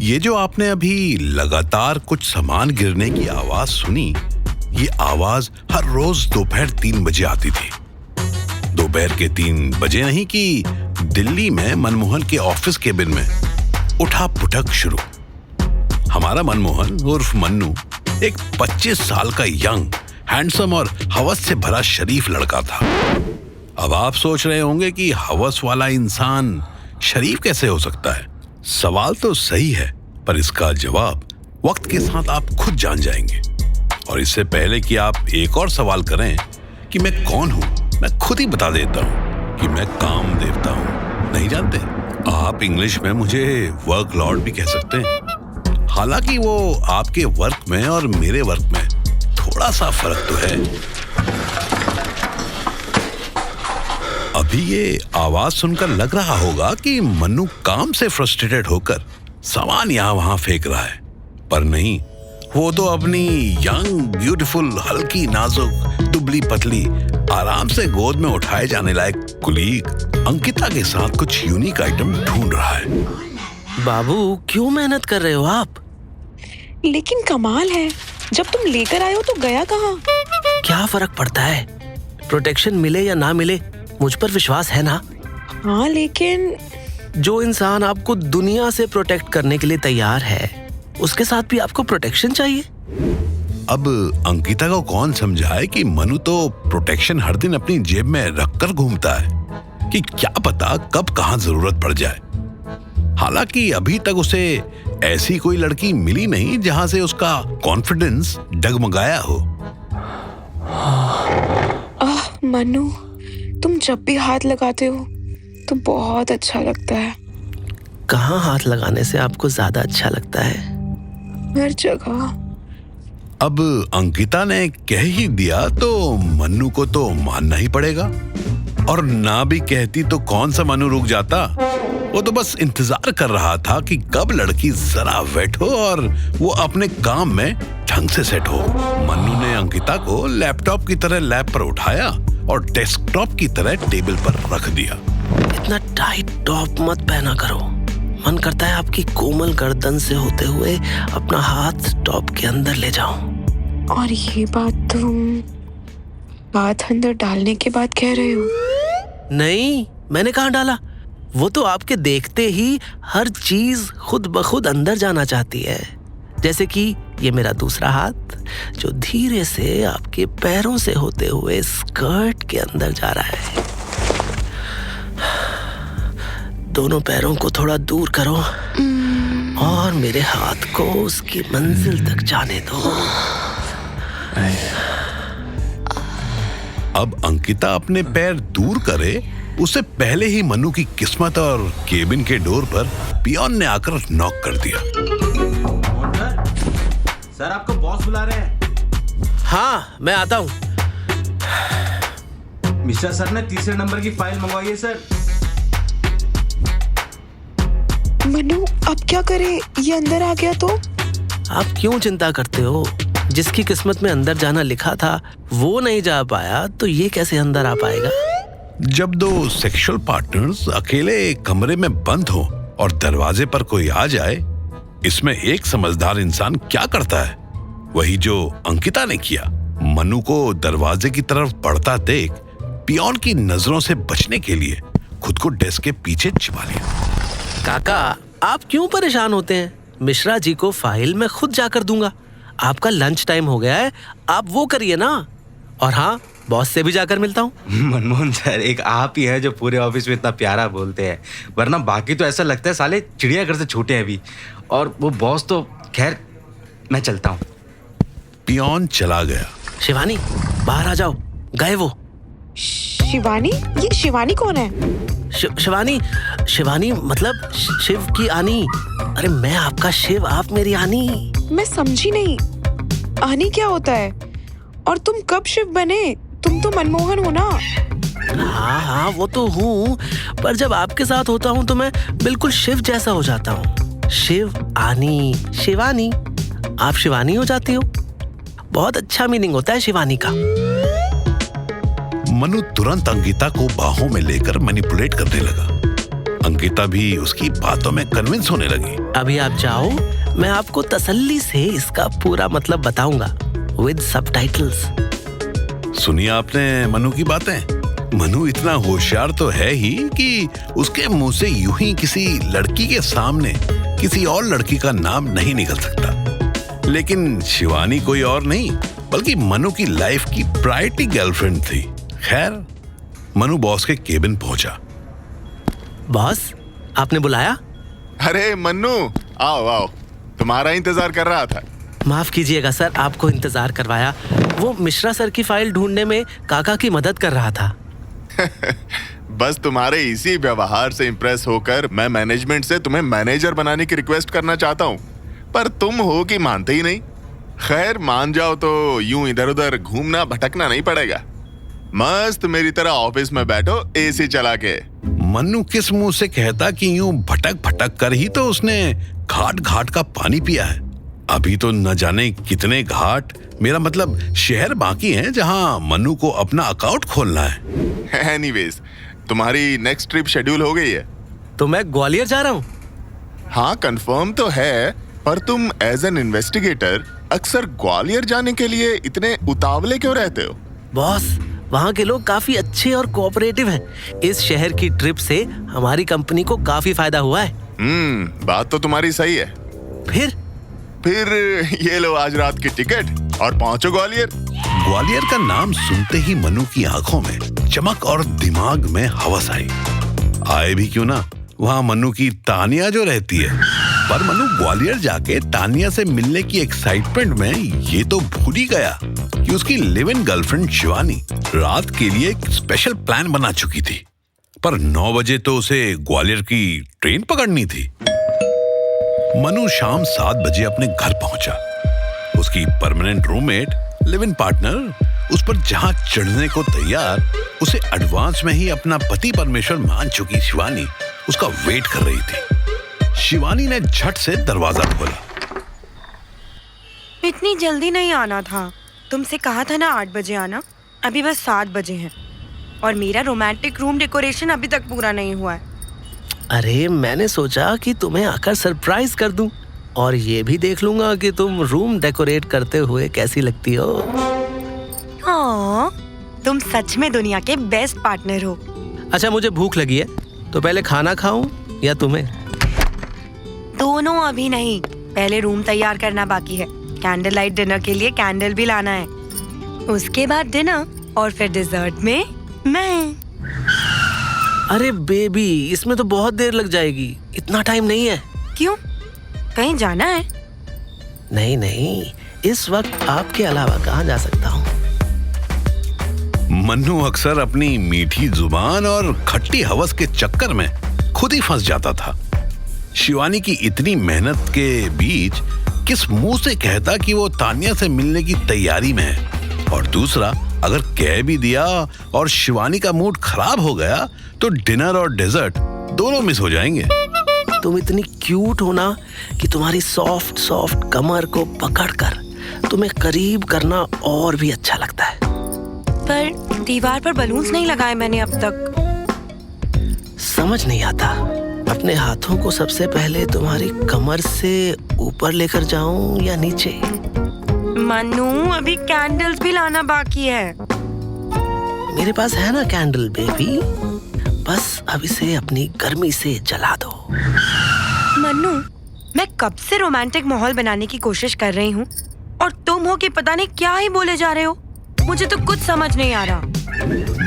ये जो आपने अभी लगातार कुछ सामान गिरने की आवाज सुनी, ये आवाज हर रोज दोपहर 3 बजे आती थी। दोपहर के 3 बजे नहीं कि दिल्ली में मनमोहन के ऑफिस केबिन में उठा पुठक शुरू। हमारा मनमोहन उर्फ मन्नू एक 25 साल का यंग, हैंडसम और हवस से भरा शरीफ लड़का था। अब आप सोच रहे होंगे कि हवस वाला इंसान शरीफ कैसे हो सकता है। सवाल तो सही है, पर इसका जवाब वक्त के साथ आप खुद जान जाएंगे। और इससे पहले कि आप एक और सवाल करें कि मैं कौन हूं, मैं खुद ही बता देता हूं कि मैं काम देवता हूं। नहीं जानते? आप इंग्लिश में मुझे वर्क लॉर्ड भी कह सकते हैं। हालांकि वो आपके वर्क में और मेरे वर्क में थोड़ा सा फर्क तो है। अभी ये आवाज सुनकर लग रहा होगा कि मन्नू काम से फ्रस्ट्रेटेड होकर सामान यहां वहां फेंक रहा है, पर नहीं, वो तो अपनी यंग, ब्यूटीफुल, हल्की, नाजुक, दुबली पतली, आराम से गोद में उठाए जाने लायक कुलीग अंकिता के साथ कुछ यूनिक आइटम ढूंढ रहा है। बाबू, क्यों मेहनत कर रहे हो आप? लेकिन कमाल है, जब तुम लेकर आए हो तो गया कहाँ? क्या फर्क पड़ता है? प्रोटेक्शन मिले या ना मिले, मुझ पर विश्वास है ना? हाँ, लेकिन जो इंसान आपको दुनिया से प्रोटेक्ट करने के लिए तैयार है, उसके साथ भी आपको प्रोटेक्शन चाहिए। अब अंकिता को कौन समझाए कि मनु तो प्रोटेक्शन हर दिन अपनी जेब में रखकर घूमता है कि क्या पता कब कहां जरूरत पड़ जाए। हालांकि अभी तक उसे ऐसी कोई लड़की मिली नहीं जहां से उसका कॉन्फिडेंस डगमगाया हो। मनु, तुम जब भी हाथ लगाते हो तो बहुत अच्छा लगता है। कहाँ हाथ लगाने से आपको ज्यादा अच्छा लगता है? हर जगह। अब अंकिता ने कह ही दिया तो मन्नू को तो मानना ही पड़ेगा। और ना भी कहती तो कौन सा मन्नू रुक जाता। वो तो बस इंतजार कर रहा था कि कब लड़की जरा वेट हो और वो अपने काम में ढंग से सेट हो। मन्नू ने अंकिता को लैपटॉप की तरह लैप पर उठाया और डेस्कटॉप की तरह टेबल पर रख दिया। इतना टाइट टॉप मत पहना करो। मन करता है आपकी कोमल गर्दन से होते हुए अपना हाथ टॉप के अंदर ले जाऊं। और ये बात तुम हाथ अंदर डालने के बाद कह रहे हो? नहीं, मैंने कहाँ डाला। वो तो आपके देखते ही हर चीज खुद ब खुद अंदर जाना चाहती है। जैसे कि ये मेरा दूसरा हाथ जो धीरे से आपके पैरों से होते हुए स्कर्ट के अंदर जा रहा है। दोनों पैरों को थोड़ा दूर करो और मेरे हाथ को उसकी मंजिल तक जाने दो। अब अंकिता अपने पैर दूर करे उससे पहले ही मन्नू की किस्मत और केबिन के डोर पर पियोन ने आकर नॉक कर दिया। सर, आपको बॉस बुला रहे हैं। हाँ, मैं आता हूँ। मिश्रा सर ने 3 नंबर की फाइल मंगवाई है सर। मनु, अब क्या करे? ये अंदर आ गया तो? आप क्यों चिंता करते हो? जिसकी किस्मत में अंदर जाना लिखा था वो नहीं जा पाया तो ये कैसे अंदर आ पाएगा? जब 2 सेक्सुअल पार्टनर्स अकेले कमरे में बंद हो और दरवाजे पर कोई आ जाए, इसमें एक समझदार इंसान क्या करता है? वही जो अंकिता ने किया। मनु को दरवाजे की तरफ बढ़ता देख पियोन की नजरों से बचने के लिए खुद को डेस्क के पीछे छिपा लिया। काका, आप क्यों परेशान होते हैं? मिश्रा जी को फाइल मैं खुद जाकर दूंगा। आपका लंच टाइम हो गया है, आप वो करिए ना। और हाँ, बॉस से भी जाकर मिलता हूँ। मनमोहन सर, एक आप ही हैं जो पूरे ऑफिस में इतना प्यारा बोलते हैं, वरना बाकी तो ऐसा लगता है साले चिड़ियाघर से छूटे हैं अभी। और वो बॉस तो खैर, मैं चलता हूँ। पियोन चला गया। शिवानी, बाहर आ जाओ। गए वो। शिवानी? ये शिवानी कौन है? शिवानी मतलब शिव की आनी। अरे मैं आपका शिव, आप मेरी आनी। मैं समझी नहीं, आनी क्या होता है? और तुम कब शिव बने? तुम तो मनमोहन हो ना? हाँ, वो तो हूँ, पर जब आपके साथ होता हूँ तो मैं बिल्कुल शिव जैसा हो जाता हूँ। शिव, आनी, शिवानी। आप शिवानी हो जाती हो। बहुत अच्छा मीनिंग होता है शिवानी का। मनु तुरंत अंकिता को बाहों में लेकर मैनिपुलेट करने लगा। अंकिता भी उसकी बातों में कन्विंस होने लगी। अभी आप जाओ, मैं आपको तसल्ली से इसका पूरा मतलब बताऊंगा विद सबटाइटल्स। सुनिए आपने मनु की बातें। मनु इतना होशियार तो है ही कि उसके मुंह से यूं ही किसी लड़की के सामने किसी और लड़की का नाम नहीं निकल सकता। लेकिन शिवानी कोई और नहीं बल्कि मनु की लाइफ की प्रायोरिटी गर्लफ्रेंड थी। खैर, मनु बॉस के केबिन पहुंचा। बॉस, आपने बुलाया? अरे मन्नू, आओ आओ, तुम्हारा इंतजार कर रहा था। माफ कीजिएगा सर, आपको इंतजार करवाया। वो मिश्रा सर की फाइल ढूंढने में काका की मदद कर रहा था। बस तुम्हारे इसी व्यवहार से इंप्रेस होकर मैं मैनेजमेंट से तुम्हें मैनेजर बनाने की रिक्वेस्ट करना चाहता हूँ, पर तुम हो कि मानते ही नहीं। खैर, मान जाओ तो यूं इधर उधर घूमना भटकना नहीं पड़ेगा। मस्त मेरी तरह ऑफिस में बैठो एसी चला के। मन्नू किस मुंह से कहता कि यूं भटक भटक कर ही तो उसने घाट घाट का पानी पिया है। अभी तो न जाने कितने घाट, मेरा मतलब शहर बाकी हैं जहां मन्नू को अपना अकाउंट खोलना है। एनीवेज, तुम्हारी नेक्स्ट ट्रिप शेड्यूल हो गई है? तो मैं ग्वालियर जा रहा हूँ। हाँ, कंफर्म तो है, पर तुम एज एन इन्वेस्टिगेटर अक्सर ग्वालियर जाने के लिए इतने उतावले क्यों रहते हो? बॉस, वहाँ के लोग काफी अच्छे और कोऑपरेटिव हैं। इस शहर की ट्रिप से हमारी कंपनी को काफी फायदा हुआ है। बात तो तुम्हारी सही है। फिर ये लो आज रात की टिकट और पहुंचो ग्वालियर। ग्वालियर का नाम सुनते ही मनु की आंखों में चमक और दिमाग में हवस आई। आए भी क्यों ना, वहाँ मनु की तानिया जो रहती है। पर मनु ग्वालियर जाके तानिया से मिलने की एक्साइटमेंट में ये तो भूल ही गया कि उसकी लिव इन गर्लफ्रेंड शिवानी रात के लिए एक स्पेशल प्लान बना चुकी थी। पर 9 बजे तो उसे ग्वालियर की ट्रेन पकड़नी थी। मनु शाम 7 बजे अपने घर पहुंचा। उसकी permanent roommate, live in partner उस पर जहां चढ़ने को तैयार, उसे एडवांस में ही अपना पति परमेश्वर मान चुकी शिवानी उसका वेट कर रही थी। शिवानी ने झट से दरवाजा खोला। इतनी जल्दी नहीं आना था। तुमसे कहा था ना 8 बजे आना। अभी बस 7 बजे हैं और मेरा रोमांटिक रूम डेकोरेशन अभी तक पूरा नहीं हुआ है। अरे, मैंने सोचा कि तुम्हें आकर सरप्राइज कर दूं और ये भी देख लूंगा कि तुम रूम डेकोरेट करते हुए कैसी लगती हो। हाँ, तुम सच में दुनिया के बेस्ट पार्टनर हो। अच्छा, मुझे भूख लगी है, तो पहले खाना खाऊं या तुम्हें? दोनों अभी नहीं, पहले रूम तैयार करना बाकी है। कैंडल लाइट डिनर के लिए कैंडल भी लाना है, उसके बाद डिनर और फिर डिजर्ट में मैं। अरे बेबी, इसमें तो बहुत देर लग जाएगी, इतना टाइम नहीं है। क्यों, कहीं जाना है? नहीं नहीं, इस वक्त आपके अलावा कहाँ जा सकता हूँ। मन्नू अक्सर अपनी मीठी जुबान और खट्टी हवस के चक्कर में खुद ही फंस जाता था। शिवानी की इतनी मेहनत के बीच किस मुंह से कहता कि वो तानिया से मिलने की तैयारी में है, और दूसरा, अगर कह भी दिया और शिवानी का मूड खराब हो गया तो डिनर और डेजर्ट दोनों मिस हो जाएंगे। तुम इतनी क्यूट हो ना कि तुम्हारी सॉफ्ट सॉफ्ट कमर को पकड़कर तुम्हें करीब करना और भी अच्छा लगता है। पर दीवार पर बलून्स नहीं लगाए मैंने अब तक। समझ नहीं आता, अपने हाथों को सबसे पहले तुम्हारी कमर से ऊपर लेकर जाऊं या नीचे? मन्नू, अभी कैंडल्स भी लाना बाकी है। मेरे पास है ना कैंडल बेबी, बस अब इसे अपनी गर्मी से जला दो। मन्नू, मैं कब से रोमांटिक माहौल बनाने की कोशिश कर रही हूँ और तुम हो कि पता नहीं क्या ही बोले जा रहे हो। मुझे तो कुछ समझ नहीं आ रहा।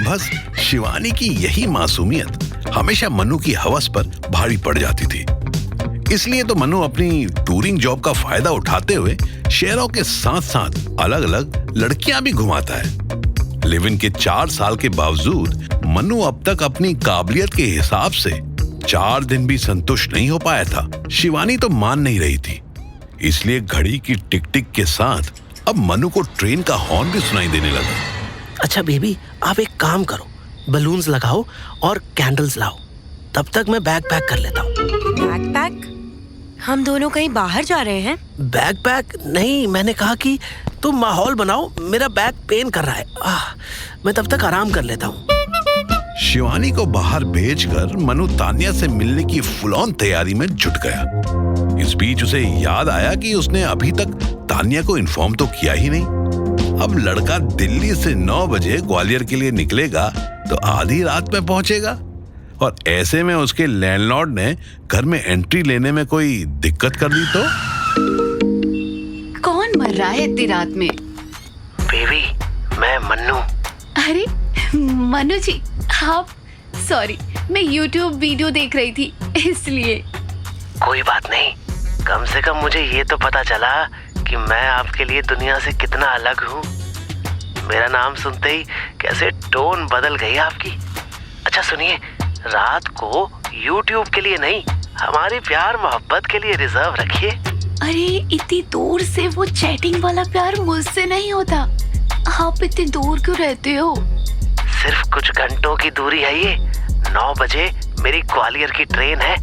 बस शिवानी की यही मासूमियत हमेशा मनु की हवस पर भारी पड़ जाती थी। इसलिए तो मनु अपनी टूरिंग जॉब का फायदा उठाते हुए शहरों के साथ साथ अलग अलग लड़कियां भी घुमाता है। लिव इन के 4 साल के बावजूद मनु अब तक अपनी काबिलियत के हिसाब से 4 दिन भी संतुष्ट नहीं हो पाया था। शिवानी तो मान नहीं रही थी, इसलिए घड़ी की टिक टिक के साथ अब मनु को ट्रेन का हॉर्न भी सुनाई देने लगा। अच्छा बेबी, आप एक काम करो, बलून्स लगाओ और कैंडल्स लाओ, तब तक मैं बैग पैक कर लेता हूँ। Bag pack? हम दोनों कहीं बाहर जा रहे हैं? बैग पैक नहीं, मैंने कहा कि तुम माहौल बनाओ, मेरा बैग पेन कर रहा है। मैं तब तक आराम कर लेता हूँ। शिवानी को बाहर भेजकर मनु तान्या से मिलने की फुल ऑन तैयारी में जुट गया। इस बीच उसे याद आया कि उसने अभी तक तान्या को इन्फॉर्म तो किया ही नहीं। अब लड़का दिल्ली से 9 बजे ग्वालियर के लिए निकलेगा तो आधी रात में पहुंचेगा, और ऐसे में उसके लैंडलॉर्ड ने घर में एंट्री लेने में कोई दिक्कत कर दी तो? कौन मर रहा है इतनी रात में? बेबी, मैं मन्नू। अरे मनु जी, आप? सॉरी, मैं YouTube वीडियो देख रही थी इसलिए। कोई बात नहीं, कम से कम मुझे ये तो पता चला कि मैं आपके लिए दुनिया से कितना अलग हूँ। मेरा नाम सुनते ही कैसे टोन बदल गई आपकी। अच्छा सुनिए, रात को YouTube के लिए नहीं, हमारी प्यार मोहब्बत के लिए रिजर्व रखिए। अरे इतनी दूर से वो चैटिंग वाला प्यार मुझसे नहीं होता। आप इतनी दूर क्यों रहते हो? सिर्फ कुछ घंटों की दूरी है ये। 9 बजे मेरी ग्वालियर की ट्रेन है।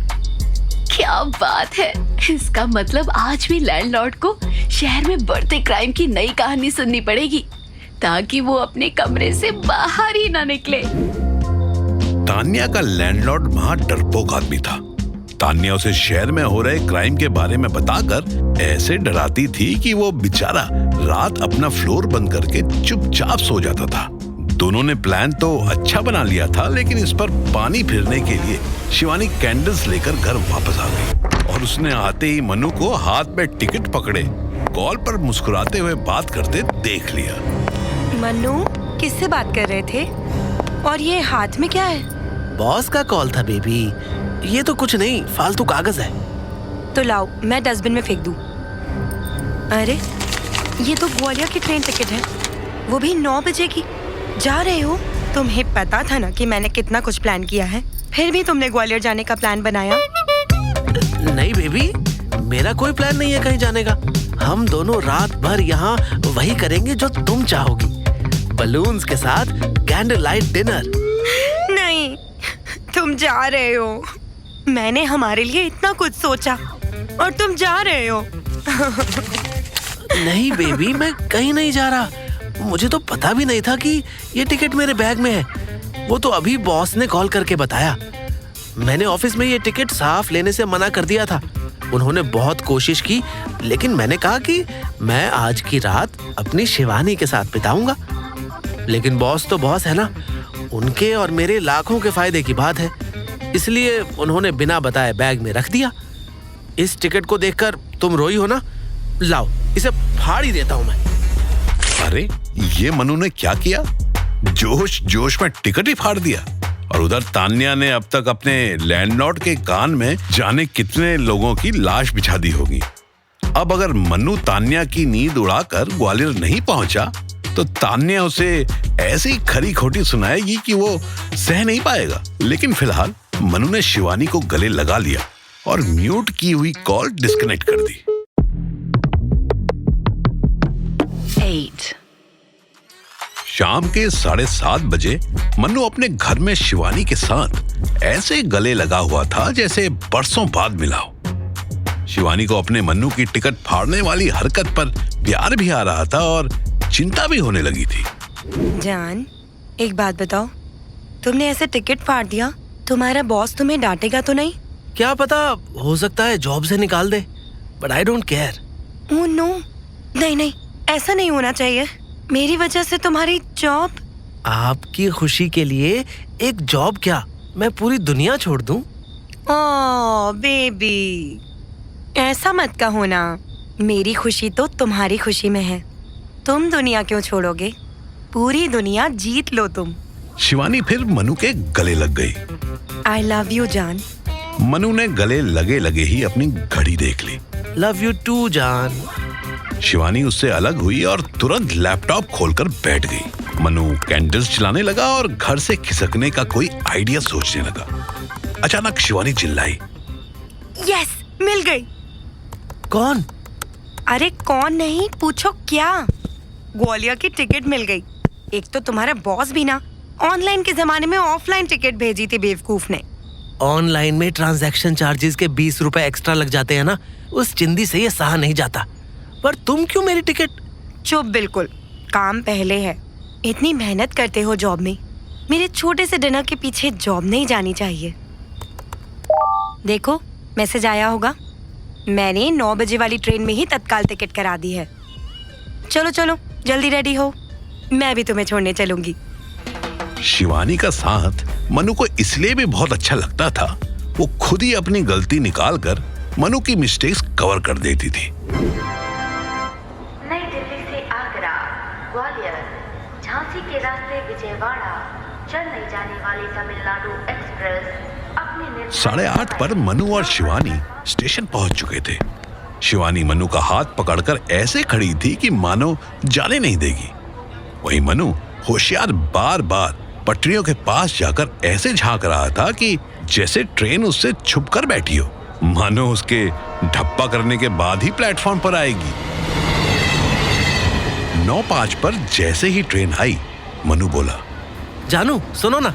क्या बात है! इसका मतलब आज भी लैंडलॉर्ड को शहर में बढ़ते क्राइम की नई कहानी सुननी पड़ेगी, ताकि वो अपने कमरे से बाहर ही ना निकले। तान्या का लैंडलॉर्ड वहां डरपोक आदमी था। तान्या उसे शहर में हो रहे क्राइम के बारे में बताकर ऐसे डराती थी कि वो बेचारा रात अपना फ्लोर बंद करके चुपचाप सो जाता था। दोनों ने प्लान तो अच्छा बना लिया था, लेकिन इस पर पानी फिरने के लिए शिवानी कैंडल्स लेकर घर वापस आ गई, और उसने आते ही मनु को हाथ में टिकट पकड़े कॉल पर मुस्कुराते हुए बात करते देख लिया। मन्नू, किससे बात कर रहे थे? और ये हाथ में क्या है? बॉस का कॉल था बेबी। ये तो कुछ नहीं, फालतू कागज है। तो लाओ, मैं डस्टबिन में फेंक दूं। अरे ये तो ग्वालियर की ट्रेन टिकट है, वो भी 9 बजे की। जा रहे हो? तुम्हें पता था ना कि मैंने कितना कुछ प्लान किया है, फिर भी तुमने ग्वालियर जाने का प्लान बनाया। नहीं बेबी, मेरा कोई प्लान नहीं है कहीं जाने का। हम दोनों रात भर यहाँ वही करेंगे जो तुम चाहोगी, बलून्स के साथ कैंडल लाइट डिनर। नहीं, तुम जा रहे हो। मैंने हमारे लिए इतना कुछ सोचा और तुम जा रहे हो। नहीं बेबी, मैं कहीं नहीं जा रहा। मुझे तो पता भी नहीं था कि ये टिकट मेरे बैग में है। वो तो अभी बॉस ने कॉल करके बताया। मैंने ऑफिस में ये टिकट साफ लेने से मना कर दिया था। उन्होंने बहुत कोशिश की, लेकिन मैंने कहा कि मैं आज की रात अपनी शिवानी के साथ बिताऊंगा। लेकिन बॉस तो बॉस है ना, उनके और मेरे लाखों के फायदे की बात है, इसलिए उन्होंने बिना बताए बैग में रख दिया। इस टिकट को देखकर तुम रोई हो ना? लाओ, इसे फाड़ ही देता हूं मैं। अरे ये मनु ने क्या किया? जोश जोश में टिकट ही फाड़ दिया। और उधर तान्या ने अब तक अपने लैंडलॉर्ड के कान में जाने कितने लोगों की लाश बिछा दी होगी। अब अगर मनु तान्या की नींद उड़ाकर ग्वालियर नहीं पहुंचा तो तान्या उसे ऐसी खरी खोटी सुनाएगी कि वो सह नहीं पाएगा। लेकिन फिलहाल मनु ने शिवानी को गले लगा लिया और म्यूट की हुई कॉल डिस्कनेक्ट कर दी। 8 शाम के 7:30 बजे मनु अपने घर में शिवानी के साथ ऐसे गले लगा हुआ था जैसे बरसों बाद मिला हो। शिवानी को अपने मनु की टिकट फाड़ने वाली हरकत पर प्यार भी आ रहा था और चिंता भी होने लगी थी। जान, एक बात बताओ, तुमने ऐसे टिकट फाड़ दिया, तुम्हारा बॉस तुम्हें डांटेगा तो नहीं? क्या पता, हो सकता है जॉब से निकाल दे, but I don't care. Oh no, नहीं नहीं, ऐसा नहीं होना चाहिए। मेरी वजह से तुम्हारी जॉब। आपकी खुशी के लिए एक जॉब क्या, मैं पूरी दुनिया छोड़ दूं? ओह बेबी, ऐसा मत कहो ना। मेरी खुशी तो तुम्हारी खुशी में है। तुम दुनिया क्यों छोड़ोगे? पूरी दुनिया जीत लो तुम। शिवानी फिर मनु के गले लग गई। आई लव यू जान। मनु ने गले लगे लगे ही अपनी घड़ी देख ली। लव यू टू जान। शिवानी उससे अलग हुई और तुरंत लैपटॉप खोलकर बैठ गई। मनु कैंडल्स जलाने लगा और घर से खिसकने का कोई आइडिया सोचने लगा। अचानक शिवानी चिल्लाई, यस, मिल गई। कौन? अरे कौन नहीं, पूछो क्या। ग्वालियर की टिकट मिल गई। एक तो तुम्हारा बॉस भी ना ऑनलाइन के जमाने में ऑफलाइन टिकट भेजी थी बेवकूफ ने। ऑनलाइन में ट्रांजैक्शन चार्जेस के 20 रुपए एक्स्ट्रा लग जाते हैं ना, उस चिंदी से ये सहा नहीं जाता। पर तुम क्यों मेरी टिकट? चुप, बिल्कुल। काम पहले है। इतनी मेहनत करते हो जॉब में, मेरे छोटे से डिनर के पीछे जॉब नहीं जानी चाहिए। देखो मैसेज आया होगा, मैंने 9 बजे वाली ट्रेन में ही तत्काल टिकट करा दी है। चलो चलो जल्दी रेडी हो, मैं भी तुम्हें छोड़ने चलूंगी। शिवानी का साथ मनु को इसलिए भी बहुत अच्छा लगता था, वो खुद ही अपनी गलती निकालकर मनु की मिस्टेक्स कवर कर देती थी। नई दिल्ली से आगरा, ग्वालियर, झांसी के रास्ते विजयवाड़ा चेन्नई जाने वाली तमिलनाडु एक्सप्रेस अपने 8:30 पर मनु और शिवानी स्टेशन पहुंच चुके थे। शिवानी मनु का हाथ पकड़कर ऐसे खड़ी थी कि मानो जाने नहीं देगी। वहीं मनु होशियार बार बार पटरियों के पास जाकर ऐसे झांक रहा था कि जैसे ट्रेन उससे छुपकर बैठी हो, मानो उसके ढप्पा करने के बाद ही प्लेटफॉर्म पर आएगी। 9:05 पर जैसे ही ट्रेन आई, मनु बोला, जानू सुनो ना,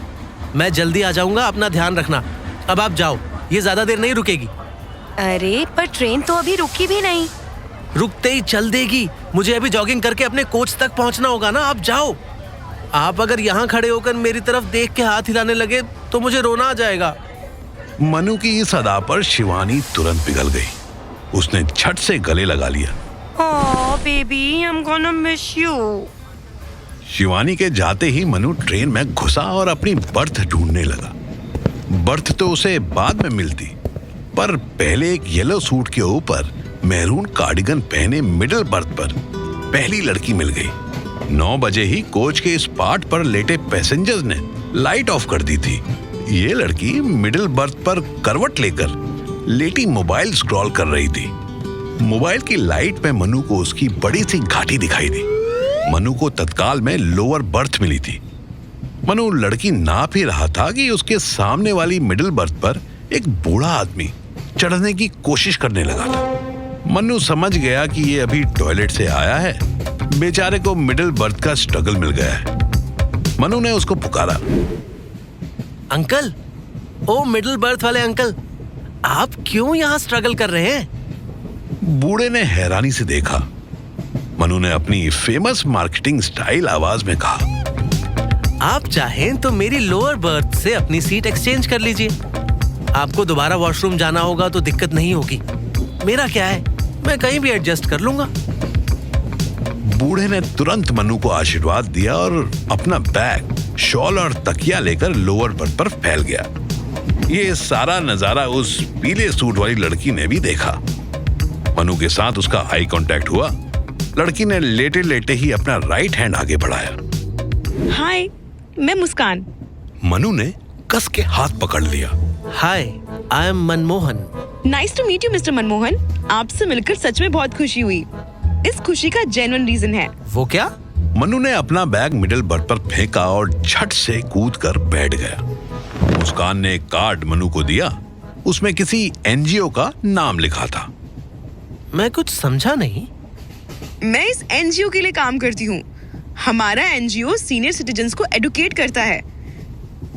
मैं जल्दी आ जाऊंगा, अपना ध्यान रखना। अब आप जाओ, ये ज्यादा देर नहीं रुकेगी। अरे पर ट्रेन तो अभी रुकी भी नहीं। रुकते ही चल देगी, मुझे अभी जॉगिंग करके अपने कोच तक पहुंचना होगा ना। आप जाओ। आप अगर यहाँ खड़े होकर मेरी तरफ देख के हाथ हिलाने लगे तो मुझे रोना आ जाएगा। मनु की इस अदा पर शिवानी तुरंत पिघल गई। उसने झट से गले लगा लिया। ओह baby, I am gonna miss you. Shivani के जाते ही मनु ट्रेन में घुसा और अपनी बर्थ ढूंढने लगा। बर्थ तो उसे बाद में मिलती, पर पहले एक येलो सूट के ऊपर मैरून कार्डिगन पहने मिडिल बर्थ पर पहली लड़की मिल गई। 9 बजे ही कोच के इस पार्ट पर लेटे पैसेंजर्स ने लाइट ऑफ कर दी थी। ये लड़की मिडिल बर्थ पर करवट लेकर लेटी मोबाइल स्क्रॉल कर रही थी। मोबाइल की लाइट में मनु को उसकी बड़ी सी घाटी दिखाई दी। मनु को तत्काल में लोअर बर्थ मिली थी। मनु लड़की नाप ही रहा था कि उसके सामने वाली मिडिल बर्थ पर एक बूढ़ा आदमी चढ़ने की कोशिश करने लगा था। मनु समझ गया कि ये अभी टॉयलेट से आया है, बेचारे को मिडिल बर्थ का स्ट्रगल मिल गया है। मनु ने उसको पुकारा, अंकल, ओ मिडिल बर्थ वाले अंकल, आप क्यों यहाँ स्ट्रगल कर रहे हैं? बूढ़े ने हैरानी से देखा। मनु ने अपनी फेमस मार्केटिंग स्टाइल आवाज में कहा, आप चाहें तो मेरी लोअर बर्थ से अपनी सीट एक्सचेंज कर लीजिए। आपको दोबारा वॉशरूम जाना होगा तो दिक्कत नहीं होगी। मेरा क्या है, मैं कहीं भी एडजस्ट कर लूंगा। बूढ़े ने तुरंत मनु को आशीर्वाद दिया और अपना बैग, शॉल और तकिया लेकर लोअर बर्थ पर फैल गया। ये सारा नजारा उस पीले सूट वाली लड़की ने भी देखा। मनु के साथ उसका आई कांटेक्ट हुआ। लड़की ने लेटे लेटे ही अपना राइट हैंड आगे बढ़ाया। हाय, मैं मुस्कान। मनु ने कस के हाथ पकड़ लिया। Hi, I am Manmohan. Nice to meet you mister Manmohan. आपसे मिलकर सच में बहुत खुशी हुई। इस खुशी का जेन्युइन रीजन है। वो क्या? मनु ने अपना बैग मिडिल बर्थ पर फेंका और झट से कूदकर बैठ गया। मुस्कान ने एक कार्ड मनु को दिया। उसमें किसी एनजीओ का नाम लिखा था। मैं कुछ समझा नहीं। मैं इस एनजीओ के लिए काम करती हूँ। हमारा एनजीओ सीनियर सिटीजन्स को एडुकेट करता है,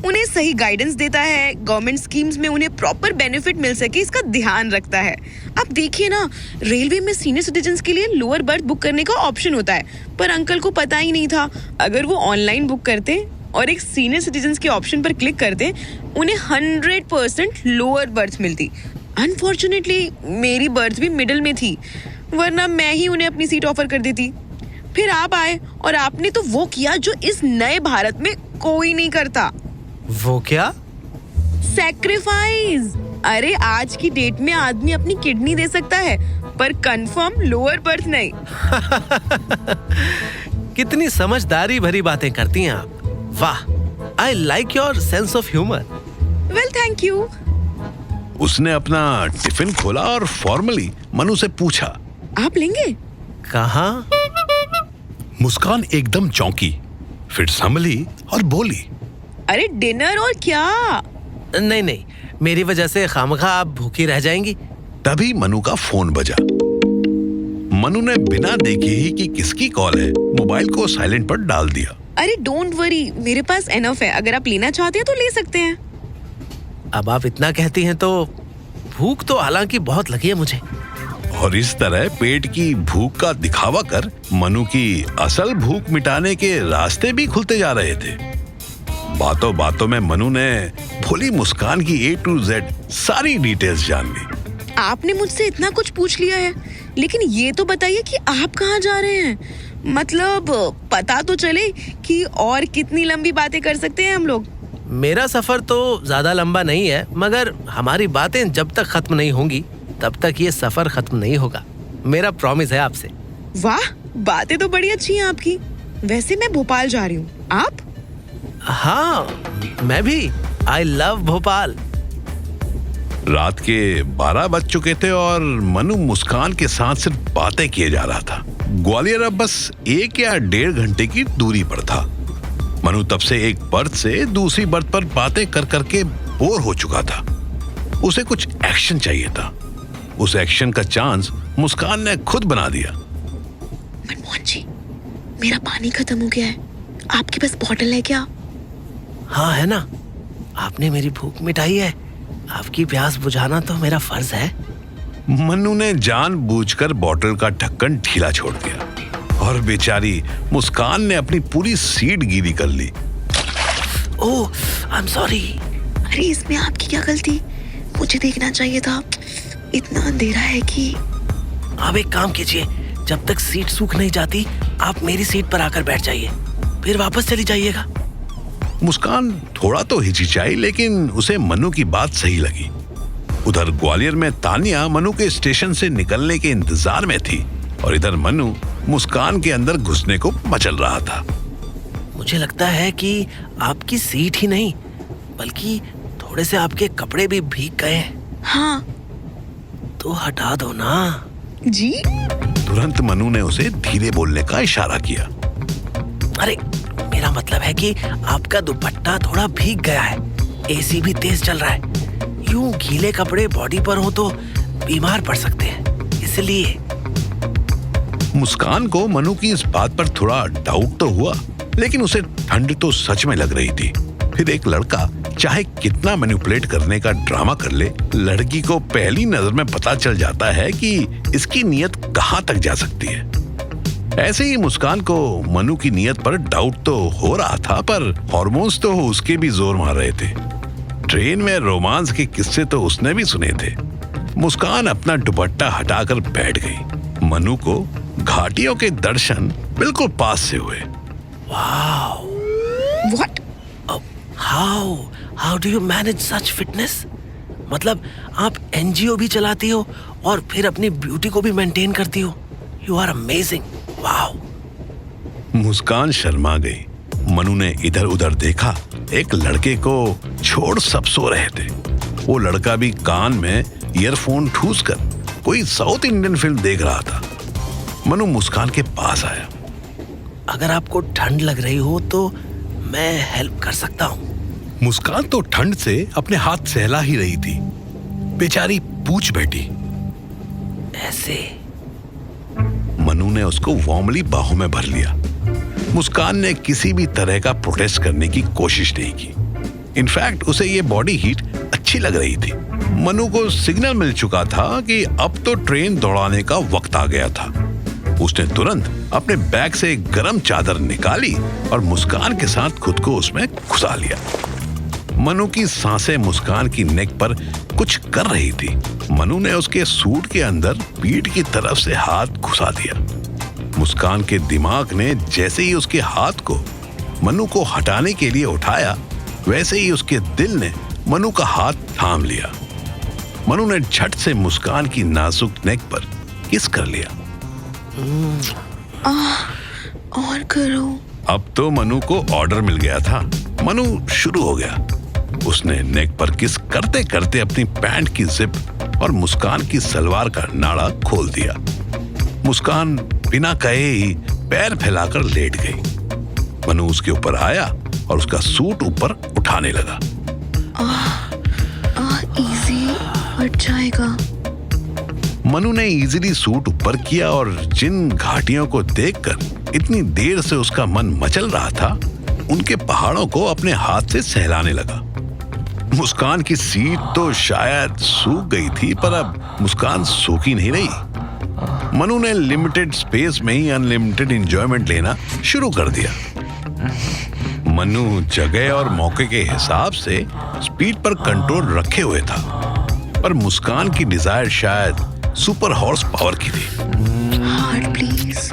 उन्हें सही गाइडेंस देता है, गवर्नमेंट स्कीम्स में उन्हें प्रॉपर बेनिफिट मिल सके इसका ध्यान रखता है। आप देखिए ना, रेलवे में सीनियर सिटीजन्स के लिए लोअर बर्थ बुक करने का ऑप्शन होता है, पर अंकल को पता ही नहीं था। अगर वो ऑनलाइन बुक करते और एक सीनियर सिटीजन्स के ऑप्शन पर क्लिक करते, उन्हें 100% लोअर बर्थ मिलती। अनफॉर्चुनेटली मेरी बर्थ भी मिडिल में थी, वरना मैं ही उन्हें अपनी सीट ऑफर कर देती। फिर आप आए और आपने तो वो किया जो इस नए भारत में कोई नहीं करता। वो क्या? सैक्रिफाइस। अरे आज की डेट में आदमी अपनी किडनी दे सकता है, पर कंफर्म लोअर बर्थ नहीं। कितनी समझदारी भरी बातें करती हैं आप। वाह, I like your sense of humour. Well, thank you. उसने अपना टिफिन खोला और फॉर्मली मनु से पूछा, आप लेंगे? कहाँ? मुस्कान एकदम चौंकी, फिर संभली और बोली, अरे डिनर और क्या? नहीं नहीं, मेरी वजह से खामखा आप भूखी रह जाएंगी। तभी मनु का फोन बजा। मनु ने बिना देखे ही कि किसकी कॉल है, मोबाइल को साइलेंट पर डाल दिया। अरे डोंट वरी, मेरे पास एनफ है। अगर आप लेना चाहते हैं तो ले सकते हैं। अब आप इतना कहती हैं तो भूख तो हालांकि बहुत लगी है मुझे। और इस तरह पेट की भूख का दिखावा कर मनु की असल भूख मिटाने के रास्ते भी खुलते जा रहे थे। बातों बातों में मनु ने भोली मुस्कान की A to Z सारी डिटेल्स जान ली। आपने मुझसे इतना कुछ पूछ लिया है, लेकिन ये तो बताइए कि आप कहाँ जा रहे हैं। मतलब पता तो चले कि और कितनी लंबी बातें कर सकते हैं हम लोग। मेरा सफर तो ज्यादा लंबा नहीं है, मगर हमारी बातें जब तक खत्म नहीं होंगी तब तक ये सफर खत्म नहीं होगा। मेरा प्रॉमिस है आपसे। वाह, बातें तो बड़ी अच्छी हैं आपकी। वैसे मैं भोपाल जा रही हूँ, आप? हाँ, मैं भी। I love Bhopal. रात के 12 बज चुके थे और मनु मुस्कान के साथ सिर्फ बातें किए जा रहा था। ग्वालियर अब बस 1 या 1.5 घंटे की दूरी पर था। मनु तब से एक बर्थ से दूसरी बर्थ पर बातें कर करके बोर हो चुका था। उसे कुछ एक्शन चाहिए था। उस एक्शन का चांस मुस्कान ने खुद बना दिया। मनमोहन जी, मेरा पानी खत्म हो गया है, आपके पास बॉटल है क्या? हाँ है ना, आपने मेरी भूख मिटाई है। आपकी प्यास बुझाना तो मेरा फर्ज है। मनु ने जानबूझकर बॉटल का ढक्कन ढीला छोड़ दिया और बेचारी मुस्कान ने अपनी पूरी सीट गीली कर ली। ओह, आई एम सॉरी। अरे इसमें आपकी क्या गलती, मुझे देखना चाहिए था। इतना अंधेरा है कि आप एक काम कीजिए, जब तक सीट सूख नहीं जाती आप मेरी सीट पर आकर बैठ जाइए, फिर वापस चली जाइएगा। मुस्कान थोड़ा तो हिचकिचाई, लेकिन उसे मनु की बात सही लगी। उधर ग्वालियर में तानिया मनु के स्टेशन से निकलने के इंतजार में थी और इधर मनु मुस्कान के अंदर घुसने को मचल रहा था। मुझे लगता है कि आपकी सीट ही नहीं बल्कि थोड़े से आपके कपड़े भी भीग गए हैं। हाँ तो हटा दो ना। जी। तुरंत मनु ने उसे धीरे बोलने का इशारा किया। अरे मेरा मतलब है कि आपका दुपट्टा थोड़ा भीग गया है, एसी भी तेज चल रहा है। यूं गीले कपड़े बॉडी पर हो तो बीमार पड़ सकते हैं, इसलिए। मुस्कान को मनु की इस बात पर थोड़ा डाउट तो हुआ, लेकिन उसे ठंड तो सच में लग रही थी। फिर एक लड़का चाहे कितना मैनिपुलेट करने का ड्रामा कर ले, लड़की को पहली नजर में पता चल जाता है कि इसकी नीयत कहां तक जा सकती है। ऐसे ही मुस्कान को मनु की नीयत पर डाउट तो हो रहा था, पर हार्मोन्स तो उसके भी जोर मार रहे थे। ट्रेन में रोमांस के किस्से तो उसने भी सुने थे। मुस्कान अपना दुपट्टा हटाकर बैठ गई। मनु को घाटियों के दर्शन बिल्कुल पास से हुए। Wow, what? How do you manage such fitness? मतलब आप एनजीओ भी चलाती हो और फिर अपनी ब्यूटी को भी मेंटेन करती हो। You are amazing. Wow. Muskan शर्मा गई। मनु ने इधर उधर देखा। एक लड़के को छोड़ सब सो रहे थे। वो लड़का भी कान में ईयरफोन ठूस कर कोई साउथ इंडियन फिल्म देख रहा था। मनु मुस्कान के पास आया। अगर आपको ठंड लग रही हो तो मैं हेल्प कर सकता हूँ। मुस्कान तो ठंड से अपने हाथ सहला ही रही थी। बेचारी पूछ बैठी। ऐसे? मनु ने उसको वार्मली बाहों में भर लिया। मुस्कान ने किसी भी तरह का प्रोटेस्ट करने की कोशिश नहीं की। इनफैक्ट उसे ये बॉडी हीट अच्छी लग रही थी। मनु को सिग्नल मिल चुका था कि अब तो ट्रेन दौड़ाने का वक्त आ गया था। उसने तुरंत अपने बैग से एक गर्म चादर निकाली और मुस्कान के साथ खुद को उसमें घुसा लिया। मनु की सांसें मुस्कान की नेक पर कुछ कर रही थी। मनु ने उसके सूट के अंदर पीठ की तरफ से हाथ घुसा दिया। मुस्कान के दिमाग ने जैसे ही उसके हाथ को मनु को हटाने के लिए उठाया, वैसे ही उसके दिल ने मनु का हाथ थाम लिया। मनु ने झट से मुस्कान की नाजुक नेक पर किस कर लिया। और करो। अब तो मनु को ऑर्डर मिल गया था। मनु शुरू हो गया। उसने नेक पर किस करते करते अपनी पैंट की जिप और मुस्कान की सलवार का नाड़ा खोल दिया। मुस्कान बिना कहे ही पैर फैलाकर लेट गई। मनु उसके ऊपर आया और उसका सूट ऊपर उठाने लगा। इजी हट जाएगा। मनु ने इजीली सूट ऊपर किया और जिन घाटियों को देखकर इतनी देर से उसका मन मचल रहा था, उनके पहाड़ों को अपने हाथ से सहलाने लगा। मुस्कान की सीट तो शायद सूख गई थी, पर अब मुस्कान सूखी नहीं रही। मनु ने लिमिटेड स्पेस में ही अनलिमिटेड एंजॉयमेंट लेना शुरू कर दिया। मनु जगह और मौके के हिसाब से स्पीड पर कंट्रोल रखे हुए था, पर मुस्कान की डिजायर शायद सुपर हॉर्स पावर की थी। Heart please.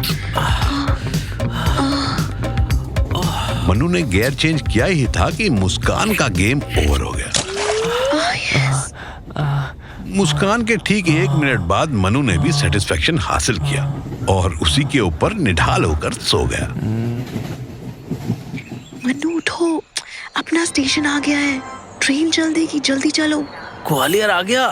मनु ने गियर चेंज किया ही था कि मुस्कान का गेम ओवर हो गया। मुस्कान के ठीक 1 मिनट बाद मनु ने भी सेटिस्फेक्शन हासिल किया और उसी के ऊपर निढाल होकर सो गया। मनु उठो, अपना स्टेशन आ गया है, ट्रेन चल देगी, जल्दी चलो। ग्वालियर आ गया।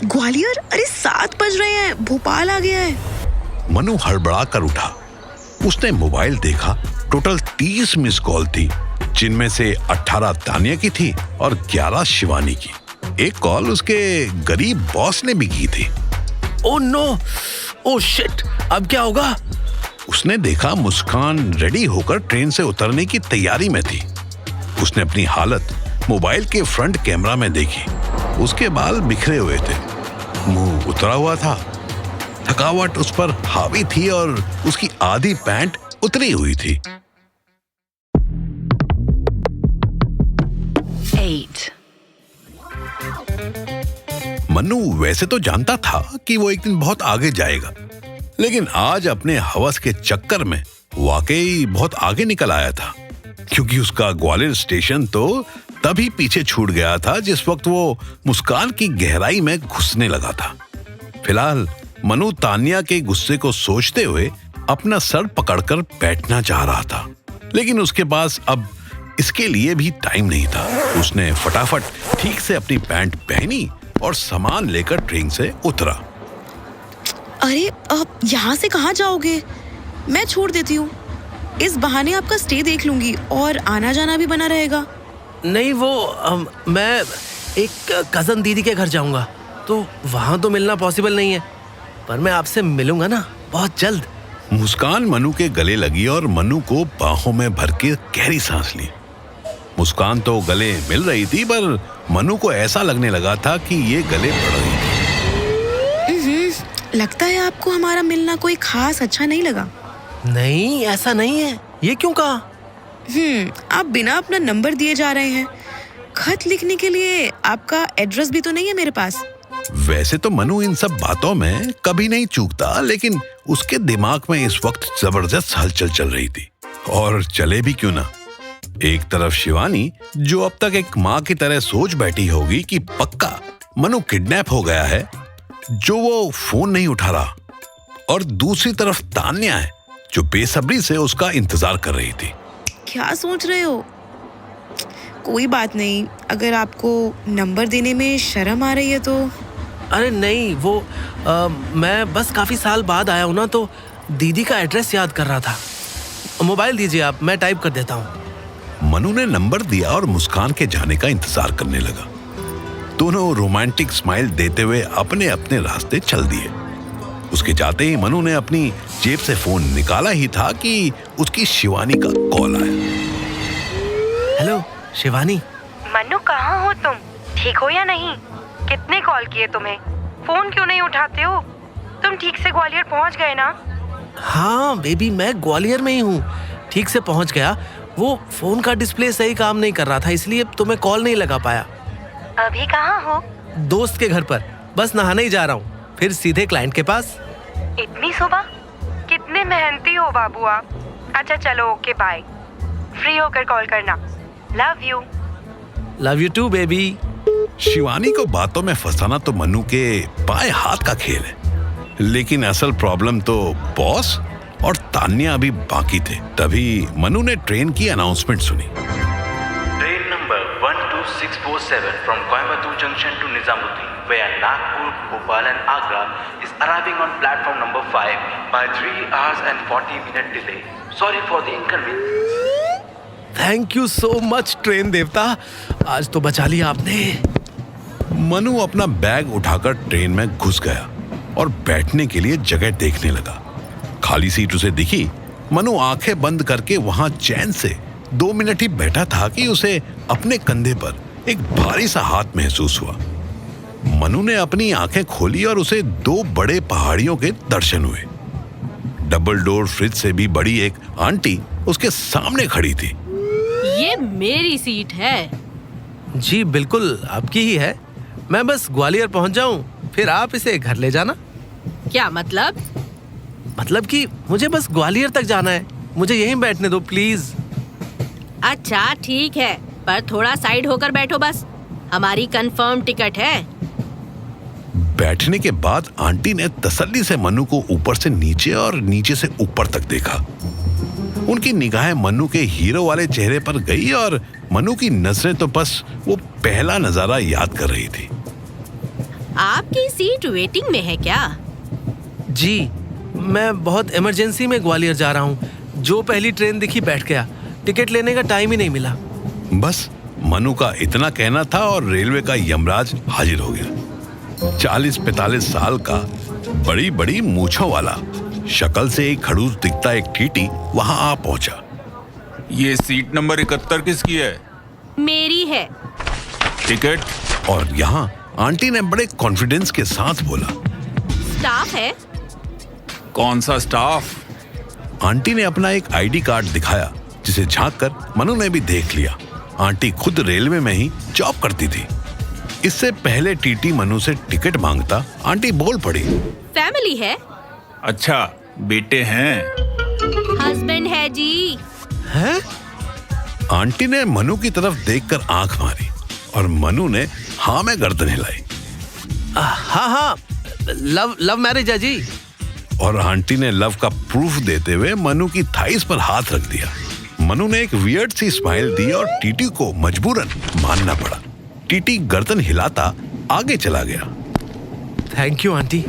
ग्वालियर? अरे 7 बज रहे हैं, भोपाल आ गया है। मनु हड़बड़ा कर उठा। उसने मोबाइल देखा, टोटल 30 मिस कॉल थी, जिनमें से 18 तानिया की थी और 11 शिवानी की। एक कॉल उसके गरीब बॉस ने भी की थी। ओह नो, ओह शिट, अब क्या होगा? उसने देखा मुस्कान रेडी होकर ट्रेन से उतरने की तैयारी में थी। उसने अपनी हालत मोबाइल के फ्रंट कैमरा में देखी। उसके बाल बिखरे हुए थे, मुंह उतरा हुआ था, थकावट उस पर हावी थी और उसकी आधी पैंट उतरी हुई थी। 8. मनु वैसे तो जानता था कि वो एक दिन बहुत आगे जाएगा, लेकिन आज अपने हवस के चक्कर में वाकई बहुत आगे निकल आया था, क्योंकि उसका ग्वालियर स्टेशन तो तभी पीछे छूट गया था जिस वक्त वो मुस्कान की गहराई में घुसने लगा था। फिलहाल मनु तानिया के गुस्से को सोचते हुए अपना सर पकड़कर बैठना चाह रहा था, लेकिन उसके पास अब इसके लिए भी टाइम नहीं था। उसने फटाफट ठीक से अपनी पैंट पहनी और सामान लेकर ट्रेन से उतरा। अरे अब यहाँ से कहाँ जाओगे? मैं छोड़ देती हूँ, इस बहाने आपका स्टे देख लूंगी और आना जाना भी बना रहेगा। नहीं, वो मैं एक कजन दीदी के घर जाऊंगा, तो वहां तो मिलना पॉसिबल नहीं है, पर मैं आपसे मिलूंगा ना बहुत जल्द। मुस्कान मनु के गले लगी और मनु को बाहों में भर के गहरी सांस ली। मुस्कान तो गले मिल रही थी, पर मनु को ऐसा लगने लगा था कि ये गले बढ़ रही थी। लगता है आपको हमारा मिलना कोई खास अच्छा नहीं लगा। नहीं, ऐसा नहीं है। ये क्यों कहा? आप बिना अपना नंबर दिए जा रहे हैं। खत लिखने के लिए आपका एड्रेस भी तो नहीं है मेरे पास। वैसे तो मनु इन सब बातों में कभी नहीं चूकता, लेकिन उसके दिमाग में इस वक्त जबरदस्त हलचल चल रही थी। और चले भी क्यों ना। एक तरफ शिवानी, जो अब तक एक माँ की तरह सोच बैठी होगी कि पक्का मनु किडनैप हो गया है, जो वो फोन नहीं उठा रहा, और दूसरी तरफ तान्या है, जो बेसब्री से उसका इंतजार कर रही थी। क्या सोच रहे हो? कोई बात नहीं, अगर आपको नंबर देने में शर्म आ रही है तो। अरे नहीं, वो मैं बस काफी साल बाद आया हूँ ना, तो दीदी का एड्रेस याद कर रहा था। मोबाइल दीजिए आप, मैं टाइप कर देता हूँ। मनु ने नंबर दिया और मुस्कान के जाने का इंतजार करने लगा। दोनों रोमांटिक स्माइल देते हुए अपने अपने रास्ते चल दिए। उसके जाते ही मनु ने अपनी जेब से फोन निकाला ही था कि उसकी शिवानी का कॉल आया। हेलो शिवानी। मनु, कहाँ हो तुम? ठीक हो या नहीं? कितने कॉल किए तुम्हें, फोन क्यों नहीं उठाते हो? तुम ठीक से ग्वालियर पहुंच गए ना? हाँ बेबी, मैं ग्वालियर में ही हूँ, ठीक से पहुँच गया। वो फोन का डिस्प्ले सही काम नहीं कर रहा था, इसलिए तुम्हें कॉल नहीं लगा पाया। अभी कहाँ हो? दोस्त के घर पर, बस नहाने ही जा रहा हूँ, फिर सीधे क्लाइंट के पास। इतनी सुबह? कितने मेहनती हो बाबू आप। अच्छा चलो, ओके बाय, फ्री होकर कॉल करना। Love you. Love you too baby. Shivani को बातों में फंसाना तो मनु के बाएं हाथ का खेल है, लेकिन असल प्रॉब्लम तो बॉस और तान्या अभी बाकी थे। तभी मनु ने ट्रेन की अनाउंसमेंट सुनी। Train number 12647 from Coimbatore Junction to Nizamuddin via Nagpur, Bhopal and Agra is arriving on platform number 5 by 3 hours and 40 minute delay. Sorry for the inconvenience. Thank you so much train देवता, आज तो बचा लिया आपने। मनु अपना bag उठाकर train में घुस गया और बैठने के लिए जगह देखने लगा। खाली सीट उसे दिखी। मनु आंखें बंद करके वहां चैन से 2 मिनट ही बैठा था कि उसे अपने कंधे पर एक भारी सा हाथ महसूस हुआ। मनु ने अपनी आंखें खोली और उसे 2 बड़े पहाड़ियों के दर्शन हुए। डबल डोर फ्रिज से भी बड़ी एक आंटी उसके सामने खड़ी थी। ये मेरी सीट है। जी बिल्कुल आपकी ही है। मैं बस ग्वालियर पहुंच जाऊं, फिर आप इसे घर ले जाना। क्या मतलब? मतलब कि मुझे बस ग्वालियर तक जाना है, मुझे यहीं बैठने दो प्लीज। अच्छा ठीक है, पर थोड़ा साइड होकर बैठो बस। हमारी कंफर्म टिकट है। बैठने के बाद आंटी ने तसल्ली से मनु को ऊपर से नीचे और नीचे से ऊपर तक देखा। उनकी निगाहें मनु के हीरो वाले चेहरे पर गई और मनु की नजरें तो बस वो पहला नजारा याद कर रही थी। आपकी सीट वेटिंग में है क्या? जी मैं बहुत इमरजेंसी में ग्वालियर जा रहा हूँ, जो पहली ट्रेन दिखी बैठ गया, टिकट लेने का टाइम ही नहीं मिला। बस मनु का इतना कहना था और रेलवे का यमराज हाजिर हो गया। 40-45 साल का, बड़ी बड़ी मूंछों वाला, शक्ल से एक खड़ूस दिखता एक टीटी वहां आ पहुंचा। ये सीट नंबर 71 किसकी है? मेरी है। टिकट? और यहाँ आंटी ने बड़े कॉन्फिडेंस के साथ बोला, स्टाफ है। कौन सा स्टाफ? आंटी ने अपना एक आईडी कार्ड दिखाया, जिसे झांककर मनु ने भी देख लिया। आंटी खुद रेलवे में ही जॉब करती थी। इससे पहले टीटी मनु से टिकट मांगता आंटी बोल पड़ी, फैमिली है। अच्छा, बेटे हैं? हस्बैंड है जी। हैं? आंटी ने मनु की तरफ देखकर आंख मारी और मनु ने हाँ में गर्दन हिलाई। हाँ लव मैरिज है जी। और आंटी ने लव का प्रूफ देते हुए मनु की थाइस पर हाथ रख दिया। मनु ने एक वियर्ड सी स्माइल दी और टीटी को मजबूरन मानना पड़ा। टीटी गर्दन हिलाता आगे चला गया। Thank you aunty.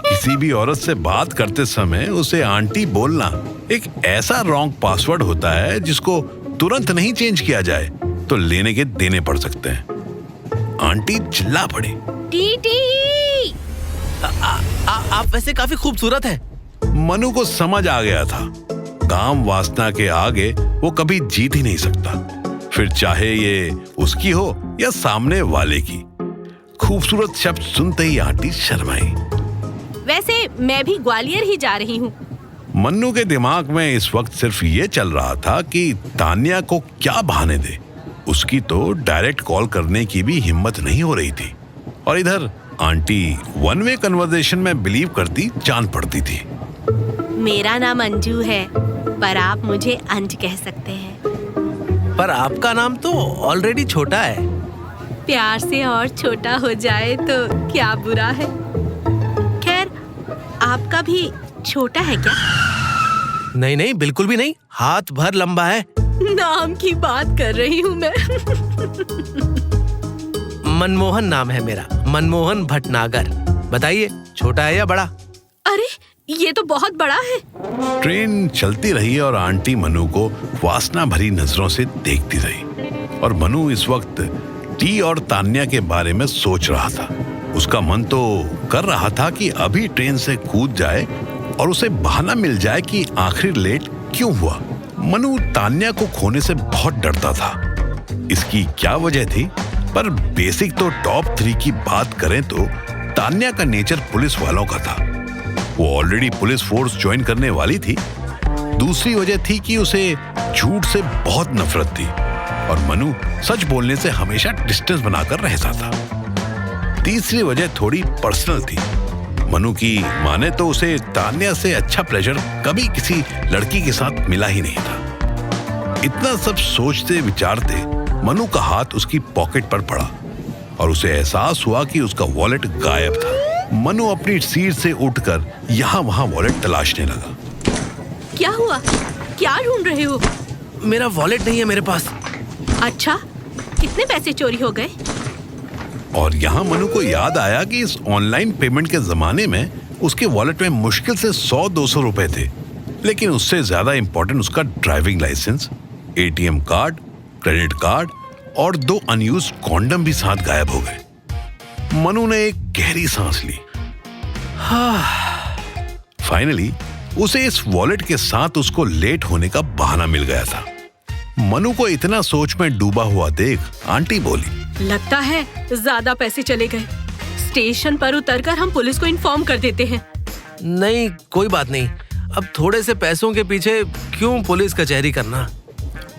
किसी भी औरत से बात करते समय उसे आंटी बोलना एक ऐसा रॉन्ग पासवर्ड होता है जिसको तुरंत नहीं चेंज किया जाए तो लेने के देने पड़ सकते हैं। आंटी चिल्ला पड़ी, टीटी। आप वैसे काफी खूबसूरत हैं। मनु को समझ आ गया था, काम वासना के आगे वो कभी जीत ही नहीं सकता, फिर चाहे ये उसकी हो या सामने वाले की। खूबसूरत शब्द सुनते ही आंटी शर्माई। वैसे मैं भी ग्वालियर ही जा रही हूँ। मन्नू के दिमाग में इस वक्त सिर्फ ये चल रहा था कि तान्या को क्या बहाने दे। उसकी तो डायरेक्ट कॉल करने की भी हिम्मत नहीं हो रही थी और इधर आंटी वन वे कन्वर्सेशन में बिलीव करती जान पड़ती थी। मेरा नाम अंजू है, पर आप मुझे अंज कह सकते हैं। पर आपका नाम तो ऑलरेडी छोटा है। प्यार से और छोटा हो जाए तो क्या बुरा है। खैर, आपका भी छोटा है क्या? नहीं बिल्कुल भी नहीं, हाथ भर लंबा है। नाम की बात कर रही हूँ मैं। मनमोहन नाम है मेरा, मनमोहन भटनागर। बताइए, छोटा है या बड़ा? अरे ये तो बहुत बड़ा है। ट्रेन चलती रही और आंटी मनु को वासना भरी नजरों से देखती रही और मनु इस वक्त टी और तान्या के बारे में सोच रहा था। उसका मन तो कर रहा था कि अभी ट्रेन से कूद जाए और उसे बहाना मिल जाए कि आखिर लेट क्यों हुआ। मनु तान्या को खोने से बहुत डरता था। इसकी क्या वजह थी, पर बेसिक तो टॉप 3 की बात करें तो तान्या का नेचर पुलिस वालों का था। वो ऑलरेडी पुलिस फोर्स ज्वाइन करने वाली थी। दूसरी वजह थी कि उसे झूठ से बहुत नफरत थी और मनु सच बोलने से हमेशा डिस्टेंस बनाकर रहता था। तीसरी वजह थोड़ी पर्सनल थी। मनु की माने तो उसे तान्या से अच्छा प्लेजर कभी किसी लड़की के साथ मिला ही नहीं था। इतना सब सोचते विचारते मनु का हाथ उसकी पॉकेट पर पड़ा और उसे एहसास हुआ कि उसका वॉलेट गायब था। मनु अपनी सीट से उठकर यहाँ वहाँ वॉलेट तलाशने लगा। क्या हुआ? क्या ढूंढ रहे हो? मेरा वॉलेट नहीं है मेरे पास। अच्छा, कितने पैसे चोरी हो गए? और यहाँ मनु को याद आया कि इस ऑनलाइन पेमेंट के जमाने में उसके वॉलेट में मुश्किल से 100-200 रुपए थे, लेकिन उससे ज्यादा इंपॉर्टेंट उसका driving license, ATM card, credit card और 2 अनयूज्ड कॉन्डम भी साथ गायब हो गए। मनु ने एक गहरी सांस ली। फाइनली उसे इस वॉलेट के साथ उसको लेट होने का बहाना मिल गया था। मनु को इतना सोच में डूबा हुआ देख आंटी बोली, लगता है ज्यादा पैसे चले गए। स्टेशन पर उतरकर हम पुलिस को इन्फॉर्म कर देते हैं। नहीं, कोई बात नहीं, अब थोड़े से पैसों के पीछे क्यों पुलिस कचहरी करना।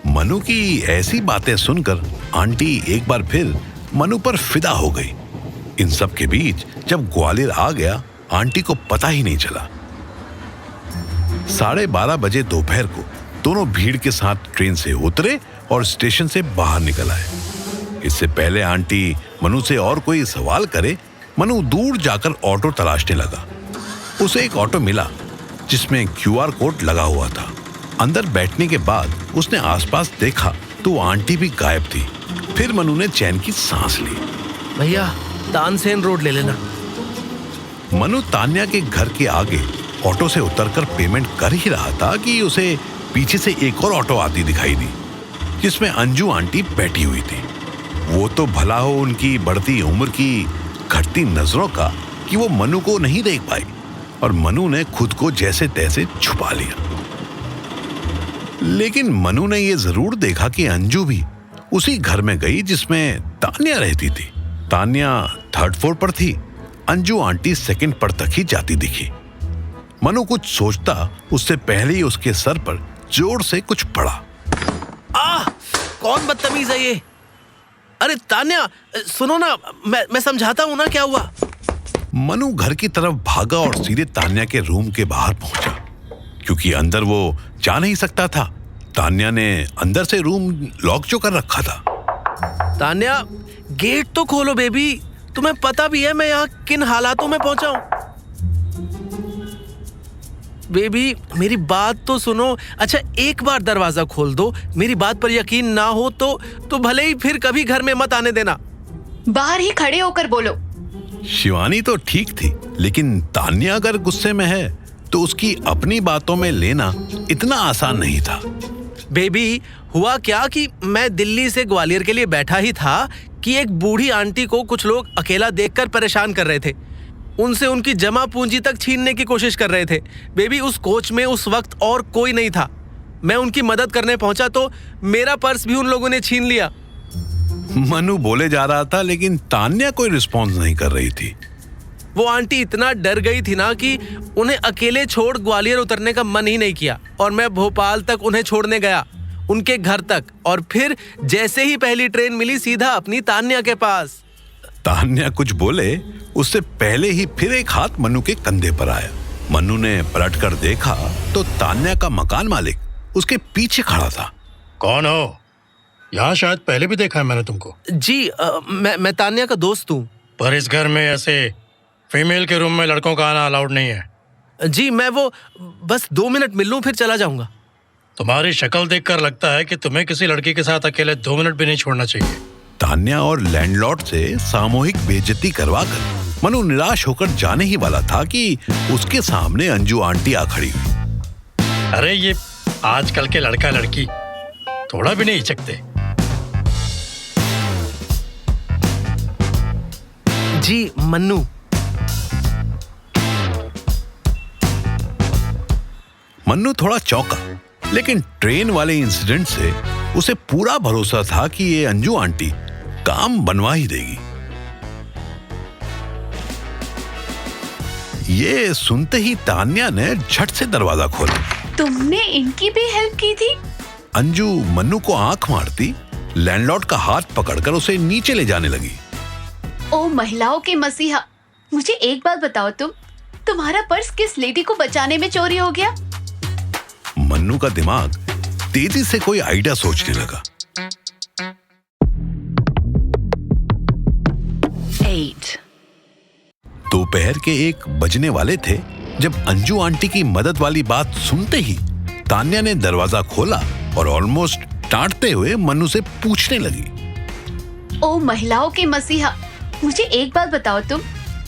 मनु की ऐसी बातें सुनकर आंटी एक बार फिर मनु पर फिदा हो गई। इन सब के बीच जब ग्वालियर आ गया, आंटी को पता ही नहीं चला। 12:30 बजे दोपहर को दोनों भीड़ के साथ ट्रेन से उतरे और स्टेशन से बाहर निकल आए। इससे पहले आंटी मनु से और कोई सवाल करे, मनु दूर जाकर ऑटो तलाशने लगा। उसे एक ऑटो मिला जिसमें QR कोड लगा हुआ था। अंदर बैठने के बाद उसने आसपास देखा तो आंटी भी गायब थी। फिर मनु ने चैन की सांस ली। भैया तानसेन रोड ले लेना। मनु तान्या के घर के आगे ऑटो से उतरकर पेमेंट कर ही रहा था कि उसे पीछे से एक और ऑटो आती दिखाई दी जिसमें अंजू आंटी बैठी हुई थी। वो तो भला हो उनकी बढ़ती उम्र की घटती नजरों का कि वो मनु को नहीं देख पाई और मनु ने खुद को जैसे तैसे छुपा लिया। लेकिन मनु ने यह जरूर देखा कि अंजू भी उसी घर में गई जिसमें तान्या रहती थी। तान्या 3rd फ्लोर पर थी। अंजू आंटी 2nd पर तक ही जाती दिखी। मनु कुछ सोचता उससे पहले ही उसके सर पर जोर से कुछ पड़ा। कौन बदतमीज है ये? अरे तान्या सुनो ना, मैं समझाता हूं ना क्या हुआ। मनु घर की तरफ भागा और सीधे तान्या के रूम के बाहर पहुंचा। क्योंकि अंदर वो जा नहीं सकता था, तान्या ने अंदर से रूम लॉक जो कर रखा था। तान्या गेट तो खोलो बेबी, तुम्हें पता भी है मैं यहाँ किन हालातों में पहुंचा हूं। बेबी मेरी बात तो सुनो। अच्छा एक बार दरवाजा खोल दो, मेरी बात पर यकीन ना हो तो भले ही फिर कभी घर में मत आने देना। बाहर ही खड़े होकर बोलो। शिवानी तो ठीक थी, लेकिन तान्या अगर गुस्से में है तो उसकी अपनी बातों में लेना इतना आसान नहीं था। बेबी हुआ क्या कि मैं दिल्ली से ग्वालियर के लिए बैठा ही था कि एक बूढ़ी आंटी को कुछ लोग अकेला देखकर परेशान कर रहे थे। उनसे उनकी जमा पूंजी तक छीनने की कोशिश कर रहे थे। बेबी उस कोच में उस वक्त और कोई नहीं था। मैं उनकी मदद करने पहुंचा तो मेरा पर्स भी उन लोगों ने छीन लिया। मनु बोले जा रहा था, लेकिन तान्या कोई रिस्पॉन्स नहीं कर रही थी। वो आंटी इतना डर गई थी ना कि उन्हें अकेले छोड़ ग्वालियर उतरने का मन ही नहीं किया और मैं भोपाल तक उन्हें छोड़ने गया, उनके घर तक। और फिर जैसे ही पहली ट्रेन मिली सीधा अपनी तान्या के पास। तान्या कुछ बोले उससे पहले ही फिर एक हाथ मनु के कंधे पर आया। मनु ने पलटकर देखा तो तान्या का मकान मालिक उसके पीछे खड़ा था। कौन हो? यहाँ शायद पहले भी देखा है मैंने तुमको। जी मैं तान्या का दोस्त हूँ। पर इस घर में ऐसे फीमेल के रूम में लड़कों का आना अलाउड नहीं है। जी मैं वो बस 2 मिनट मिल लूं फिर चला जाऊंगा। तुम्हारी शक्ल देखकर लगता है कि तुम्हें किसी लड़की के साथ अकेले 2 मिनट भी नहीं छोड़ना चाहिए। तान्या और लैंडलॉर्ड से सामूहिक बेइज्जती करवाकर मनु निराश होकर जाने ही वाला था कि उसके सामने अंजू आंटी आ खड़ी हुई। अरे ये आजकल के लड़का लड़की थोड़ा भी नहीं हिचकते। जी मन्नू। मन्नू थोड़ा चौंका, लेकिन ट्रेन वाले इंसिडेंट से उसे पूरा भरोसा था कि ये अंजू आंटी काम बनवा ही देगी। ये सुनते ही तान्या ने झट से दरवाजा खोला। तुमने इनकी भी हेल्प की थी? अंजू मन्नू को आंख मारती लैंडलॉर्ड का हाथ पकड़कर उसे नीचे ले जाने लगी। ओ महिलाओं के मसीहा, मुझे एक बात बताओ, तुम्हारा पर्स किस लेडी को बचाने में चोरी हो गया? मन्नू का दिमाग तेजी से कोई आइडिया सोचने लगा। 8 दोपहर के 1 बजने वाले थे जब अंजू आंटी की मदद वाली बात सुनते ही तान्या ने दरवाजा खोला और ऑलमोस्ट डांटते हुए मन्नू से पूछने लगी। ओ महिलाओं के मसीहा, मुझे एक बात बताओ,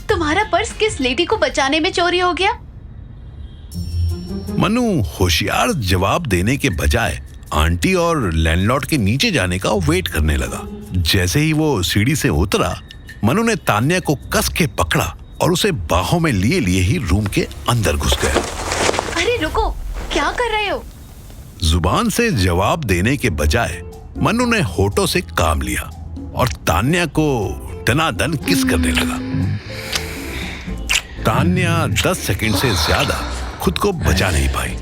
तुम्हारा पर्स किस लेडी को बचाने में चोरी हो गया? मन्नू होशियार जवाब देने के बजाय आंटी और लैंडलॉर्ड के नीचे जाने का वेट करने लगा। जैसे ही वो सीढ़ी से उतरा, मन्नू ने तान्या को कस के पकड़ा और उसे बाहों में लिए लिए ही रूम के अंदर घुस गया। अरे रुको, क्या कर रहे हो? जुबान से जवाब देने के बजाय मन्नू ने होठों से काम लिया और तान्या को दनादन किस करने लगा। तान्या 10 सेकंड से ज्यादा खुद को बचा नहीं पाई।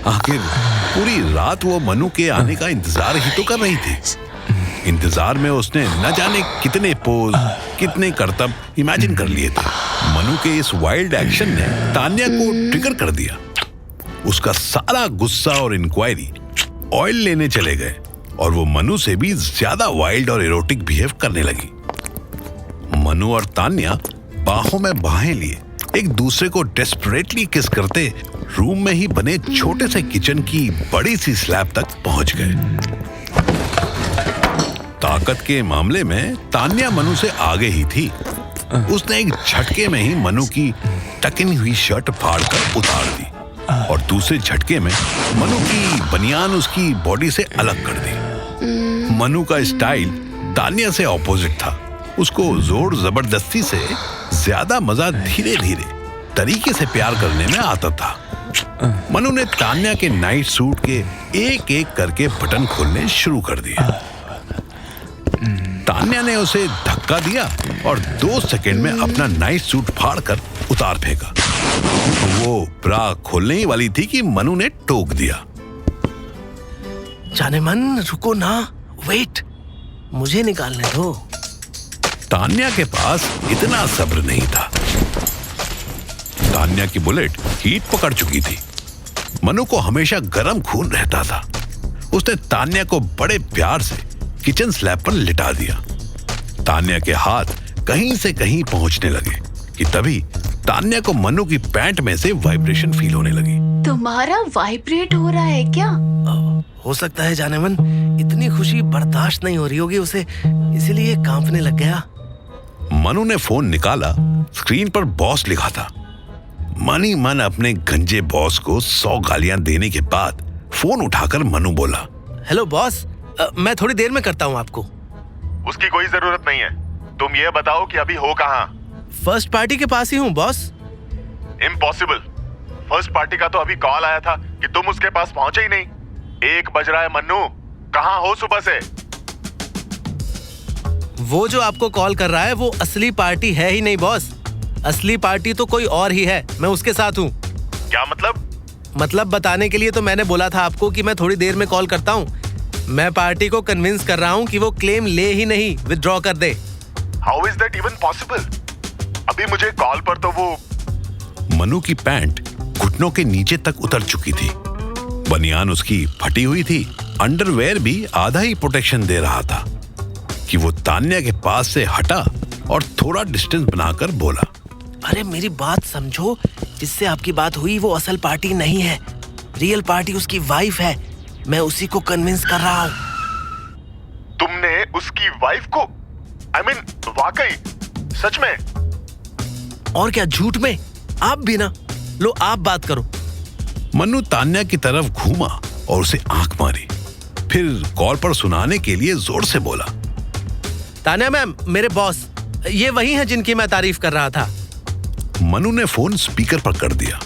आखिर पूरी रात वो मनु के आने का इंतजार ही तो कर रही थी। इंतजार में उसने न जाने कितने पोज, कितने करतब इमेजिन कर लिए थे। मनु के इस वाइल्ड एक्शन ने तान्या को ट्रिगर कर दिया। उसका सारा गुस्सा और इंक्वायरी ऑयल लेने चले गए और वो मनु से भी ज्यादा वाइल्ड और इरोटिक बिहेव करने लगी। मनु और तान्या बाहों में बाहें लिए एक दूसरे को डेस्परेटली किस करते रूम में ही बने छोटे से किचन की बड़ी सी स्लैब तक पहुंच गए। ताकत के मामले में तान्या मनु से आगे ही थी। उसने एक झटके में ही मनु की टकिन हुई शर्ट फाड़कर उतार दी और दूसरे झटके में मनु की बनियान उसकी बॉडी से अलग कर दी। मनु का स्टाइल तान्या से ऑपोजिट था। उसको जोर जबरदस्ती से ज्यादा मजा धीरे धीरे तरीके से प्यार करने में आता था। मनु ने तान्या के नाइट सूट के एक एक करके बटन खोलने शुरू कर दिए। तान्या ने उसे धक्का दिया और 2 सेकंड में अपना नाइट सूट फाड़कर उतार फेंका। वो ब्रा खोलने ही वाली थी कि मनु ने टोक दिया। जाने मन, रुको ना, वेट, मुझे निकालने दो। तान्या के पास इतना सब्र नहीं था। तान्या की बुलेट हीट पकड़ चुकी थी। मनु को हमेशा गर्म खून रहता था। उसने तान्या को बड़े प्यार से किचन स्लैब पर लिटा दिया। तान्या के हाथ कहीं से कहीं पहुंचने लगे कि तभी तान्या को मनु की पैंट में से वाइब्रेशन फील होने लगी। तुम्हारा वाइब्रेट हो रहा है क्या? हो सकता है जाने मन, इतनी खुशी बर्दाश्त नहीं हो रही होगी उसे, इसीलिए कांपने लग गया। मनु ने फोन निकाला। स्क्रीन पर बॉस लिखा था। मन ही मन अपने गंजे बॉस को 100 गालियां देने के बाद फोन उठाकर मनु बोला, हेलो बॉस, मैं थोड़ी देर में करता हूँ आपको। उसकी कोई जरूरत नहीं है। तुम ये बताओ कि अभी हो कहाँ? फर्स्ट पार्टी के पास ही हूँ बॉस। इम्पॉसिबल। फर्स्ट पार्टी का तो अभी कॉल आया था कि तुम उसके पास पहुंचे ही नहीं। 1 बज रहा है मन्नू, कहाँ हो सुबह से? वो जो आपको कॉल कर रहा है वो असली पार्टी है ही नहीं बॉस। असली पार्टी तो कोई और ही है, मैं उसके साथ हूँ। क्या मतलब? मतलब बताने के लिए तो मैंने बोला था आपको कि मैं थोड़ी देर में कॉल करता हूँ। मैं पार्टी को कन्विंस कर रहा हूँ कि वो क्लेम ले ही नहीं, विथड्रॉ कर दे। How is that even possible? अभी मुझे कॉल पर तो वो... मनु की पैंट घुटनों के नीचे तक उतर चुकी थी। बनियान उसकी फटी हुई थी। अंडरवेयर भी आधा ही प्रोटेक्शन दे रहा था कि वो तान्या के पास से हटा और थोड़ा डिस्टेंस बनाकर बोला, अरे मेरी बात समझो, जिससे आपकी बात हुई वो असल पार्टी नहीं है। रियल पार्टी उसकी वाइफ है। मैं उसी को कन्विंस कर रहा हूँ। तुमने उसकी वाइफ को? I mean, वाकई? सच में? और क्या, झूठ में? आप भी ना। लो आप बात करो। मनु तान्या की तरफ घूमा और उसे आंख मारी। फिर कॉल पर सुनाने के लिए जोर से बोला, तान्या मैम, मेरे बॉस ये वही हैं जिनकी मैं तारीफ कर रहा था। मनु ने फोन स्पीकर पर कर दिया।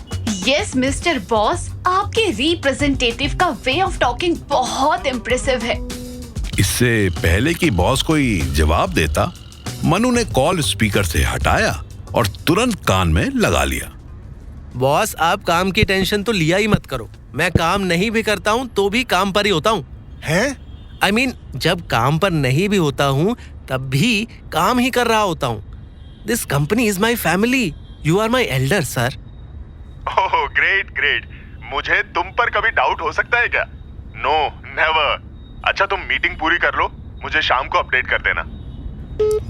यस मिस्टर बॉस, आपके रिप्रेजेंटेटिव का वे ऑफ टॉकिंग बहुत इम्प्रेसिव है। इससे पहले कि बॉस कोई जवाब देता, मनु ने कॉल स्पीकर से हटाया और तुरंत कान में लगा लिया। बॉस, आप काम की टेंशन तो लिया ही मत करो। मैं काम नहीं भी करता हूँ तो भी काम पर ही होता हूँ। हैं? I mean, जब काम पर नहीं भी होता हूँ तब भी काम ही कर रहा होता हूँ। This company is my family. You are my elder sir. Oh great great. मुझे तुम पर कभी डाउट हो सकता है क्या? No never. अच्छा तुम मीटिंग पूरी कर लो, मुझे शाम को अपडेट कर देना।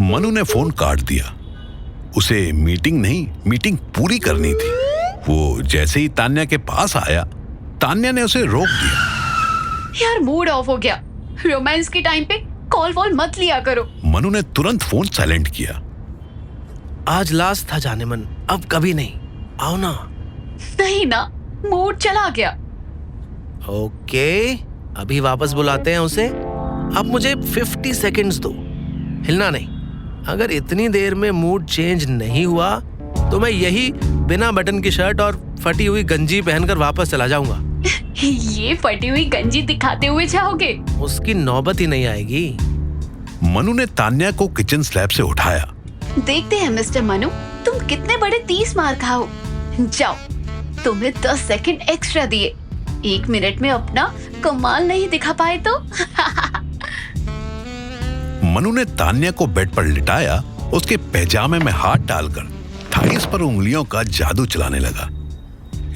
मनु ने फोन काट दिया। उसे मीटिंग नहीं, मीटिंग पूरी करनी थी। वो जैसे ही तान्या के पास आया, तान्या ने उसे रोक दिया। यार मूड ऑफ हो गया। रोमांस के टाइम पे कॉल वॉल मत लिया करो। मनु ने तुरंत फोन साइलेंट किया। आज लास्ट था जाने मन, अब कभी नहीं। आओ ना। नहीं ना, मूड चला गया। ओके, अभी वापस बुलाते हैं उसे। अब मुझे 50 सेकंड्स दो, हिलना नहीं। अगर इतनी देर में मूड चेंज नहीं हुआ तो मैं यही बिना बटन की शर्ट और फटी हुई गंजी पहनकर वापस चला जाऊंगा। ये फटी हुई गंजी दिखाते हुए जाओगे? उसकी नौबत ही नहीं आएगी। मनु ने तान्या को किचन स्लैब से उठाया। देखते हैं मिस्टर मनु, तुम कितने बड़े 30 मार खाओ। जाओ, तुम्हें 10 सेकंड एक्स्ट्रा दिए। 1 मिनट में अपना कमाल नहीं दिखा पाए तो। मनु ने तान्या को बेड पर लिटाया, उसके पैजामे में हाथ डालकर थाइस पर उंगलियों का जादू चलाने लगा।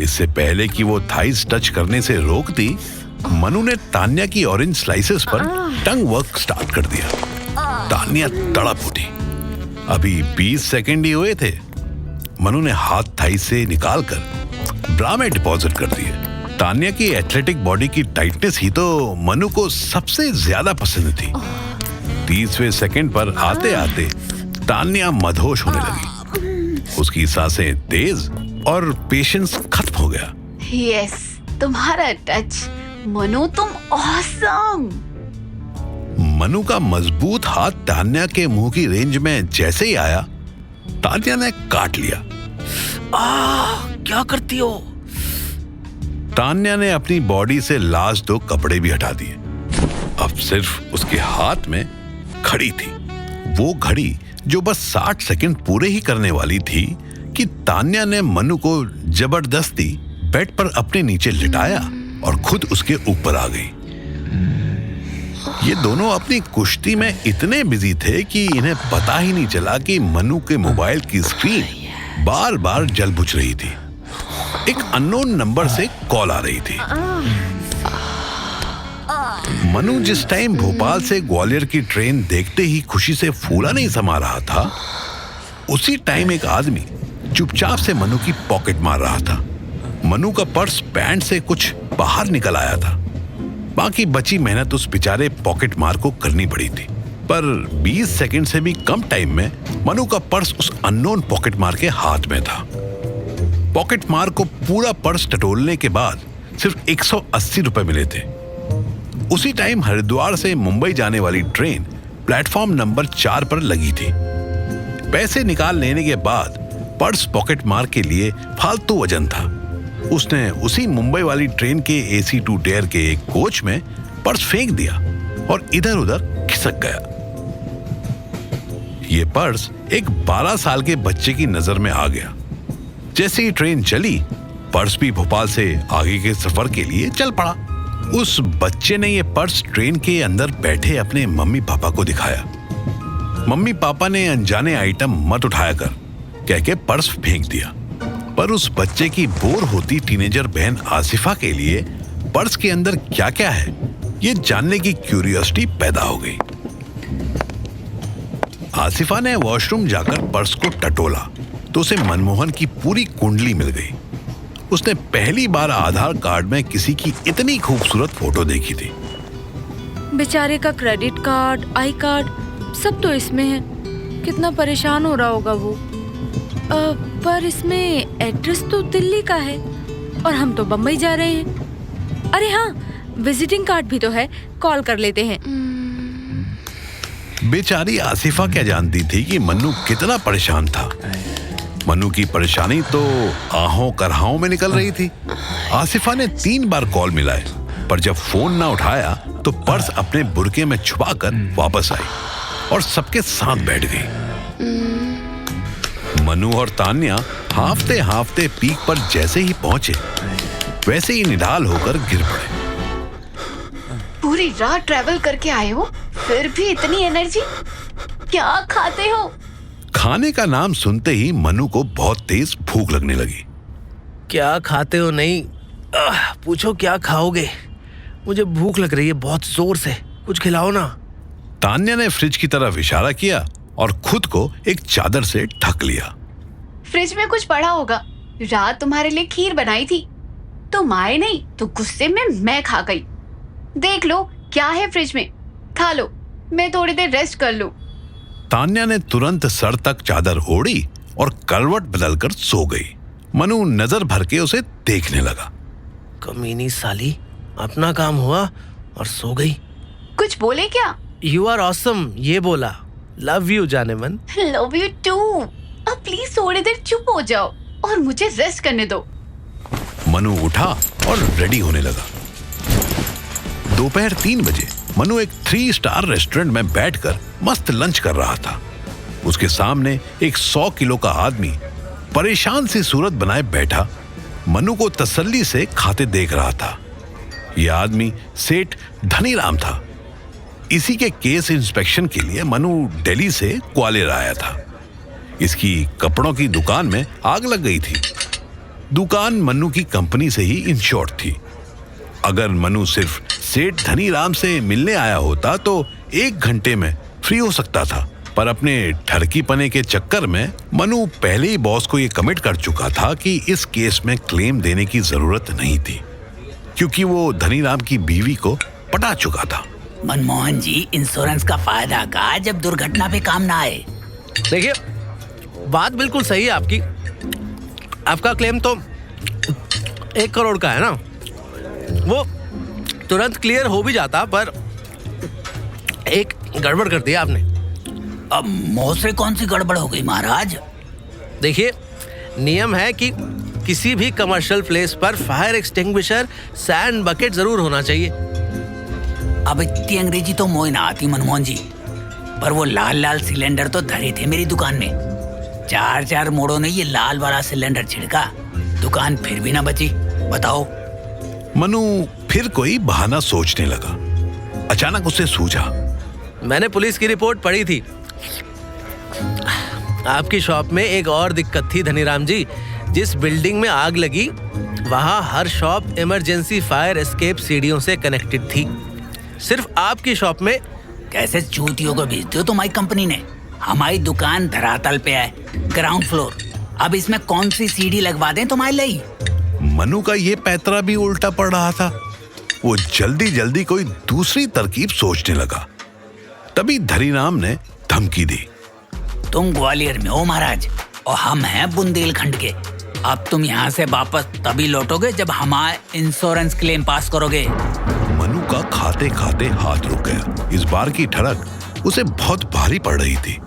इससे पहले कि वो थाइस टच करने से रोकती, मनु ने तान्या की ऑरेंज स्लाइसेस पर टंग वर्क स्टार्ट कर दिया। तान्या तड़प उठी। अभी 20 सेकंड ही हुए थे। मनु ने हाथ थाइस से निकालकर ब्रा में डिपॉजिट कर दिए। तान्या की एथलेटिक बॉडी की टाइटनेस ही तो मनु को सबसे ज्यादा पसंद थी। 30वें सेकंड पर आते आते तान्या मदहोश होने लगी। उसकी सांसें तेज और पेशेंस खत्म हो गया। यस, तुम्हारा टच मनु, तुम ऑसम। मनु का मजबूत हाथ तान्या के मुंह की रेंज में जैसे ही आया, तान्या ने काट लिया। क्या करती हो? तान्या ने अपनी बॉडी से लास्ट 2 कपड़े भी हटा दिए। अब सिर्फ उसके हाथ में घड़ी थी। वो घड़ी जो बस 60 सेकंड पूरे ही करने वाली थी कि तान्या ने मनु को जबरदस्ती बेड पर अपने नीचे लिटाया और खुद उसके ऊपर आ गई। ये दोनों अपनी कुश्ती में इतने बिजी थे कि इन्हें पता ही नहीं चला कि मनु के मोबाइल की स्क्रीन बार बार जल बुझ रही थी। एक अननोन नंबर से कॉल आ रही थी। मनु जिस टाइम भोपाल से ग्वालियर की ट्रेन देखते ही खुशी से फूला नहीं समा रहा था, उसी टाइम एक आदमी चुपचाप से मनु की पॉकेट मार रहा था। मनु का पर्स पैंट से कुछ बाहर निकल आया था। बाकी बची मेहनत उस बेचारे पॉकेट मार को करनी पड़ी थी। पर 20 सेकंड से भी कम टाइम में मनु का पर्स उस अननोन पॉकेट मार के हाथ में था। पॉकेट मार को पूरा पर्स टटोलने के बाद सिर्फ 180 रुपए मिले थे। उसी टाइम हरिद्वार से मुंबई जाने वाली ट्रेन प्लेटफॉर्म नंबर 4 पर लगी थी। पैसे निकाल लेने के बाद पर्स पॉकेट मार के लिए फालतू वजन था। उसने उसी मुंबई वाली ट्रेन के AC 2 टेयर के एक कोच में पर्स फेंक दिया और इधर उधर खिसक गया। ये पर्स एक 12 साल के बच्चे की नजर में आ गया। जैसे ही ट्रेन चली, पर्स भी भोपाल से आगे के सफर के लिए चल पड़ा। उस बच्चे ने ये पर्स ट्रेन के अंदर बैठे अपने मम्मी पापा को दिखाया। मम्मी पापा ने अनजाने आइटम मत उठाया कर कह के पर्स फेंक दिया। पर उस बच्चे की बोर होती टीनेजर बहन आसिफा के लिए पर्स के अंदर क्या क्या है, ये जानने की क्यूरियोसिटी पैदा हो गई। आसिफा ने वॉशरूम जाकर पर्स को टटोला तो उसे मनमोहन की पूरी कुंडली मिल गई। उसने पहली बार आधार कार्ड में किसी की इतनी खूबसूरत फोटो देखी थी। बेचारे का क्रेडिट कार्ड, आई कार्ड सब तो इसमें है। कितना परेशान हो रहा होगा वो। पर इसमें एड्रेस तो दिल्ली का है और हम तो बम्बई जा रहे हैं। अरे हाँ, विजिटिंग कार्ड भी तो है, कॉल कर लेते हैं। बेचारी आसिफा क्या जानती थी कि मन्नू कितना परेशान था। मन्नू की परेशानी तो आहों करहाओं में निकल रही थी। आसिफा ने 3 बार कॉल मिलाए, पर जब फोन ना उठाया तो पर्स अपने बुरके में छुपाकर वापस आई और सबके साथ बैठ गई। मनु और तान्या हाफते हाफते पीक पर जैसे ही पहुंचे, वैसे ही निढाल होकर गिर पड़े। पूरी रात ट्रैवल करके आए हो, फिर भी इतनी एनर्जी? क्या खाते हो? खाने का नाम सुनते ही मनु को बहुत तेज भूख लगने लगी। क्या खाते हो नहीं, पूछो क्या खाओगे? मुझे भूख लग रही है बहुत जोर से, कुछ खिलाओ ना। तान्या ने फ्रिज की तरफ इशारा किया और खुद को एक चादर से ढक लिया। फ्रिज में कुछ पड़ा होगा। रात तुम्हारे लिए खीर बनाई थी, तुम आए नहीं तो गुस्से में मैं खा गई। देख लो क्या है फ्रिज में, खा लो, मैं थोड़ी देर रेस्ट कर लूं। तान्या ने तुरंत सर तक चादर ओढ़ी और करवट बदलकर सो गई। मनु नजर भर के उसे देखने लगा। कमीनी साली, अपना काम हुआ और सो गई। कुछ बोले क्या? यू आर ऑसम ये बोला। लव यू जाने मन। Love you too. अब प्लीज थोड़ी देर चुप हो जाओ और मुझे रेस्ट करने दो। मनु उठा और रेडी होने लगा। दोपहर 3 बजे मनु एक 3 स्टार रेस्टोरेंट में बैठकर मस्त लंच कर रहा था। उसके सामने एक 100 किलो का आदमी परेशान सी सूरत बनाए बैठा मनु को तसल्ली से खाते देख रहा था। यह आदमी सेठ धनीराम था। इसी के केस इंस्पेक्शन के लिए मनु दिल्ली से ग्वालियर आया था। इसकी कपड़ों की दुकान में आग लग गई थी। दुकान मनु की कंपनी से ही इंश्योर्ड थी। अगर मनु सिर्फ सेठ धनीराम से मिलने आया होता तो 1 घंटे में फ्री हो सकता था, पर अपने ठरकीपने के चक्कर में मनु पहले ही बॉस को यह कमिट कर चुका था कि इस केस में क्लेम देने की जरूरत नहीं थी, क्योंकि वो धनीराम की बीवी को पटा चुका था। मनमोहन जी, इंश्योरेंस का फायदा का जब दुर्घटना पे काम ना आए। देखिए, बात बिल्कुल सही है आपकी। आपका क्लेम तो 1 करोड़ का है ना, वो तुरंत क्लियर हो भी जाता, पर एक गड़बड़ कर दिया आपने। अब मुझसे कौन सी गड़बड़ हो गई महाराज? देखिए, नियम है कि किसी भी कमर्शियल प्लेस पर फायर एक्सटिंग्विशर, सैंड बकेट जरूर होना चाहिए। अब इतनी अंग्रेजी तो मोह ना आती मनमोहन जी, पर वो लाल लाल सिलेंडर तो धरे थे मेरी दुकान में। 4 मोड़ों ने ये लाल वाला सिलेंडर छिड़का, दुकान फिर भी ना बची। बताओ। मनु फिर कोई बहाना सोचने लगा। अचानक उसे सूझा, मैंने पुलिस की रिपोर्ट पढ़ी थी। आपकी शॉप में एक और दिक्कत थी धनीराम जी। जिस बिल्डिंग में आग लगी वहां हर शॉप इमरजेंसी फायर एस्केप सीढ़ियों से कनेक्टेड थी। सिर्फ आपकी शॉप में। कैसे चूतियों को भेजते हो तुम्हारी कंपनी ने? हमारी दुकान धरातल पे है, ग्राउंड फ्लोर। अब इसमें कौन सी सीढ़ी लगवा दें तुम्हारे लिए? मनु का ये पैतरा भी उल्टा पड़ रहा था। वो जल्दी जल्दी कोई दूसरी तरकीब सोचने लगा। तभी धनीराम ने धमकी दी, तुम ग्वालियर में हो महाराज, और हम हैं बुंदेलखंड के। अब तुम यहाँ से वापस तभी लौटोगे जब हमारा इंश्योरेंस क्लेम पास करोगे। मनु का खाते खाते हाथ रुक गया। इस बार की ठड़क उसे बहुत भारी पड़ रही थी।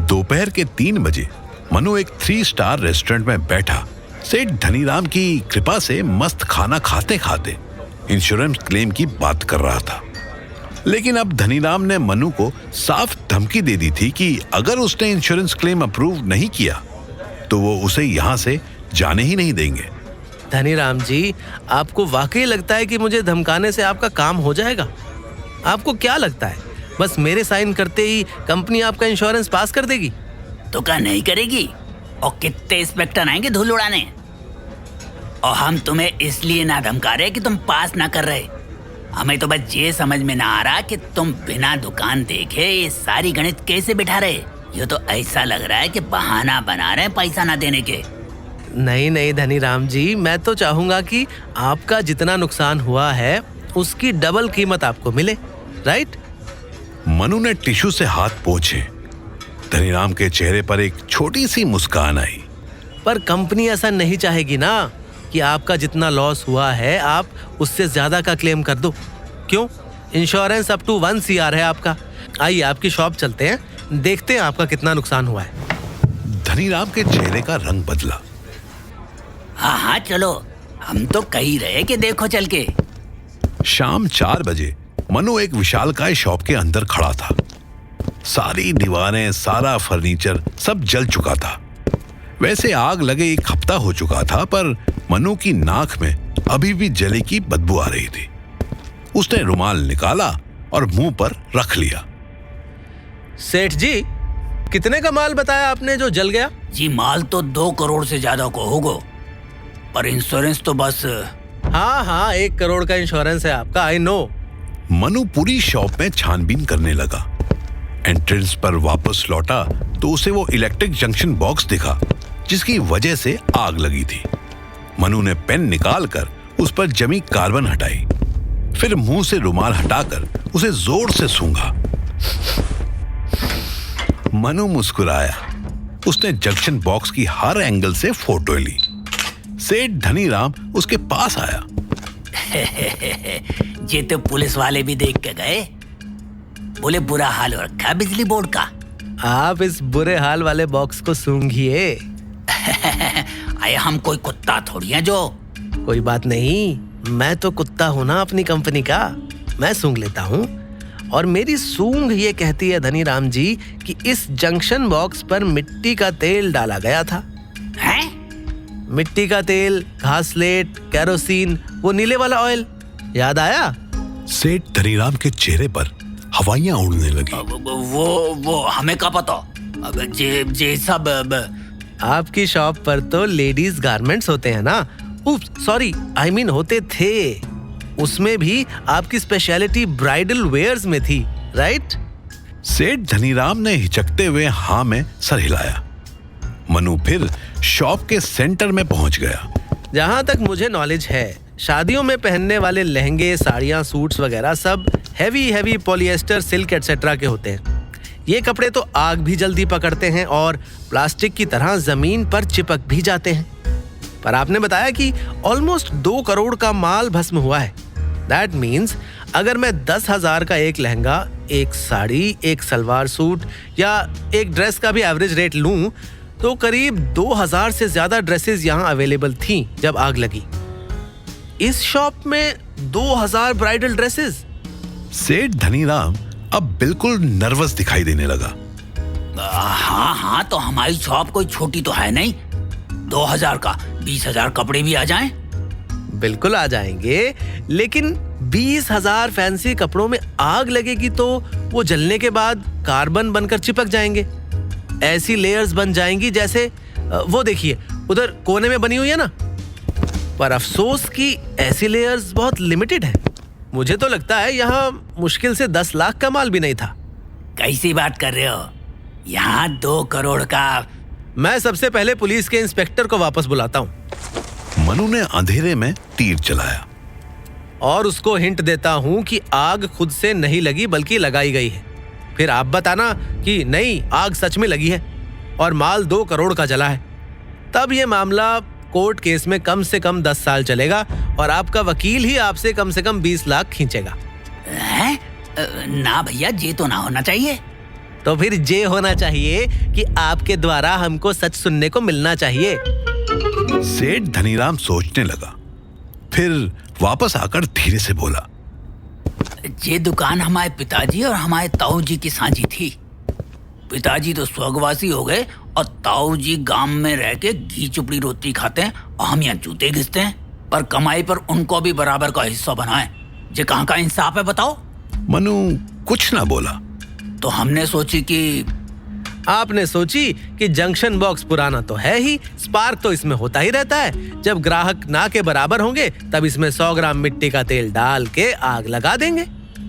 दोपहर के 3 बजे मनु एक 3 स्टार रेस्टोरेंट में बैठा सेठ धनीराम की कृपा से मस्त खाना खाते खाते इंश्योरेंस क्लेम की बात कर रहा था। लेकिन अब धनीराम ने मनु को साफ धमकी दे दी थी कि अगर उसने इंश्योरेंस क्लेम अप्रूव नहीं किया तो वो उसे यहां से जाने ही नहीं देंगे। धनीराम जी, आपको वाकई लगता है कि मुझे धमकाने से आपका काम हो जाएगा? आपको क्या लगता है बस मेरे साइन करते ही कंपनी आपका इंश्योरेंस पास कर देगी? तो क्या नहीं करेगी? और कितने इंस्पेक्टर आएंगे धूल उड़ाने? और हम तुम्हें इसलिए ना धमका रहे कि तुम पास ना कर रहे। हमें तो बस ये समझ में ना आ रहा कि तुम बिना दुकान देखे ये सारी गणित कैसे बिठा रहे। ये तो ऐसा लग रहा है कि बहाना बना रहे हैं पैसा ना देने के। नहीं धनीराम जी, मैं तो चाहूंगा कि आपका जितना नुकसान हुआ है उसकी डबल कीमत आपको मिले, राइट? मनु ने टिश्यू से हाथ पोंछे। धनीराम के चेहरे पर एक छोटी सी मुस्कान आई। पर कंपनी ऐसा नहीं चाहेगी ना कि आपका जितना लॉस हुआ है आप उससे ज्यादा का क्लेम कर दो। क्यों? इंश्योरेंस अप टू 1 CR है आपका। आइए आपकी शॉप चलते हैं, देखते हैं आपका कितना नुकसान हुआ है। धनीराम के चेहरे का रंग बदला। हाँ चलो, हम तो कह रहे कि देखो चल के। शाम 4 बजे मनु एक विशालकाय शॉप के अंदर खड़ा था। सारी दीवारें, सारा फर्नीचर सब जल चुका था। वैसे आग लगे 1 हफ्ता हो चुका था, पर मनु की नाक में अभी भी जले की बदबू आ रही थी। उसने रुमाल निकाला और मुंह पर रख लिया। सेठ जी, कितने का माल बताया आपने जो जल गया? जी माल तो 2 करोड़ से ज्यादा को होगा, पर इंश्योरेंस तो बस। हाँ 1 करोड़ का इंश्योरेंस है आपका, आई नो। मनु पूरी शॉप में छानबीन करने लगा। एंट्रेंस पर वापस लौटा तो उसे वो इलेक्ट्रिक जंक्शन बॉक्स दिखा जिसकी वजह से आग लगी थी। मनु ने पेन निकालकर उस पर जमी कार्बन हटाई, फिर मुंह से रुमाल हटाकर उसे जोर से सूंघा। मनु मुस्कुराया। उसने जंक्शन बॉक्स की हर एंगल से फोटो ली। सेठ धनीराम उसके पास आया। ये तो पुलिस वाले भी देख के गए। बोले बुरा हाल हो रखा बिजली बोर्ड का। आप इस बुरे हाल वाले बॉक्स को सूंघिए। आए हम कोई कुत्ता थोड़ी हैं जो। कोई बात नहीं, मैं तो कुत्ता हूं ना अपनी कंपनी का, मैं सूंघ लेता हूं। और मेरी सूंघ ये कहती है धनीराम जी कि इस जंक्शन बॉक्स पर मिट्टी का तेल डाला गया था। हैं? मिट्टी का तेल, घासलेट, केरोसिन, वो नीले वाला ऑयल, याद आया? सेठ धनीराम के चेहरे पर हवाइयां उड़ने लगी। वो हमें क्या पता? अब जे सब आपकी शॉप पर तो लेडीज गारमेंट्स होते हैं ना? सॉरी, आई मीन होते थे। उसमें भी आपकी स्पेशलिटी ब्राइडल वेयर्स में थी, राइट? सेठ धनीराम ने हिचकते हुए हाँ में सर हिलाया। मनु फिर शॉप के सेंटर में पहुंच गया। जहां तक मुझे नॉलेज है, शादियों में पहनने वाले लहंगे, साड़ियां, सूट्स वगैरह सब हैवी पॉलिएस्टर, सिल्क एटसेट्रा के होते हैं। ये कपड़े तो आग भी जल्दी पकड़ते हैं और प्लास्टिक की तरह जमीन पर चिपक भी जाते हैं। पर आपने बताया कि ऑलमोस्ट 2 करोड़ का माल भस्म हुआ है। दैट मीन्स अगर मैं 10,000 का एक लहंगा, एक साड़ी, एक सलवार सूट या एक ड्रेस का भी एवरेज रेट लूं तो करीब 2,000 से ज्यादा ड्रेसेस यहाँ अवेलेबल थीं जब आग लगी। इस शॉप में 2,000 ब्राइडल ड्रेसेस। सेठ धनीराम अब बिल्कुल नर्वस दिखाई देने लगा। हाँ, तो हमारी शॉप कोई छोटी तो है नहीं। 2,000 का 20,000 कपड़े भी आ जाएं? बिल्कुल आ जाएंगे, लेकिन 20,000 फैंसी कपड़ों में आग लगेगी तो वो जलने के बाद कार्बन बनकर चिपक जाएंगे। ऐसी लेयर्स बन जाएंगी जैसे वो देखिए उधर कोने में बनी हुई है ना। पर अफसोस कि ऐसी लेयर्स बहुत लिमिटेड है। मुझे तो लगता है यहाँ मुश्किल से 10 लाख का माल भी नहीं था। कैसी बात कर रहे हो? यहाँ 2 करोड़ का। मैं सबसे पहले पुलिस के इंस्पेक्टर को वापस बुलाता हूँ। मनु ने अंधेरे में तीर चलाया और उसको हिंट देता हूँ कि आग खुद से नहीं लगी बल्कि लगाई गई है। फिर आप बताना कि नहीं, आग सच में लगी है और माल 2 करोड़ का जला है। तब ये मामला कोर्ट केस में कम से कम 10 साल चलेगा और आपका वकील ही आपसे कम से कम 20 लाख खींचेगा। ना भैया, ये तो ना होना चाहिए। तो फिर ये होना चाहिए कि आपके द्वारा हमको सच सुनने को मिलना चाहिए। सेठ धनीराम सोचने लगा, फिर वापस आकर धीरे से बोला, ये दुकान हमारे पिताजी और हमारे ताऊ जी की साझी थी। पिताजी तो स्वर्गवासी हो गए और ताऊ जी गांव में रह के घी चुपड़ी रोटी खाते हैं और हम यहाँ जूते घिसते हैं। पर कमाई पर उनको भी बराबर का हिस्सा बनाए। ये कहाँ का इंसाफ है बताओ? मनु कुछ ना बोला। तो हमने सोची कि आपने सोची कि जंक्शन बॉक्स पुराना तो है ही, स्पार्क तो इसमें होता ही रहता है। जब ग्राहक ना के बराबर होंगे तब इसमें 100 ग्राम मिट्टी का तेल डाल के आग लगा देंगे।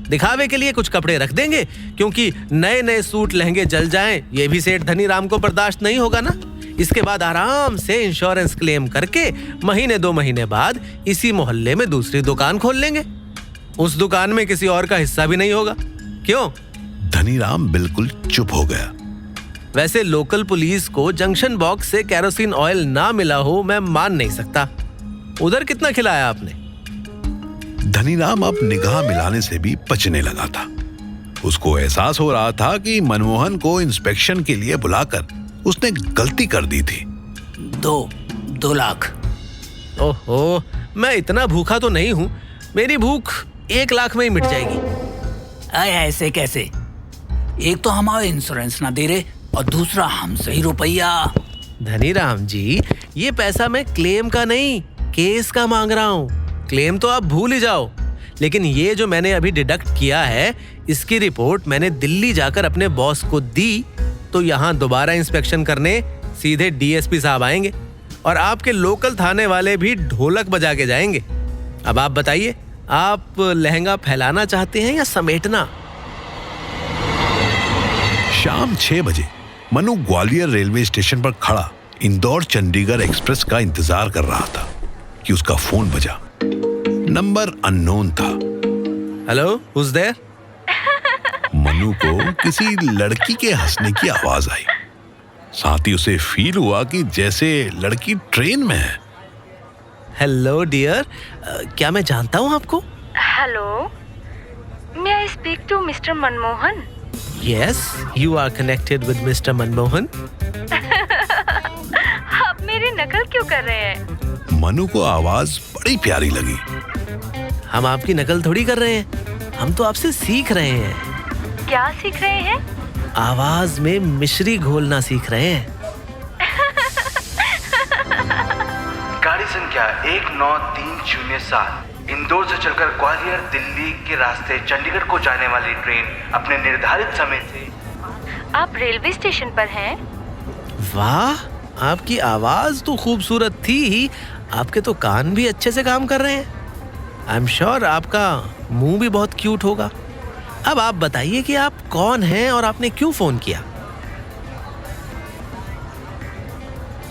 दिखावे के लिए कुछ कपड़े रख देंगे, क्योंकि नए सूट लहंगे जल जाएं ये भी सेठ धनीराम को बर्दाश्त नहीं होगा ना। इसके बाद आराम से इंश्योरेंस क्लेम करके महीने 2 महीने बाद इसी मोहल्ले में दूसरी दुकान खोल लेंगे। उस दुकान में किसी और का हिस्सा भी नहीं होगा। क्यों? धनीराम बिल्कुल चुप हो गया। वैसे लोकल पुलिस को जंक्शन बॉक्स से केरोसिन ऑयल ना मिला हो मैं मान नहीं सकता। उधर कितना खिलाया आपने? धनीराम अब निगाह मिलाने से भी बचने लगा था। उसको एहसास हो रहा था कि मनमोहन को इंस्पेक्शन के लिए बुलाकर उसने गलती कर दी थी। 2 लाख। ओहो, मैं इतना भूखा तो नहीं हूँ। मेरी भूख 1 लाख में ही मिट जाएगी। ऐसे कैसे? एक तो हमारे इंश्योरेंस ना दे रहे और दूसरा हमसे ही रुपया। धनीराम जी, ये पैसा मैं क्लेम का नहीं, केस का मांग रहा हूँ। क्लेम तो आप भूल ही जाओ, लेकिन ये जो मैंने अभी डिडक्ट किया है, इसकी रिपोर्ट मैंने दिल्ली जाकर अपने बॉस को दी तो यहाँ दोबारा इंस्पेक्शन करने सीधे डीएसपी साहब आएंगे और आपके लोकल थाने वाले भी ढोलक बजा के जाएंगे। अब आप बताइए, आप लहंगा फैलाना चाहते हैं या समेटना? शाम 6 बजे मनु ग्वालियर रेलवे स्टेशन पर खड़ा इंदौर चंडीगढ़ एक्सप्रेस का इंतजार कर रहा था कि उसका फोन बजा। नंबर अननोन था। Hello, who's there? मनु को किसी लड़की के हंसने की आवाज आई। साथ ही उसे फील हुआ कि जैसे लड़की ट्रेन में है। हेलो डियर, क्या मैं जानता हूँ आपको? Hello, may I speak to mister Manmohan? Yes, you are connected with Mr. Manmohan. आप मेरी नकल क्यों कर रहे हैं? मनु को आवाज बड़ी प्यारी लगी। हम आपकी नकल थोड़ी कर रहे हैं, हम तो आपसे सीख रहे हैं। क्या सीख रहे हैं? आवाज में मिश्री घोलना सीख रहे हैं। गाड़ी संख्या 19307 इंदौर से चलकर ग्वालियर दिल्ली के रास्ते चंडीगढ़ को जाने वाली ट्रेन अपने निर्धारित समय से। आप रेलवे स्टेशन पर हैं? वाह, आपकी आवाज तो खूबसूरत थी ही, आपके तो कान भी अच्छे से काम कर रहे हैं। आई एम श्योर आपका मुंह भी बहुत क्यूट होगा। अब आप बताइए कि आप कौन हैं और आपने क्यों फोन किया?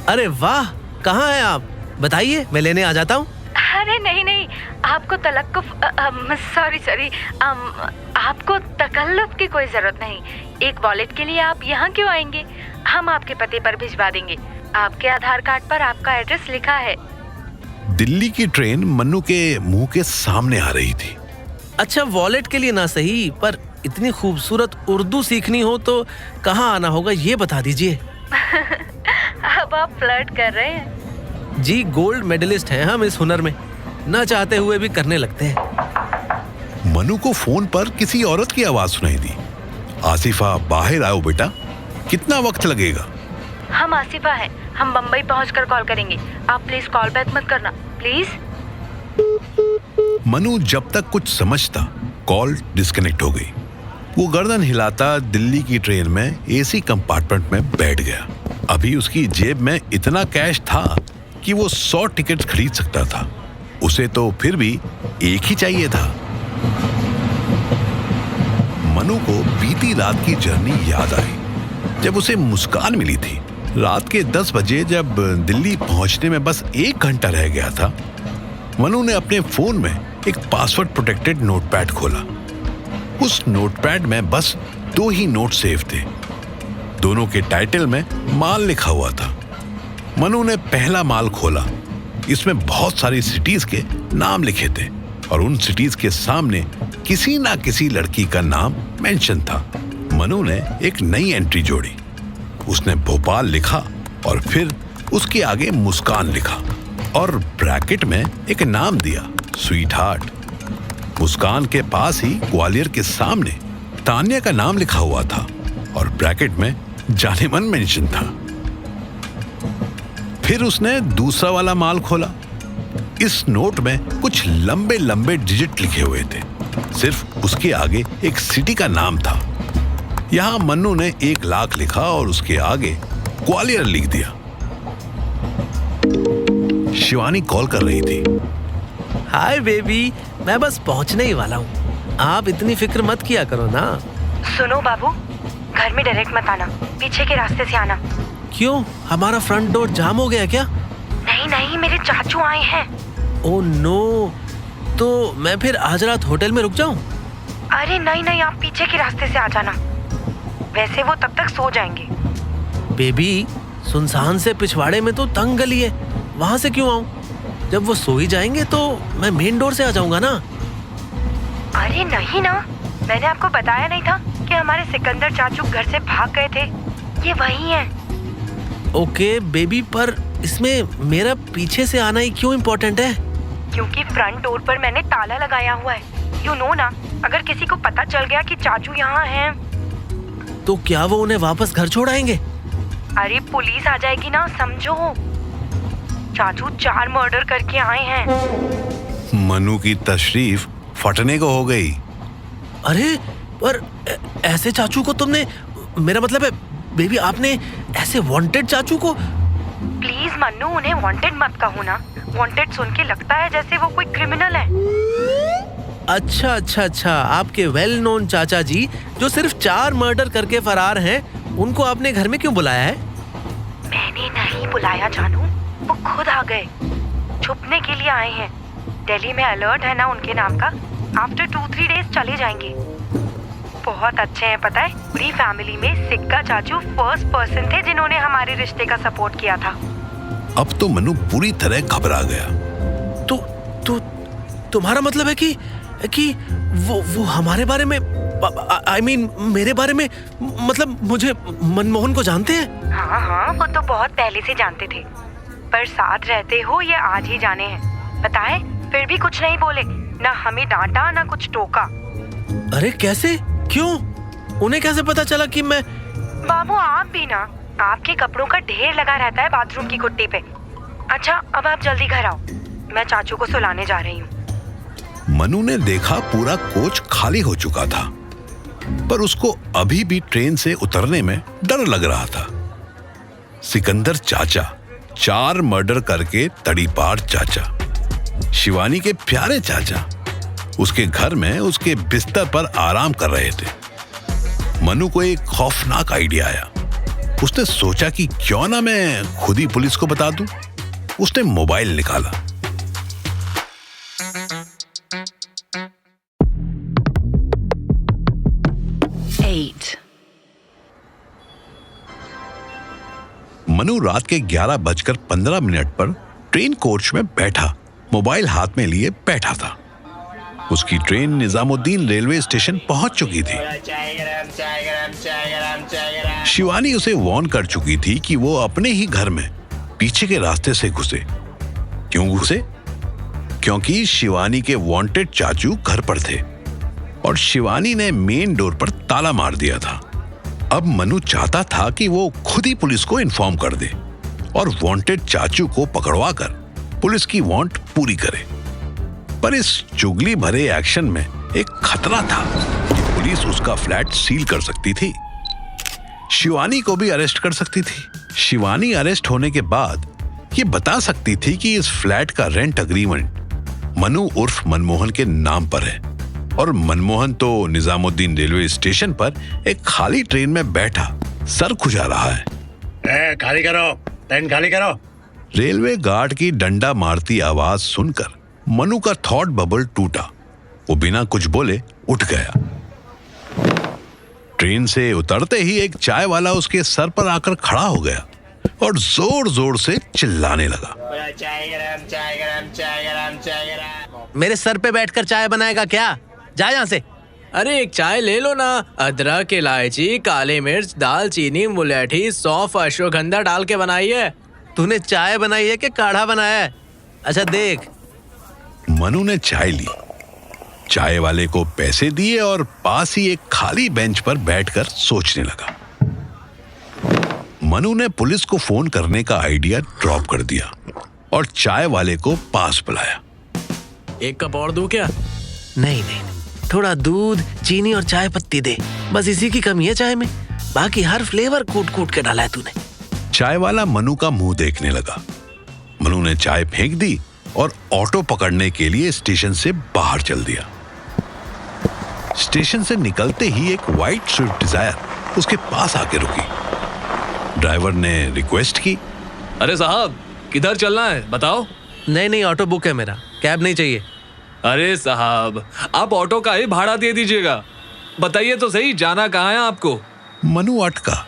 अरे वाह, कहाँ हैं आप? बताइए, मैं लेने आ जाता हूँ। अरे नहीं, आपको सॉरी, आपको तकल्लुफ की कोई जरूरत नहीं। एक वॉलेट के लिए आप यहाँ क्यों आएंगे? हम आपके पते पर भिजवा देंगे। आपके आधार कार्ड पर आपका एड्रेस लिखा है। दिल्ली की ट्रेन मन्नू के मुंह के सामने आ रही थी। अच्छा, वॉलेट के लिए ना सही, पर इतनी खूबसूरत उर्दू सीखनी हो तो कहाँ आना होगा ये बता दीजिए। अब आप फ्लर्ट कर रहे हैं? जी, गोल्ड मेडलिस्ट हैं हम इस हुनर में, ना चाहते हुए भी करने लगते हैं। मनु को फोन पर किसी औरत की आवाज सुनाई दी। आसिफा, बाहर आओ बेटा, कितना वक्त लगेगा? हम आसिफा हैं, हम बम्बई पहुंचकर कॉल करेंगे। आप प्लीज कॉल बैक मत करना, प्लीज। मनु जब तक कुछ समझता, कॉल डिस्कनेक्ट हो गई। वो गर्दन हिलाता दिल्ली की ट्रेन में एसी कंपार्टमेंट में बैठ गया। अभी उसकी जेब में इतना कैश था कि वो 100 टिकट खरीद सकता था। उसे तो फिर भी एक ही चाहिए था। मनु को बीती रात की जर्नी याद आई, जब उसे मुस्कान मिली थी। रात के 10 बजे जब दिल्ली पहुंचने में बस 1 घंटा रह गया था, मनु ने अपने फोन में एक पासवर्ड प्रोटेक्टेड नोटपैड खोला। उस नोटपैड में बस 2 ही नोट सेव थे। दोनों के टाइटल में माल लिखा हुआ था। मनु ने पहला माल खोला। इसमें बहुत सारी सिटीज के नाम लिखे थे और उन सिटीज के सामने किसी ना किसी लड़की का नाम मेंशन था। मनु ने एक नई एंट्री जोड़ी। उसने भोपाल लिखा और फिर उसके आगे मुस्कान लिखा और ब्रैकेट में एक नाम दिया, स्वीट हार्ट। मुस्कान के पास ही ग्वालियर के सामने तान्या का नाम लिखा हुआ था और ब्रैकेट में जानेमन मेंशन था। फिर उसने दूसरा वाला माल खोला। इस नोट में कुछ लंबे लंबे डिजिट लिखे हुए थे। सिर्फ उसके आगे एक सिटी का नाम था। यहां मन्नू ने 1 लाख लिखा और उसके आगे ग्वालियर लिख दिया। शिवानी कॉल कर रही थी। हाय बेबी, मैं बस पहुंचने ही वाला हूँ। आप इतनी फिक्र मत किया करो ना। सुनो बाबू, घर में डायरेक्ट मत आना, पीछे के रास्ते से आना। क्यों, हमारा फ्रंट डोर जाम हो गया क्या? नहीं, मेरे चाचू आए हैं। ओह नो, तो मैं फिर आज रात होटल में रुक जाऊं? अरे नहीं, आप पीछे के रास्ते से आ जाना, वैसे वो तब तक सो जाएंगे। बेबी, सुनसान से पिछवाड़े में तो तंग गली है, वहां से क्यों आऊं? जब वो सो ही जाएंगे तो मैं मेन डोर से आ जाऊंगा ना। अरे नहीं ना, मैंने आपको बताया नहीं था कि हमारे सिकंदर चाचू घर से भाग गए थे? ये वही हैं। ओके बेबी, पर इसमें मेरा पीछे से आना ही क्यों इम्पोर्टेंट है? क्योंकि फ्रंट डोर पर मैंने ताला लगाया हुआ है। यू नो ना, अगर किसी को पता चल गया कि चाचू यहाँ हैं, तो क्या वो उन्हें वापस घर छोड़ आएंगे? अरे पुलिस आ जाएगी ना, समझो। चाचू 4 मर्डर करके आए हैं। मनु की तशरीफ फटने को हो गई। अरे पर ऐसे चाचू को तुमने, मेरा मतलब है बेबी, आपने ऐसे वांटेड चाचू को? प्लीज मन्नू, उन्हें वांटेड मत कहो ना। वांटेड सुन के लगता है जैसे वो कोई क्रिमिनल है। अच्छा, आपके वेल नोन चाचा जी जो सिर्फ 4 मर्डर करके फरार हैं, उनको आपने घर में क्यों बुलाया है? मैंने नहीं बुलाया जानू, वो खुद आ गए। छुपने के लिए आए हैं। दिल्ली में अलर्ट है ना उनके नाम का। आफ्टर 2-3 डेज चले जाएंगे। बहुत अच्छे हैं, पता है। पूरी फैमिली में सिक्का चाचू फर्स्ट पर्सन थे जिन्होंने हमारे रिश्ते का सपोर्ट किया था। अब तो मनु पूरी तरह घबरा गया। तो तुम्हारा मतलब है कि वो हमारे बारे में, I mean, मेरे बारे में, मतलब मुझे मनमोहन को जानते हैं? हाँ, वो तो बहुत पहले से जानते थे, पर साथ रहते हो ये आज ही जाने हैं। पता है, फिर भी कुछ नहीं बोले। ना हमें डांटा ना कुछ टोका। अरे कैसे? क्यों? उन्हें कैसे पता चला कि मैं? बाबू आप भी ना, आपके कपड़ों का ढेर लगा रहता है बाथरूम की कुट्टी पे। अच्छा अब आप जल्दी घर आओ, मैं चाचू को सुलाने जा रही हूँ। मनु ने देखा पूरा कोच खाली हो चुका था, पर उसको अभी भी ट्रेन से उतरने में डर लग रहा था। सिकंदर चाचा, 4 मर्डर करके तड़ीपार चाचा, शिवानी के प्यारे चाचा, उसके घर में उसके बिस्तर पर आराम कर रहे थे। मनु को एक खौफनाक आइडिया आया। उसने सोचा कि क्यों ना मैं खुद ही पुलिस को बता दूं। उसने मोबाइल निकाला। मनु रात के 11:15 पर ट्रेन कोच में बैठा, मोबाइल हाथ में लिए बैठा था। उसकी ट्रेन निजामुद्दीन रेलवे स्टेशन पहुंच चुकी थी। शिवानी उसे वार्न कर चुकी थी कि वो अपने ही घर में पीछे के रास्ते से घुसे। क्यों घुसे? क्योंकि शिवानी के वांटेड चाचू घर पर थे और शिवानी ने मेन डोर पर ताला मार दिया था। अब मनु चाहता था कि वो खुद ही पुलिस को इन्फॉर्म कर दे और वांटेड चाचू को पकड़वाकर पुलिस की वांट पूरी करे। पर इस चुगली भरे एक्शन में एक खतरा था कि पुलिस उसका फ्लैट सील कर सकती थी। शिवानी को भी अरेस्ट कर सकती थी। शिवानी अरेस्ट होने के बाद ये बता सकती थी कि इस फ्लैट का रेंट अग्रीमेंट मनु उर्फ मनमोहन के नाम पर है और मनमोहन तो निजामुद्दीन रेलवे स्टेशन पर एक खाली ट्रेन में बैठा सर खुजा रहा है। खाली करो, ट्रेन खाली करो। रेलवे गार्ड की डंडा मारती आवाज सुनकर मनु का थॉट बबल टूटा। वो बिना कुछ बोले उठ गया। ट्रेन से उतरते ही एक चाय वाला उसके सर पर आकर खड़ा हो गया और जोर जोर से चिल्लाने लगा। चाय गरम, चाय गरम, चाय गरम, चाय गरम। मेरे सर पे बैठकर चाय बनाएगा क्या? जा यहाँ से। अरे एक चाय ले लो ना, अदरक, इलायची, काली मिर्च, दालचीनी, मुलेठी, सौंफ, अश्वगंधा डाल के बनाई है। तूने चाय बनाई है कि काढ़ा बनाया है? अच्छा देख। मनु ने चाय ली, चाय वाले को पैसे दिए और पास ही एक खाली बेंच पर बैठकर सोचने लगा। मनु ने पुलिस को फोन करने का आइडिया ड्रॉप कर दिया और चाय वाले को पास बुलाया। एक कप और दूं क्या? नहीं, थोड़ा दूध, चीनी और चाय पत्ती दे, बस इसी की कमी है चाय में। बाकी हर फ्लेवर कूट कूट के डाला है तूने। चाय वाला मनु का मुंह देखने लगा। मनु ने चाय फेंक दी और ऑटो पकड़ने के लिए स्टेशन से बाहर चल दिया। स्टेशन से निकलते ही एक व्हाइट स्विफ्ट डिजायर उसके पास आके रुकी। ड्राइवर ने रिक्वेस्ट की, अरे साहब किधर चलना है बताओ। नहीं, ऑटो बुक है मेरा, कैब नहीं चाहिए। अरे साहब आप ऑटो का ही भाड़ा दे दीजिएगा, बताइए तो सही जाना कहाँ है आपको? मनु अटका।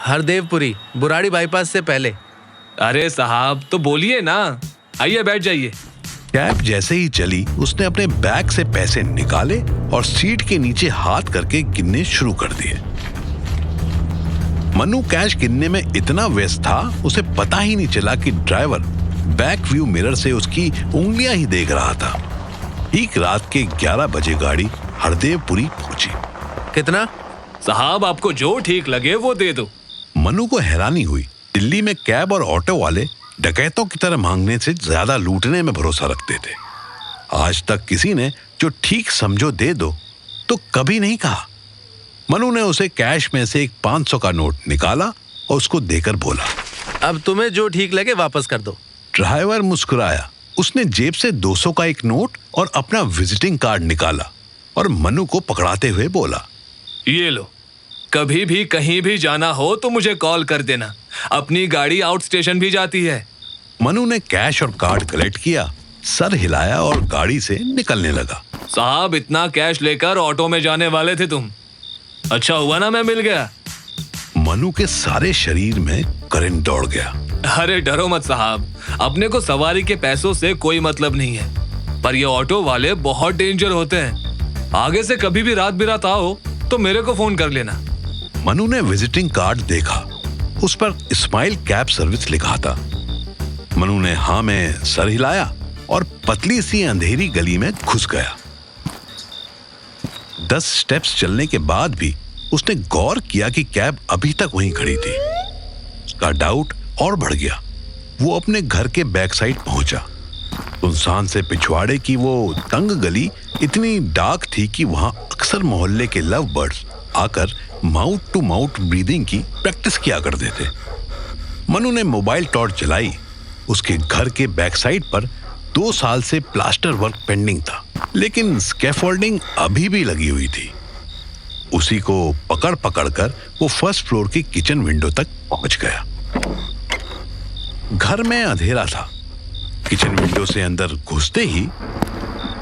हरदेवपुरी, बुराड़ी बाईपास से पहले। अरे साहब तो बोलिए ना, आइए बैठ जाइए। कैब जैसे ही चली उसने अपने बैग से पैसे निकाले और सीट के नीचे हाथ करके गिनने शुरू कर दिए। मनु कैश गिनने में इतना व्यस्त था उसे पता ही नहीं चला कि ड्राइवर बैक व्यू मिरर से उसकी उंगलियां ही देख रहा था। ठीक रात के 11 बजे गाड़ी हरदेवपुरी पहुंची। कितना? साहब आपको जो ठीक लगे वो दे दो। मनु को हैरानी हुई। दिल्ली में कैब और ऑटो वाले डकैतों की तरह मांगने से ज्यादा लूटने में भरोसा रखते थे। आज तक किसी ने जो ठीक समझो दे दो तो कभी नहीं कहा। मनु ने उसे कैश में से एक 500 का नोट निकाला और उसको देकर बोला, अब तुम्हें जो ठीक लगे वापस कर दो। ड्राइवर मुस्कुराया। उसने जेब से 200 का एक नोट और अपना विजिटिंग कार्ड निकाला और मनु को पकड़ाते हुए बोला, ये लो, कभी भी कहीं भी जाना हो तो मुझे कॉल कर देना, अपनी गाड़ी आउट स्टेशन भी जाती है। मनु ने कैश और कार्ड कलेक्ट किया, सर हिलाया और गाड़ी से निकलने लगा। साहब इतना कैश लेकर ऑटो में जाने वाले थे तुम, अच्छा हुआ ना मैं मिल गया। मनु के सारे शरीर में करंट दौड़ गया। अरे डरो मत साहब, अपने को सवारी के पैसों से कोई मतलब नहीं है, पर ये ऑटो वाले बहुत डेंजर होते हैं। आगे से कभी भी रात बिरात आओ तो मेरे को फोन कर लेना। मनु ने विजिटिंग कार्ड देखा, उस पर स्माइल कैब सर्विस लिखा था। मनु ने हाँ में सर हिलाया और पतली सी अंधेरी गली में घुस गया। 10 स्टेप्स चलने के बाद भी उसने गौर किया कि कैब अभी तक वहीं खड़ी थी। उसका डाउट और बढ़ गया। वो अपने घर के बैक साइड पहुंचा। सुनसान से पिछवाड़े की वो तंग गली इतनी डार्क थी कि वहां अक्सर मोहल्ले के लव बर्ड्स आकर माउथ टू माउथ ब्रीदिंग की प्रैक्टिस किया करते थे। मनु ने मोबाइल टॉर्च जलाई। उसके घर के बैक साइड पर 2 साल से प्लास्टर वर्क पेंडिंग था, लेकिन स्कैफोल्डिंग अभी भी लगी हुई थी। उसी को पकड़ पकड़ कर वो फर्स्ट फ्लोर की किचन विंडो तक पहुंच गया। घर में अंधेरा था। किचन विंडो से अंदर घुसते ही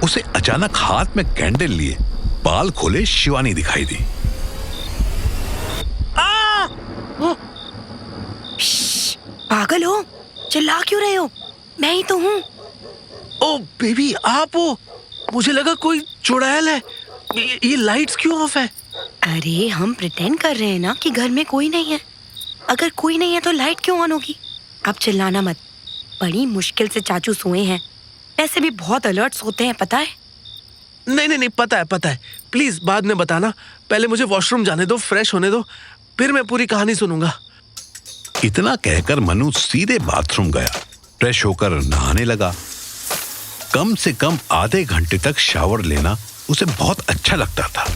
उसे अचानक हाथ में कैंडल लिए बाल खोले शिवानी दिखाई दी। पागल हो, चिल्ला क्यों रहे हो? मैं ही तो हूँ। ओ बेबी, आप हो? मुझे लगा कोई चुड़ैल है। ये लाइट्स क्यों ऑफ है? अरे हम प्रिटेंड कर रहे हैं ना कि घर में कोई नहीं है। अगर कोई नहीं है तो लाइट क्यों ऑन होगी? अब चिल्लाना मत। बड़ी मुश्किल से चाचू सोए हैं। ऐसे भी बहुत अलर्ट्स होते हैं, पता है? नहीं, पता है। प्लीज बाद में बताना। पहले मुझे वॉशरूम जाने दो, फ्रेश होने दो, फिर मैं पूरी कहानी सुनूंगा। इतना कहकर मनु सीधे बाथरूम गया। फ्रेश होकर नहाने लगा। कम से कम आधे घंटे तक शावर लेना उसे बहुत अच्छा लगता था।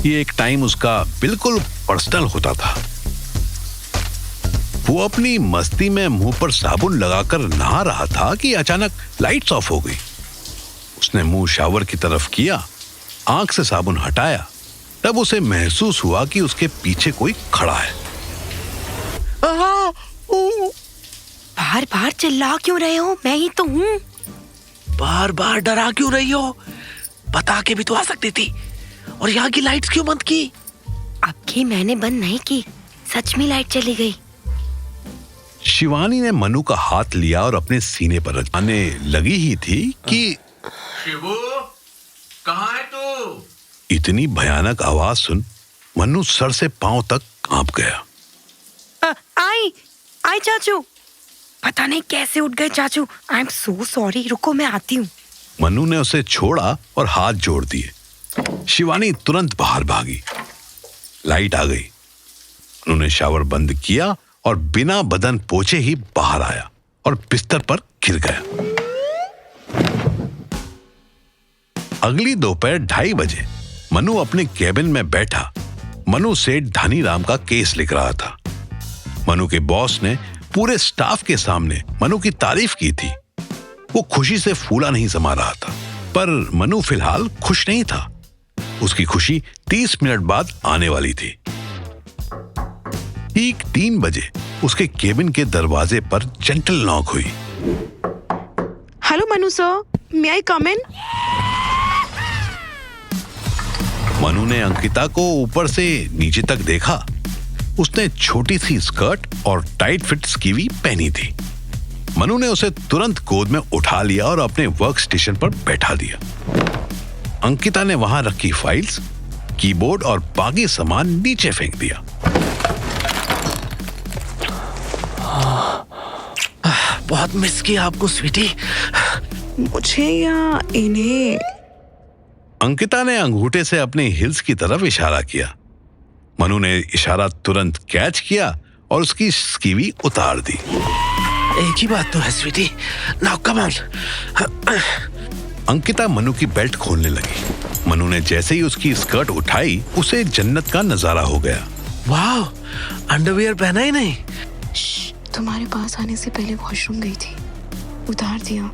ये एक टाइम उसका बिल्कुल पर्सनल होता था। वो अपनी मस्ती में मुंह पर साबुन लगाकर नहा रहा था कि अचानक लाइट्स ऑफ हो गई। उसने मुंह शावर की तरफ किया, आंख से साबुन हटाया, तब उसे महसूस हुआ कि उसके पीछे कोई खड़ा है। बार बार चिल्ला क्यों रहे हो? मैं ही तो हूँ। बार बार डरा क्यों रही हो? बता के भी तो आ सकती थी। और यहाँ की लाइट्स क्यों बंद की? अब की मैंने बंद नहीं की, सच में लाइट चली गई। शिवानी ने मनु का हाथ लिया और अपने सीने पर रखने लगी ही थी कि शिबू, कहाँ है तू? इतनी भयानक आवाज सुन मनु सर से पांव तक कांप गया। आई चाचू। पता नहीं कैसे उठ गए चाचू। आई एम सो सॉरी, रुको मैं आती हूँ। मनु ने उसे छोड़ा और हाथ जोड़ दिए। शिवानी तुरंत बाहर भागी। लाइट आ गई। उन्होंने शावर बंद किया और बिना बदन पोछे ही बाहर आया और बिस्तर पर गिर गया। अगली दोपहर 2:30 बजे मनु अपने केबिन में बैठा मनु सेठ धनीराम का केस लिख रहा था। मनु के बॉस ने पूरे स्टाफ के सामने मनु की तारीफ की थी। वो खुशी से फूला नहीं समा रहा था, पर मनु फिलहाल खुश नहीं था। उसकी खुशी 30 मिनट बाद आने वाली थी। ठीक 3 बजे उसके केबिन के दरवाजे पर जेंटल नॉक हुई। हेलो मनु सर, मे आई कम इन? मनु ने अंकिता को ऊपर से नीचे तक देखा। उसने छोटी सी स्कर्ट और टाइट फिट स्कीवी पहनी थी। मनु ने उसे तुरंत गोद में उठा लिया और अपने वर्क स्टेशन पर बैठा दिया। अंकिता ने वहां रखी फाइल्स, कीबोर्ड और बाकी सामान नीचे फेंक दिया। बहुत मिस किया आपको स्वीटी। मुझे या इन्हें? अंकिता ने अंगूठे से अपने हिल्स की तरफ इशारा किया। मनु ने इशारा तुरंत कैच किया और उसकी स्कीवी उतार दी। एक ही बात तो है sweetie, now come on. Ankita Manu की बेल्ट खोलने लगी। मनु ने जैसे ही उसकी स्कर्ट उठाई, उसे जन्नत का नजारा हो गया। वाह, अंडरवियर पहना ही नहीं। तुम्हारे पास आने से पहले वॉशरूम गई थी, उतार दिया।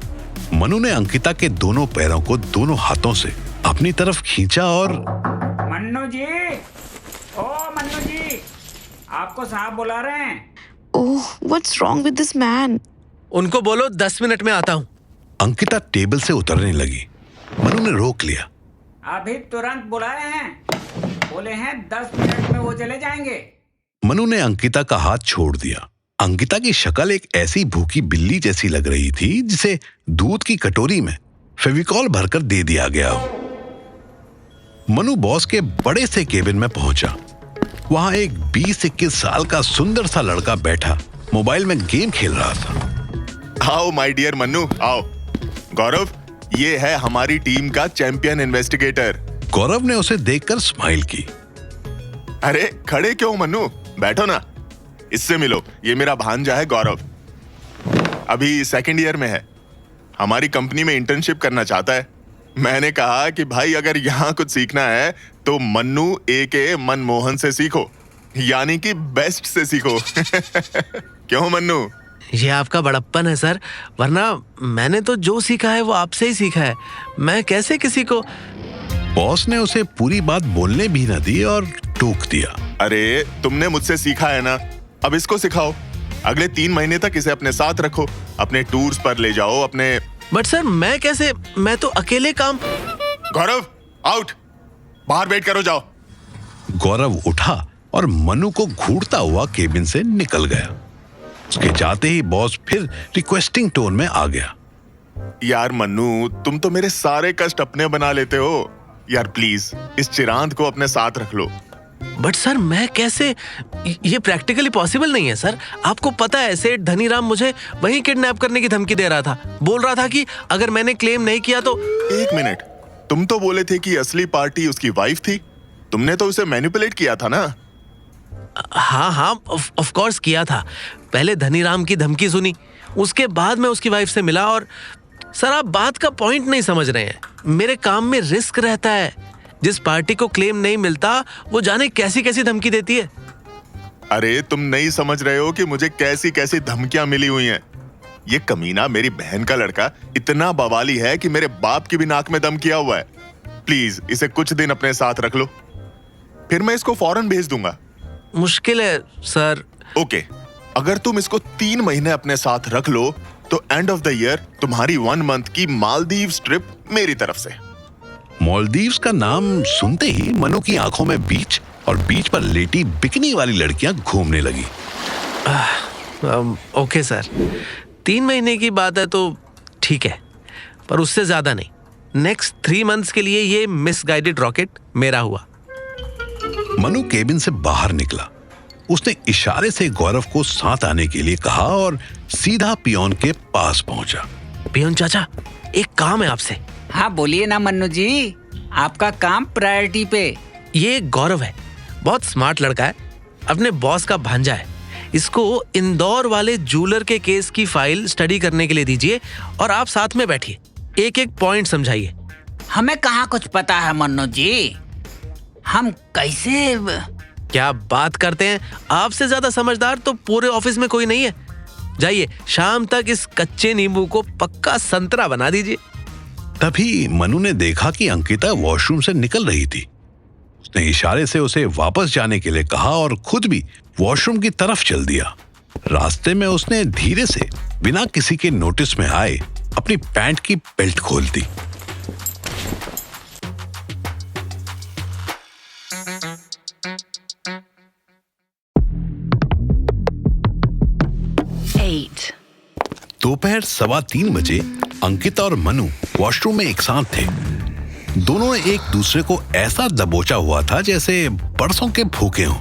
मनु ने अंकिता के दोनों पैरों को दोनों हाथों से अपनी तरफ खींचा और मन्नू जी, ओ मन्नू जी, आपको साहब बुला रहे हैं। Oh, what's wrong with this man? उनको बोलो 10 मिनट में आता हूँ। अंकिता टेबल से उतरने लगी। मनु ने रोक लिया। अभी तुरंत बुलाए हैं, बोले हैं 10 मिनट में वो चले जाएंगे। मनु ने अंकिता का हाथ छोड़ दिया। अंकिता की शक्ल एक ऐसी भूखी बिल्ली जैसी लग रही थी जिसे दूध की कटोरी में फेविकॉल भरकर दे दिया गया हो। मनु बॉस के बड़े से केबिन में पहुंचा। वहां एक 20-21 साल का सुंदर सा लड़का बैठा मोबाइल में गेम खेल रहा था। आओ माय डियर मन्नू, आओ। गौरव, ये है हमारी टीम का चैंपियन इन्वेस्टिगेटर। गौरव ने उसे देखकर स्माइल की। अरे खड़े क्यों मन्नू, बैठो ना, इससे मिलो। ये मेरा भांजा है गौरव, अभी सेकंड ईयर में है, हमारी कंपनी में इंटर्नशिप करना चाहता है। मैंने कहा कि भाई अगर यहाँ कुछ सीखना है तो मन्नू AKA मनमोहन से सीखो, यानी कि बेस्ट से सीखो। क्यों मन्नू? ये आपका बड़प्पन है सर, वरना मैंने तो जो सीखा है वो आपसे ही सीखा है। मैं कैसे किसी को। बॉस ने उसे पूरी बात बोलने भी न दी और टोक दिया। अरे तुमने मुझसे सीखा है ना, अब इसको सिखाओ। अगले 3 महीने तक इसे अपने साथ रखो, अपने टूर्स पर ले जाओ, अपने। बट सर मैं कैसे, मैं तो अकेले काम। गौरव आउट, बाहर वेट करो, जाओ। गौरव उठा और मनु को घूरता हुआ केबिन से निकल गया। उसके जाते ही बॉस फिर रिक्वेस्टिंग टोन में आ गया। यार मन्नू, तुम तो मेरे सारे कष्ट अपने बना लेते हो यार, प्लीज इस चिरांद को अपने साथ रख लो। बट सर मैं कैसे, ये प्रैक्टिकली पॉसिबल नहीं है सर। आपको पता है सेठ धनीराम मुझे वहीं किडनैप करने की धमकी दे रहा था, बोल रहा था कि अगर मैंने क्लेम नहीं किया तो। एक मिनट, तुम तो बोले थे कि असली पार्टी उसकी वाइफ थी, तुमने तो उसे मैनिपुलेट किया था ना? हाँ ऑफ कोर्स किया था। पहले धनीराम की धमकी सुनी, उसके बाद मैं उसकी वाइफ से मिला। और सर आप बात का पॉइंट नहीं समझ रहे हैं, मेरे काम में रिस्क रहता है। जिस पार्टी को क्लेम नहीं मिलता वो जाने कैसी कैसी धमकी देती है। अरे तुम नहीं समझ रहे हो कि मुझे कैसी कैसी धमकियां मिली हुई हैं। ये कमीना मेरी बहन का लड़का इतना बवाली है कि मेरे बाप की भी नाक में दम किया हुआ है। प्लीज इसे कुछ दिन अपने साथ रख लो, फिर मैं इसको फौरन भेज दूंगा। मुश्किल है सर। ओके, अगर तुम इसको 3 महीने अपने साथ रख लो तो एंड ऑफ द ईयर तुम्हारी 1 मंथ की मालदीव्स ट्रिप मेरी तरफ से। मालदीव्स का नाम सुनते ही मनु की आंखों में बीच और बीच पर लेटी बिकनी वाली लड़कियां घूमने लगी। ओके सर, 3 महीने की बात है तो ठीक है, पर उससे ज्यादा नहीं। नेक्स्ट 3 मंथ्स के लिए ये मिसगाइडेड रॉकेट मेरा हुआ। मनु केबिन से बाहर निकला। उसने इशारे से गौरव को साथ आने के लिए कहा और सीधा पियोन के पास पहुंचा। पियोन चाचा, एक काम है आपसे। हाँ बोलिए ना मन्नू जी, आपका काम प्रायोरिटी पे। ये गौरव है, बहुत स्मार्ट लड़का है, अपने बॉस का भांजा है। इसको इंदौर वाले जूलर के केस की फाइल स्टडी करने के लिए दीजिए और आप साथ में बैठिए, एक एक पॉइंट समझाइए। हमें कहाँ कुछ पता है मन्नू जी, हम कैसे। क्या बात करते हैं, आपसे ज्यादा समझदार तो पूरे ऑफिस में कोई नहीं है। जाइए शाम तक इस कच्चे नींबू को पक्का संतरा बना दीजिए। तभी मनु ने देखा कि अंकिता वॉशरूम से निकल रही थी। उसने इशारे से उसे वापस जाने के लिए कहा और खुद भी वॉशरूम की तरफ चल दिया। रास्ते में उसने धीरे से बिना किसी के नोटिस में आए अपनी पैंट की बेल्ट खोल दी। दोपहर 3:15 बजे अंकिता और मनु वॉशरूम में एक साथ थे। दोनों ने एक दूसरे को ऐसा दबोचा हुआ था जैसे बरसों के भूखे हों।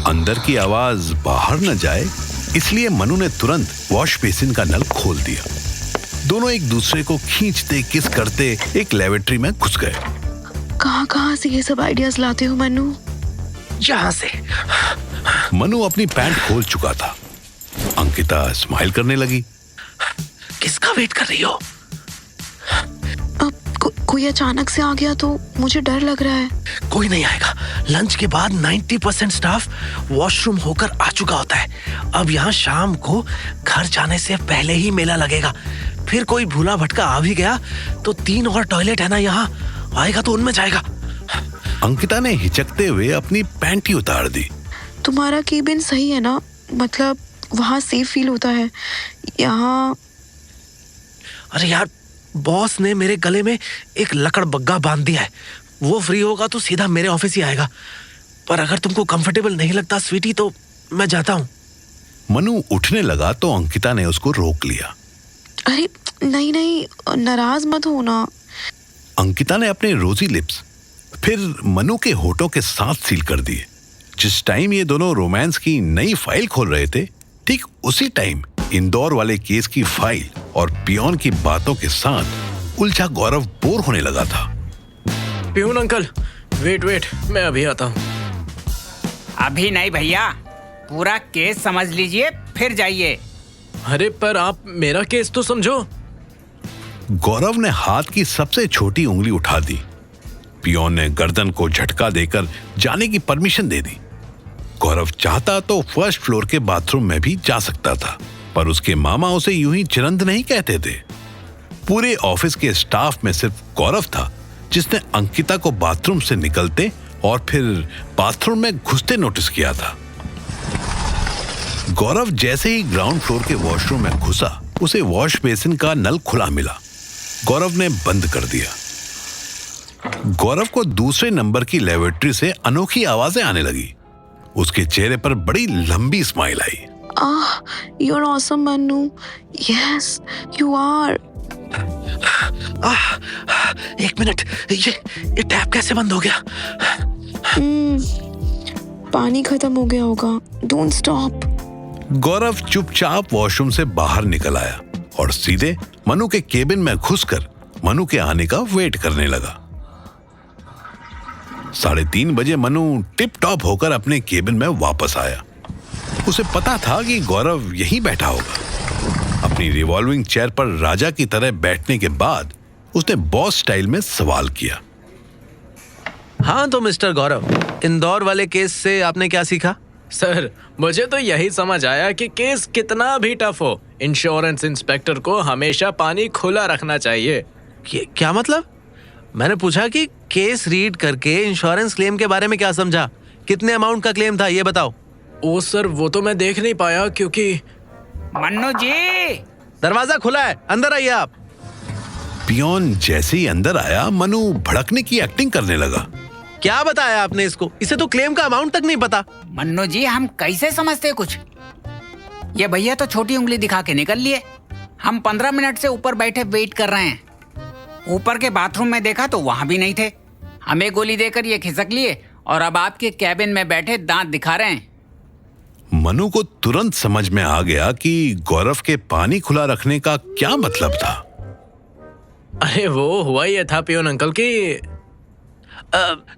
अंदर की आवाज बाहर न जाए इसलिए मनु ने तुरंत वॉश बेसिन का नल खोल दिया। दोनों एक दूसरे को खींचते किस करते एक लैबोरेटरी में घुस गए। कहाँ से ये सब आइडियाज लाते हो मनु? यहाँ से। मनु अपनी पैंट खोल चुका था। अंकिता स्माइल करने लगी। किसका वेट कर रही हो? अब कोई अचानक से आ गया तो मुझे डर लग रहा है। कोई नहीं आएगा। लंच के बाद 90% स्टाफ वॉशरूम होकर आ चुका होता है। अब यहाँ शाम को घर जाने से पहले ही मेला लगेगा। फिर कोई भूला भटका आ भी गया तो 3 और टॉयलेट है ना, यहाँ आएगा तो उनमें जाएगा। अंकिता ने हिचकते हुए अपनी पैंट ही उतार दी। तुम्हारा केबिन सही है ना, मतलब वहाँ सेफ फील होता है। यहाँ अरे यार, बॉस ने मेरे गले में एक लकड़ बग्गा बांध दिया है। वो फ्री होगा तो सीधा मेरे ऑफिस ही आएगा। पर अगर तुमको कंफर्टेबल नहीं लगता स्वीटी तो मैं जाता हूँ। मनु उठने लगा तो अंकिता ने उसको रोक लिया। अरे नहीं, नाराज मत हो ना। अंकिता ने अपने रोजी लिप्स फिर मनु के होठों के साथ सील कर दिए। जिस टाइम ये दोनों रोमांस की नई फाइल खोल रहे थे, ठीक उसी टाइम इंदौर वाले केस की फाइल और पियोन की बातों के साथ उलझा गौरव बोर होने लगा था। पियून अंकल, वेट, मैं अभी आता हूँ। अभी नहीं भैया, पूरा केस समझ लीजिए फिर जाइए। अरे पर आप मेरा केस तो समझो। गौरव ने हाथ की सबसे छोटी उंगली उठा दी। पियोन ने गर्दन को झटका देकर जाने की परमिशन दे दी। गौरव चाहता तो फर्स्ट फ्लोर के बाथरूम में भी जा सकता था, पर उसके मामा उसे यूं ही चिरंद नहीं कहते थे। पूरे ऑफिस के स्टाफ में सिर्फ गौरव था जिसने अंकिता को बाथरूम से निकलते और फिर बाथरूम में घुसते नोटिस किया था। गौरव जैसे ही ग्राउंड फ्लोर के वॉशरूम में घुसा, उसे वॉश बेसिन का नल खुला मिला। गौरव ने बंद कर दिया। गौरव को दूसरे नंबर की लेबोरेटरी से अनोखी आवाजें आने लगी। उसके चेहरे पर बड़ी लंबी smile I. You're awesome, Manu. Yes, you are. एक मिनट, ये टैप कैसे बंद हो गया? पानी खत्म हो गया होगा। Don't stop. गौरव चुपचाप वॉशरूम से बाहर निकल आया और सीधे मनु के केबिन में घुसकर मनु के आने का वेट करने लगा। 3:30 बजे मनु टिप टॉप होकर अपने केबिन में वापस आया। उसे पता था कि गौरव यहीं बैठा होगा। अपनी रिवॉल्विंग चेयर पर राजा की तरह बैठने के बाद उसने बॉस स्टाइल में सवाल किया। हाँ तो मिस्टर गौरव, इंदौर वाले केस से आपने क्या सीखा? सर, मुझे तो यही समझ आया कि केस कितना भी टफ हो, इंश्योरेंस इंस्पेक्टर को हमेशा पानी खुला रखना चाहिए। क्या मतलब? मैंने पूछा कि केस रीड करके इंश्योरेंस क्लेम के बारे में क्या समझा? कितने अमाउंट का क्लेम था ये बताओ। ओ सर, वो तो मैं देख नहीं पाया क्योंकि। मन्नू जी, दरवाजा खुला है, अंदर आइए आप। पियोन जैसे ही अंदर आया, मनु भड़कने की एक्टिंग करने लगा। क्या बताया आपने इसको? इसे तो क्लेम का अमाउंट तक नहीं पता। मन्नू जी, हम कैसे समझते कुछ? ये भैया तो छोटी उंगली दिखा के निकल लिए। हम 15 मिनट से ऊपर बैठे वेट कर रहे हैं। ऊपर के बाथरूम में देखा तो वहां भी नहीं थे। हमें गोली देकर ये खिसक लिए और अब आपके कैबिन में बैठे दांत दिखा रहे हैं। मनु को तुरंत समझ में आ गया कि गौरव के पानी खुला रखने का क्या मतलब था। अरे वो हुआ ये था पियोन अंकल की।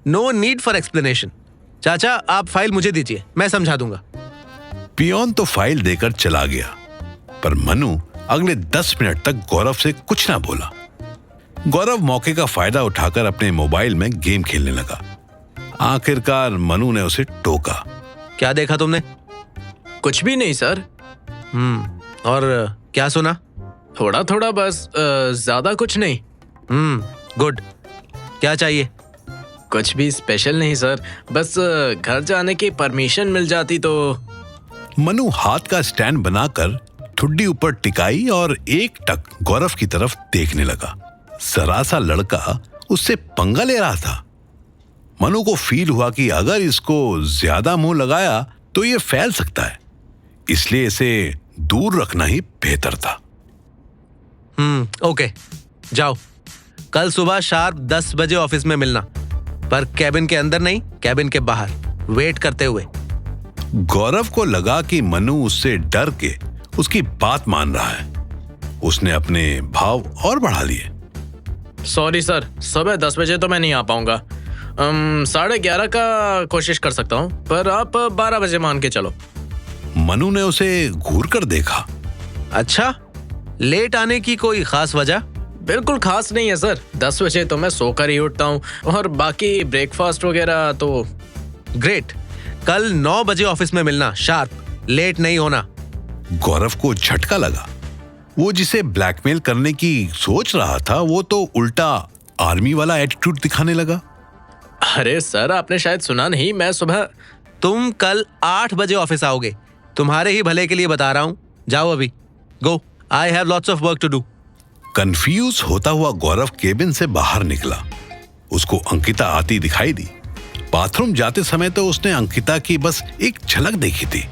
No need for explanation. चाचा, आप फाइल मुझे दीजिए, मैं समझा दूंगा। पियोन तो फाइल देकर चला गया, पर मनु अगले 10 मिनट तक गौरव से कुछ ना बोला। गौरव मौके का फायदा उठाकर अपने मोबाइल में गेम खेलने लगा। आखिरकार मनु ने उसे टोका। क्या देखा तुमने? कुछ भी नहीं सर। और क्या सुना? थोड़ा थोड़ा बस, ज्यादा कुछ नहीं। गुड। क्या चाहिए? कुछ भी स्पेशल नहीं सर, बस घर जाने की परमिशन मिल जाती तो। मनु हाथ का स्टैंड बनाकर ठुड्डी ऊपर टिकाई और एकटक गौरव की तरफ देखने लगा। जरा सा लड़का उससे पंगा ले रहा था। मनु को फील हुआ कि अगर इसको ज्यादा मुंह लगाया तो ये फैल सकता है, इसलिए इसे दूर रखना ही बेहतर था। ओके, जाओ। कल सुबह शार्प 10 बजे ऑफिस में मिलना, पर कैबिन के अंदर नहीं, कैबिन के बाहर वेट करते हुए। गौरव को लगा कि मनु उससे डर के उसकी बात मान रहा है। उसने अपने भाव और बढ़ा लिए। सॉरी सर, सुबह 10 बजे तो मैं नहीं आ पाऊंगा। 11:30 का कोशिश कर सकता हूँ, पर आप 12 बजे मान के चलो। मनु ने उसे घूर कर देखा। अच्छा, लेट आने की कोई खास वजह? बिल्कुल खास नहीं है सर। 10 बजे तो मैं सोकर ही उठता हूँ और बाकी ब्रेकफास्ट वगैरह तो। ग्रेट। कल 9 बजे ऑफिस में मिलना, शार्प, लेट नहीं होना। गौरव को झटका लगा। वो जिसे ब्लैकमेल करने की सोच रहा था, वो तो उल्टा आर्मी वाला एटीट्यूड दिखाने लगा। अरे सर, आपने शायद सुना नहीं, मैं सुबह। तुम कल 8 बजे ऑफिस आओगे, तुम्हारे ही भले के लिए बता रहा हूं। जाओ अभी, go, I have lots of work to do. Confuse होता हुआ गौरव केबिन से बाहर निकला। उसको अंकिता आती दिखाई दी। बाथरूम जाते समय तो उसने अंकिता की बस एक झलक देखी थी।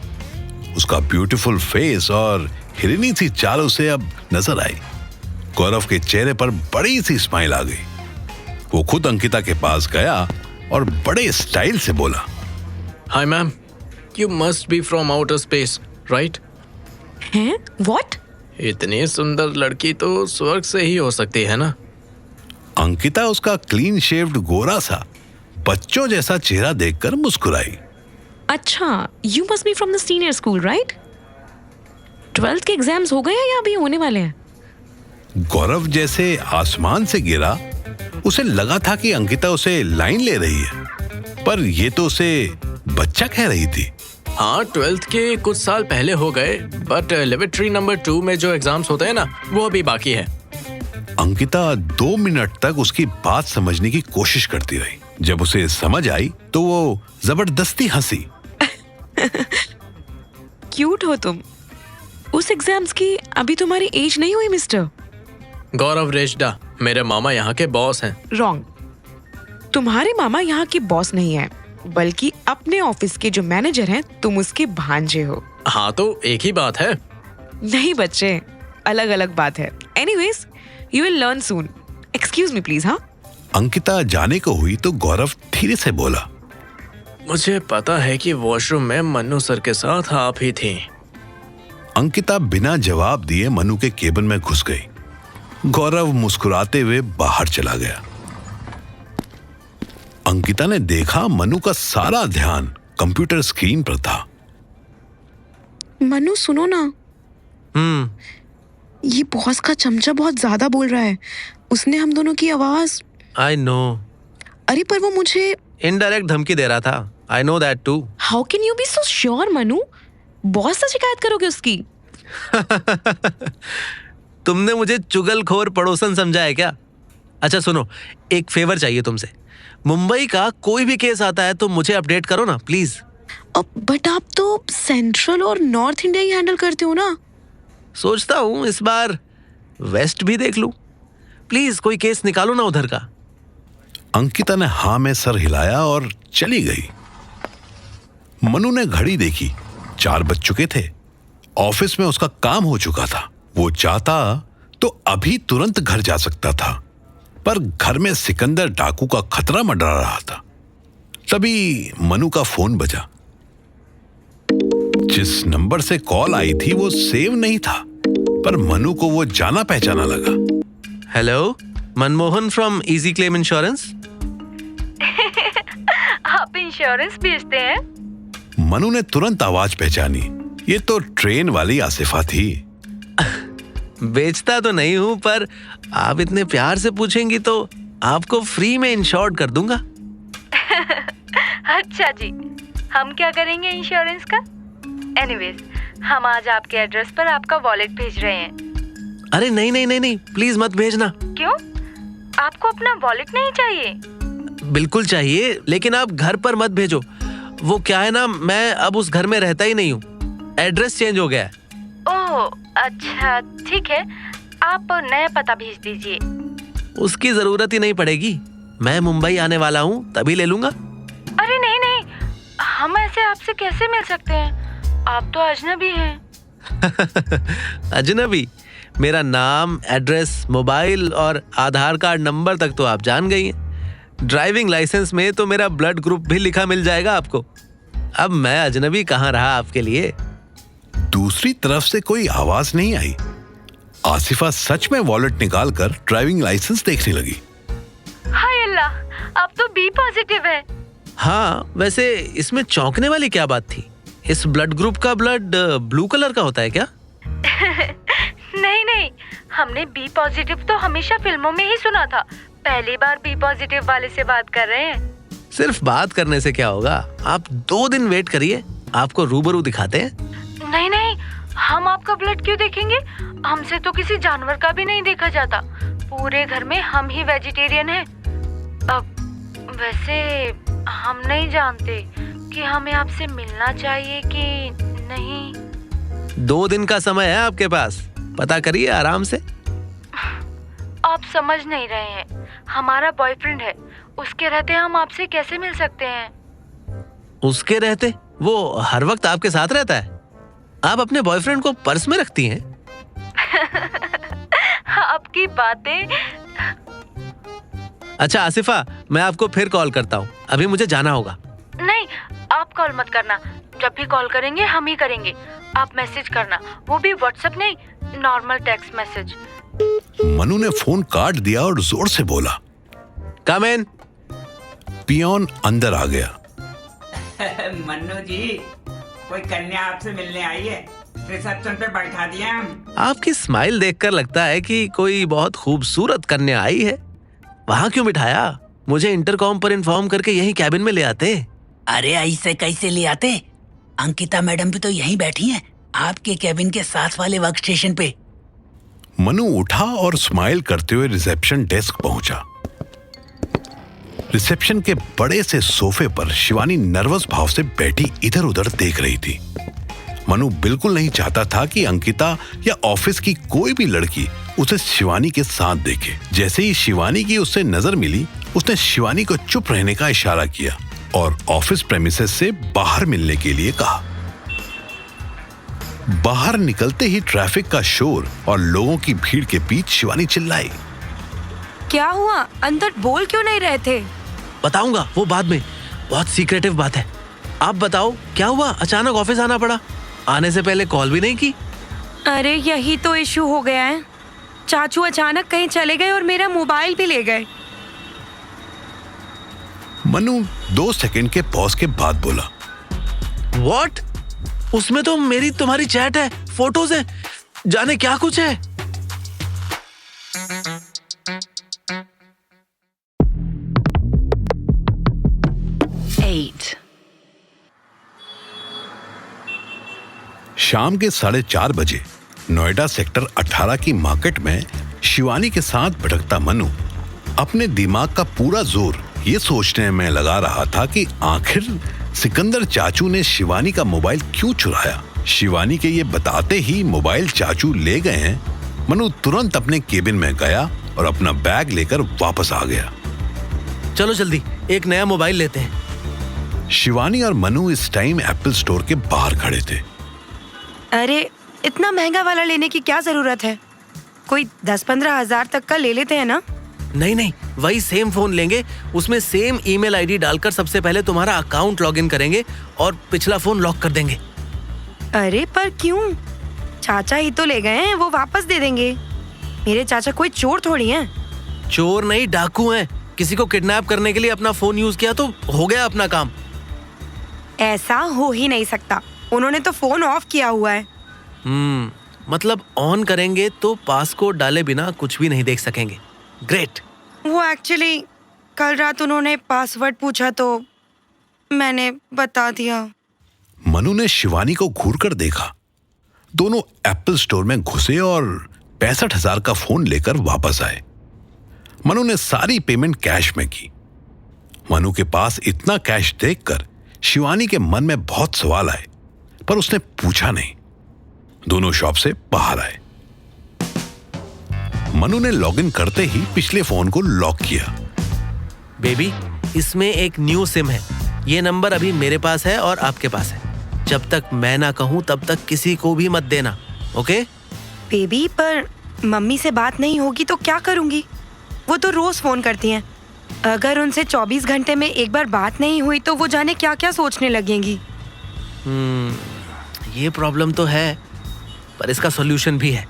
उसका ब्यूटीफुल फेस और हिरनी सी चाल उसे अब नजर आई। गौरव के चेहरे पर बड़ी सी स्माइल आ गई। वो खुद अंकिता के पास गया और बड़े स्टाइल से बोला, hi ma'am, you must B from outer space, right? हैं? What? इतनी सुंदर लड़की तो स्वर्ग से ही हो सकती है ना। अंकिता उसका क्लीन शेव्ड गोरा सा बच्चों जैसा चेहरा देखकर मुस्कुराई। अच्छा, you must be from the senior school, right? 12th के एग्जाम्स हो गए हैं या अभी होने वाले हैं? गौरव जैसे आसमान से गिरा। उसे लगा था कि अंकिता उसे लाइन ले रही है, पर ये तो उसे बच्चा कह रही थी। हाँ, 12th के कुछ साल पहले हो गए, बट लेबोरेटरी नंबर 2 में जो एग्जाम्स होते हैं ना, वो अभी बाकी है। अंकिता 2 मिनट तक उसकी बात समझने की कोशिश करती रही। जब उसे समझ आई तो वो जबरदस्ती हंसी। क्यूट हो तुम। उस एग्जाम्स की अभी तुम्हारी एज नहीं हुई मिस्टर। गौरव रेजडा, मेरे मामा यहाँ के बॉस हैं। रॉन्ग। तुम्हारे मामा यहाँ के बॉस नहीं है, बल्कि अपने ऑफिस के जो मैनेजर हैं, तुम उसके भांजे हो। हाँ, तो एक ही बात है। नहीं बच्चे, अलग अलग बात है। Anyways, you will learn soon. Excuse me please. हाँ, अंकिता जाने को हुई तो गौरव धीरे से बोला, मुझे पता है कि वॉशरूम में मन्नू सर के साथ आप ही थी। अंकिता बिना जवाब दिए मनु के केबिन में घुस गई। गौरव मुस्कुराते हुए बाहर चला गया। अंकिता ने देखा मनु का सारा ध्यान कंप्यूटर स्क्रीन पर था। मनु सुनो ना। ये बॉस का चमचा बहुत ज्यादा बोल रहा है। उसने हम दोनों की आवाज। I know. अरे पर वो मुझे इनडायरेक्ट धमकी दे रहा था। I know that too. How can you be so sure Manu? Boss से शिकायत करोगे उसकी? तुमने मुझे चुगलखोर पड़ोसन समझा है क्या? अच्छा सुनो, एक फेवर चाहिए तुमसे। मुंबई का कोई भी केस आता है तो मुझे अपडेट करो ना प्लीज। बट आप तो सेंट्रल और नॉर्थ इंडिया ही हैंडल करते हो ना। सोचता हूँ इस बार वेस्ट भी देख लूं। प्लीज कोई केस निकालो ना उधर का। अंकिता ने हाँ में सर हिलाया और चली गई। मनु ने घड़ी देखी, 4 बज चुके थे। ऑफिस में उसका काम हो चुका था। वो चाहता तो अभी तुरंत घर जा सकता था, पर घर में सिकंदर डाकू का खतरा मंडरा रहा था। तभी मनु का फोन बजा। जिस नंबर से कॉल आई थी वो सेव नहीं था, पर मनु को वो जाना पहचाना लगा। Hello, Manmohan from easy claim insurance. आप इंश्योरेंस बेचते हैं? मनु ने तुरंत आवाज पहचानी। ये तो ट्रेन वाली आसिफा थी। बेचता तो नहीं हूं, पर आप इतने प्यार से पूछेंगी तो आपको फ्री में इंश्योर्ड कर दूंगा। अच्छा जी, हम क्या करेंगे इंश्योरेंस का? एनीवेज, हम आज आपके एड्रेस पर आपका वॉलेट भेज रहे हैं। अरे नहीं नहीं नहीं नहीं, प्लीज मत भेजना। क्यों? आपको अपना वॉलेट नहीं चाहिए? बिल्कुल चाहिए, लेकिन आप घर पर मत भेजो। वो क्या है ना, मैं अब उस घर में रहता ही नहीं हूँ। एड्रेस चेंज हो गया है। ओह अच्छा, ठीक है, आप नया पता भेज दीजिए। उसकी जरूरत ही नहीं पड़ेगी। मैं मुंबई आने वाला हूँ, तभी ले लूंगा। अरे नहीं नहीं, हम ऐसे आपसे कैसे मिल सकते हैं? आप तो अजनबी हैं। अजनबी? मेरा नाम, एड्रेस, मोबाइल और आधार कार्ड नंबर तक तो आप जान गई हैं। ड्राइविंग लाइसेंस में तो मेरा ब्लड ग्रुप भी लिखा मिल जाएगा आपको। अब मैं अजनबी कहाँ रहा आपके लिए। दूसरी तरफ से कोई आवाज नहीं आई। आसिफा सच में वॉलेट निकालकर ड्राइविंग लाइसेंस देखने लगी। हाय अल्लाह, आप तो बी पॉजिटिव है। हाँ, वैसे इसमें चौंकने वाली क्या बात थी? इस ब्लड ग्रुप का ब्लड ब्लू कलर का होता है क्या? नहीं नहीं, हमने बी पॉजिटिव तो हमेशा फिल्मों में ही सुना था। पहली बार बी पॉजिटिव वाले से बात कर रहे हैं। सिर्फ बात करने से क्या होगा? आप 2 दिन वेट करिए, आपको रूबरू दिखाते हैं। नहीं नहीं, हम आपका ब्लड क्यों देखेंगे? हमसे तो किसी जानवर का भी नहीं देखा जाता। पूरे घर में हम ही वेजिटेरियन हैं। अब वैसे हम नहीं जानते कि हमें आपसे मिलना चाहिए कि नहीं। 2 दिन का समय है आपके पास, पता करिए आराम से। आप समझ नहीं रहे हैं, हमारा बॉयफ्रेंड है, उसके रहते हम आपसे कैसे मिल सकते हैं? उसके रहते? वो हर वक्त आपके साथ रहता है? आप अपने बॉयफ्रेंड को पर्स में रखती हैं? आपकी बातें। अच्छा आसिफा, मैं आपको फिर कॉल करता हूँ, अभी मुझे जाना होगा। नहीं, आप कॉल मत करना। जब भी कॉल करेंगे हम ही करेंगे। आप मैसेज करना, वो भी व्हाट्सएप नहीं, नॉर्मल टेक्स्ट मैसेज। मनु ने फोन काट दिया और जोर से बोला, कम इन। पियोन अंदर आ गया। मन्नू जी, कोई कन्या आपसे मिलने आई है, रिसेप्शन पे बैठा दिया हम। आपकी स्माइल देखकर लगता है कि कोई बहुत खूबसूरत कन्या आई है। वहां क्यों बिठाया? मुझे इंटरकॉम पर इन्फॉर्म करके यही कैबिन में ले आते। अरे ऐसे कैसे ले आते? अंकिता मैडम भी तो यहीं बैठी हैं, आपके कैबिन के साथ वाले वर्क स्टेशन पे। मनु उठा और स्माइल करते हुए रिसेप्शन डेस्क पहुंचा। रिसेप्शन के बड़े से सोफे पर शिवानी नर्वस भाव से बैठी इधर उधर देख रही थी। मनु बिल्कुल नहीं चाहता था कि अंकिता या ऑफिस की कोई भी लड़की उसे शिवानी के साथ देखे। जैसे ही शिवानी की उससे नजर मिली, उसने शिवानी को चुप रहने का इशारा किया और ऑफिस प्रेमिसेस से बाहर मिलने के लिए कहा। बाहर निकलते ही ट्रैफिक का शोर और लोगों की भीड़ के बीच शिवानी चिल्लाई, क्या हुआ? अंदर बोल क्यों नहीं रहे थे? बताऊंगा, वो बाद में, बहुत सीक्रेटिव बात है। आप बताओ क्या हुआ? अचानक ऑफिस आना पड़ा, आने से पहले कॉल भी नहीं की। अरे यही तो इशू हो गया है, चाचू अचानक कहीं चले गए और मेरा मोबाइल भी ले गए। मनु 2 सेकंड के पॉज के बाद बोला, व्हाट? उसमें तो मेरी तुम्हारी चैट है, फोटोज है, जाने क्या कुछ है। शाम के 4:30 बजे नोएडा सेक्टर 18 की मार्केट में शिवानी के साथ भटकता मनु अपने दिमाग का पूरा जोर ये सोचने में लगा रहा था कि आखिर सिकंदर चाचू ने शिवानी का मोबाइल क्यों चुराया। शिवानी के ये बताते ही मोबाइल चाचू ले गए हैं, मनु तुरंत अपने केबिन में गया और अपना बैग लेकर वापस आ गया। चलो जल्दी, एक नया मोबाइल लेते हैं। शिवानी और मनु इस टाइम एप्पल स्टोर के बाहर खड़े थे। अरे इतना महंगा वाला लेने की क्या जरूरत है? कोई 10-15 हजार तक का ले लेते हैं ना? नहीं, वही सेम फोन लेंगे, उसमें सेम ईमेल आईडी डालकर सबसे पहले तुम्हारा अकाउंट लॉगिन करेंगे और पिछला फोन लॉक कर देंगे। अरे पर क्यों? चाचा ही तो ले गए हैं, वो वापस दे देंगे। मेरे चाचा कोई चोर थोड़ी हैं। चोर नहीं, डाकू हैं। किसी को किडनैप करने के लिए अपना फोन यूज किया तो हो गया अपना काम। ऐसा हो ही नहीं सकता, उन्होंने तो फोन ऑफ किया हुआ है। मतलब ऑन करेंगे तो पासकोड डाले बिना कुछ भी नहीं देख सकेंगे। ग्रेट। वो एक्चुअली कल रात उन्होंने पासवर्ड पूछा तो मैंने बता दिया। मनु ने शिवानी को घूरकर देखा। दोनों एप्पल स्टोर में घुसे और 65,000 का फोन लेकर वापस आए। मनु ने सारी पेमेंट कैश में की। मनु के पास इतना कैश देखकर शिवानी के मन में बहुत सवाल आए, पर उसने पूछा नहीं। दोनों शॉप से बाहर आए। मनु ने लॉगिन करते ही पिछले फोन को लॉक किया। बेबी, इसमें एक न्यू सिम है। ये नंबर अभी मेरे पास है और आपके पास है। जब तक मैं ना कहूं तब तक किसी को भी मत देना, ओके? बेबी, पर मम्मी से बात नहीं होगी तो क्या करूंगी? वो तो रोज फोन करती हैं। अगर उनसे 24 घंटे में एक बार बात नहीं हुई तो वो जाने क्या क्या सोचने लगेंगी। ये प्रॉब्लम तो है, पर इसका सॉल्यूशन भी है।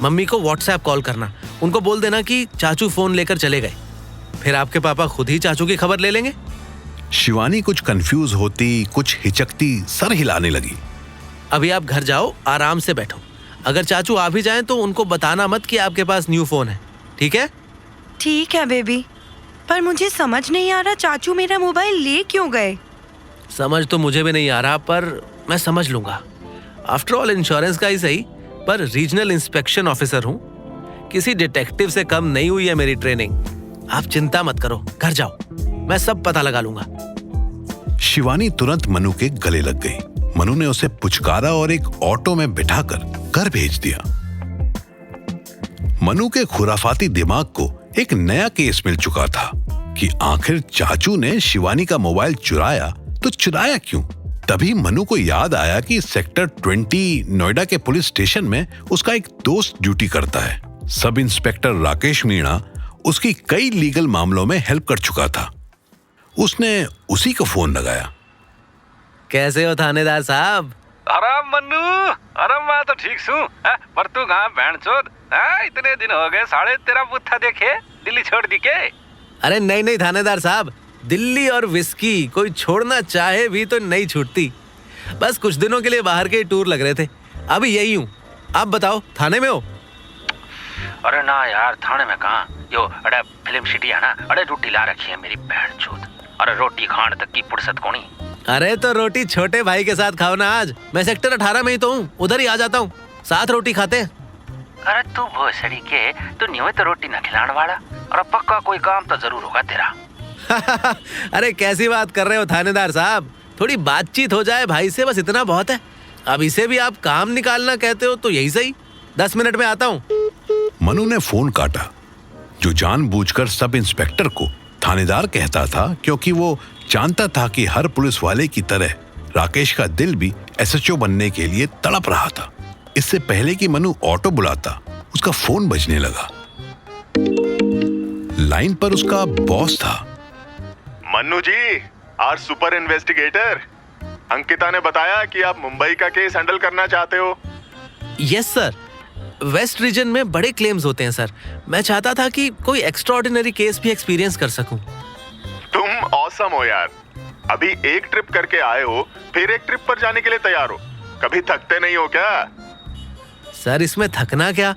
मम्मी को व्हाट्सएप कॉल करना, उनको बोल देना कि चाचू फोन लेकर चले गए। फिर आपके पापा खुद ही चाचू की खबर ले लेंगे। शिवानी कुछ कंफ्यूज होती, कुछ हिचकती, सर हिलाने लगी। अभी आप घर जाओ, आराम से बैठो। अगर चाचू आ भी जाएं तो उनको बताना मत कि आपके पास न्यू फोन है, ठीक है? ठीक है बेबी, पर मुझे समझ नहीं आ रहा चाचू मेरा मोबाइल ले क्यों गए। समझ तो मुझे भी नहीं आ रहा, पर मैं समझ लूंगा। आफ्टर ऑल इंश्योरेंस का ही सही, पर रीजनल इंस्पेक्शन ऑफिसर हूँ। किसी डिटेक्टिव से कम नहीं हुई है मेरी ट्रेनिंग। आप चिंता मत करो, घर जाओ, मैं सब पता लगा लूंगा। शिवानी तुरंत मनु के गले लग गई। मनु ने उसे पुचकारा और एक ऑटो में बिठाकर घर भेज दिया। मनु के खुराफाती दिमाग को एक नया केस मिल चुका था कि आखिर चाचू ने शिवानी का मोबाइल चुराया तो चुराया क्यों। तभी मनु को याद आया कि सेक्टर 20 नोएडा के पुलिस स्टेशन में उसका एक दोस्त ड्यूटी करता है। सब इंस्पेक्टर राकेश मीणा उसकी कई लीगल मामलों में हेल्प कर चुका था। उसने उसी को फोन लगाया। कैसे हो थानेदार साहब? अरे मन्नू, अरे मैं तो ठीक हूँ, पर तू कहाँ बैंड चोद? इतने दिन हो गए साढ़े तेरा बुत्था देखे, दिल्ली छोड़ दी के? अरे नहीं नहीं थानेदार साहब, दिल्ली और विस्की कोई छोड़ना चाहे भी तो नहीं छूटती। बस कुछ दिनों के लिए बाहर के टूर लग रहे थे, अभी यही हूँ। आप बताओ, थाने में हो? अरे ना यार, थाने में कहाँ, यो अरे फिल्म सिटी है ना, अरे रोटी ला रखी है मेरी बैंड चोद। अरे रोटी खाने तक की फुर्सत कोनी। अरे तो रोटी छोटे भाई के साथ खाओ ना आज। मैं सेक्टर 18 में ही तो हूँ, उधर ही आ जाता हूँ, साथ रोटी खाते हैं। अरे तू भोसड़ी के, तू नहीं तो रोटी ना खिलाने वाला, और पक्का कोई काम तो जरूर होगा तेरा। अरे कैसी बात कर रहे हो थानेदार साहब, थोड़ी बातचीत हो जाए भाई से, बस इतना बहुत है। अब इसे भी आप काम निकालना कहते हो तो यही सही, 10 मिनट में आता हूँ। मनु ने फोन काटा, जो जानबूझकर सब इंस्पेक्टर को थानेदार कहता था, क्योंकि वो जानता था कि हर पुलिस वाले की तरह राकेश का दिल भी एसएचओ बनने के लिए तड़प रहा था। इससे पहले कि मनु ऑटो बुलाता, उसका फोन बजने लगा। लाइन पर उसका बॉस था। मन्नू जी, आर सुपर इन्वेस्टिगेटर, अंकिता ने बताया कि आप मुंबई का केस हैंडल करना चाहते हो। यस सर, वेस्ट रीजन में बड़े क्लेम्स होते हैं सर। मैं चाहता था कि कोई एक्स्ट्राऑर्डिनरी केस भी एक्सपीरियंस कर सकूं। तुम ऑसम हो यार, अभी एक ट्रिप करके आए हो, फिर एक ट्रिप पर जाने के लिए तैयार हो। कभी थकते नहीं हो क्या? सर इसमें थकना क्या,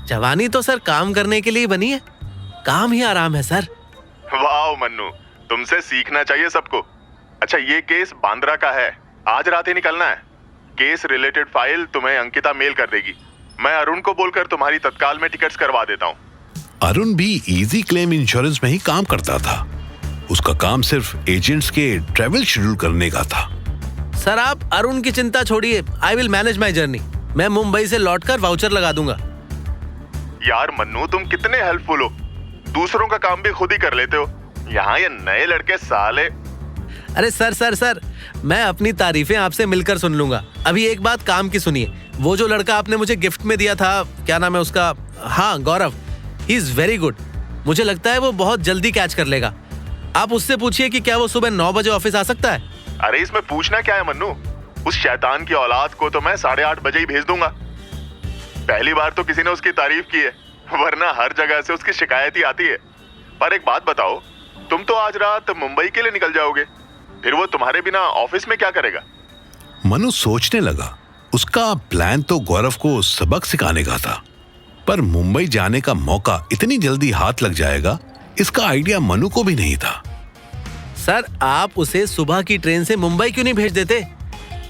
जवानी तो सर काम करने के लिए बनी है, काम ही आराम है सर। वाह मन्नू, तुमसे सीखना चाहिए सबको। अच्छा, ये केस बांद्रा का है, आज रात ही निकलना है। केस रिलेटेड फाइल तुम्हें अंकिता मेल कर देगी। मैं अरुण को बोलकर तुम्हारी तत्काल में टिकट्स करवा देता हूँ। अरुण भी इजी क्लेम इंश्योरेंस में ही काम करता था। उसका काम सिर्फ एजेंट्स के ट्रैवल शेड्यूल करने का था। सर आप अरुण की चिंता छोड़िए, I will manage my journey. मैं मुंबई से लौटकर वाउचर लगा दूंगा। यार मन्नू, तुम कितने हेल्पफुल हो, दूसरों का काम भी खुद ही कर लेते हो। यहाँ ये नए लड़के साले। अरे सर सर सर, मैं अपनी तारीफें आपसे मिलकर सुन लूंगा। अभी एक बात काम की सुनिए, वो जो लड़का आपने मुझे गिफ्ट में दिया था, क्या नाम है उसका? हाँ गौरव, ही इज वेरी गुड। मुझे लगता है वो बहुत जल्दी कैच कर लेगा। आप उससे पूछिए कि क्या वो सुबह 9 बजे ऑफिस आ सकता है। अरे इसमें पूछना क्या है मन्नू, उस शैतान की औलाद को तो मैं 8:30 बजे ही भेज दूंगा। पहली बार तो किसी ने उसकी तारीफ की है, वरना हर जगह से उसकी शिकायत ही आती है। पर एक बात बताओ, तुम तो आज रात मुंबई के लिए निकल जाओगे, फिर वो तुम्हारे बिना ऑफिस में क्या करेगा? मनु सोचने लगा। उसका प्लान तो गौरव को सबक सिखाने का था, पर मुंबई जाने का मौका इतनी जल्दी हाथ लग जाएगा, इसका आइडिया मनु को भी नहीं था। सर आप उसे सुबह की ट्रेन से मुंबई क्यों नहीं भेज देते?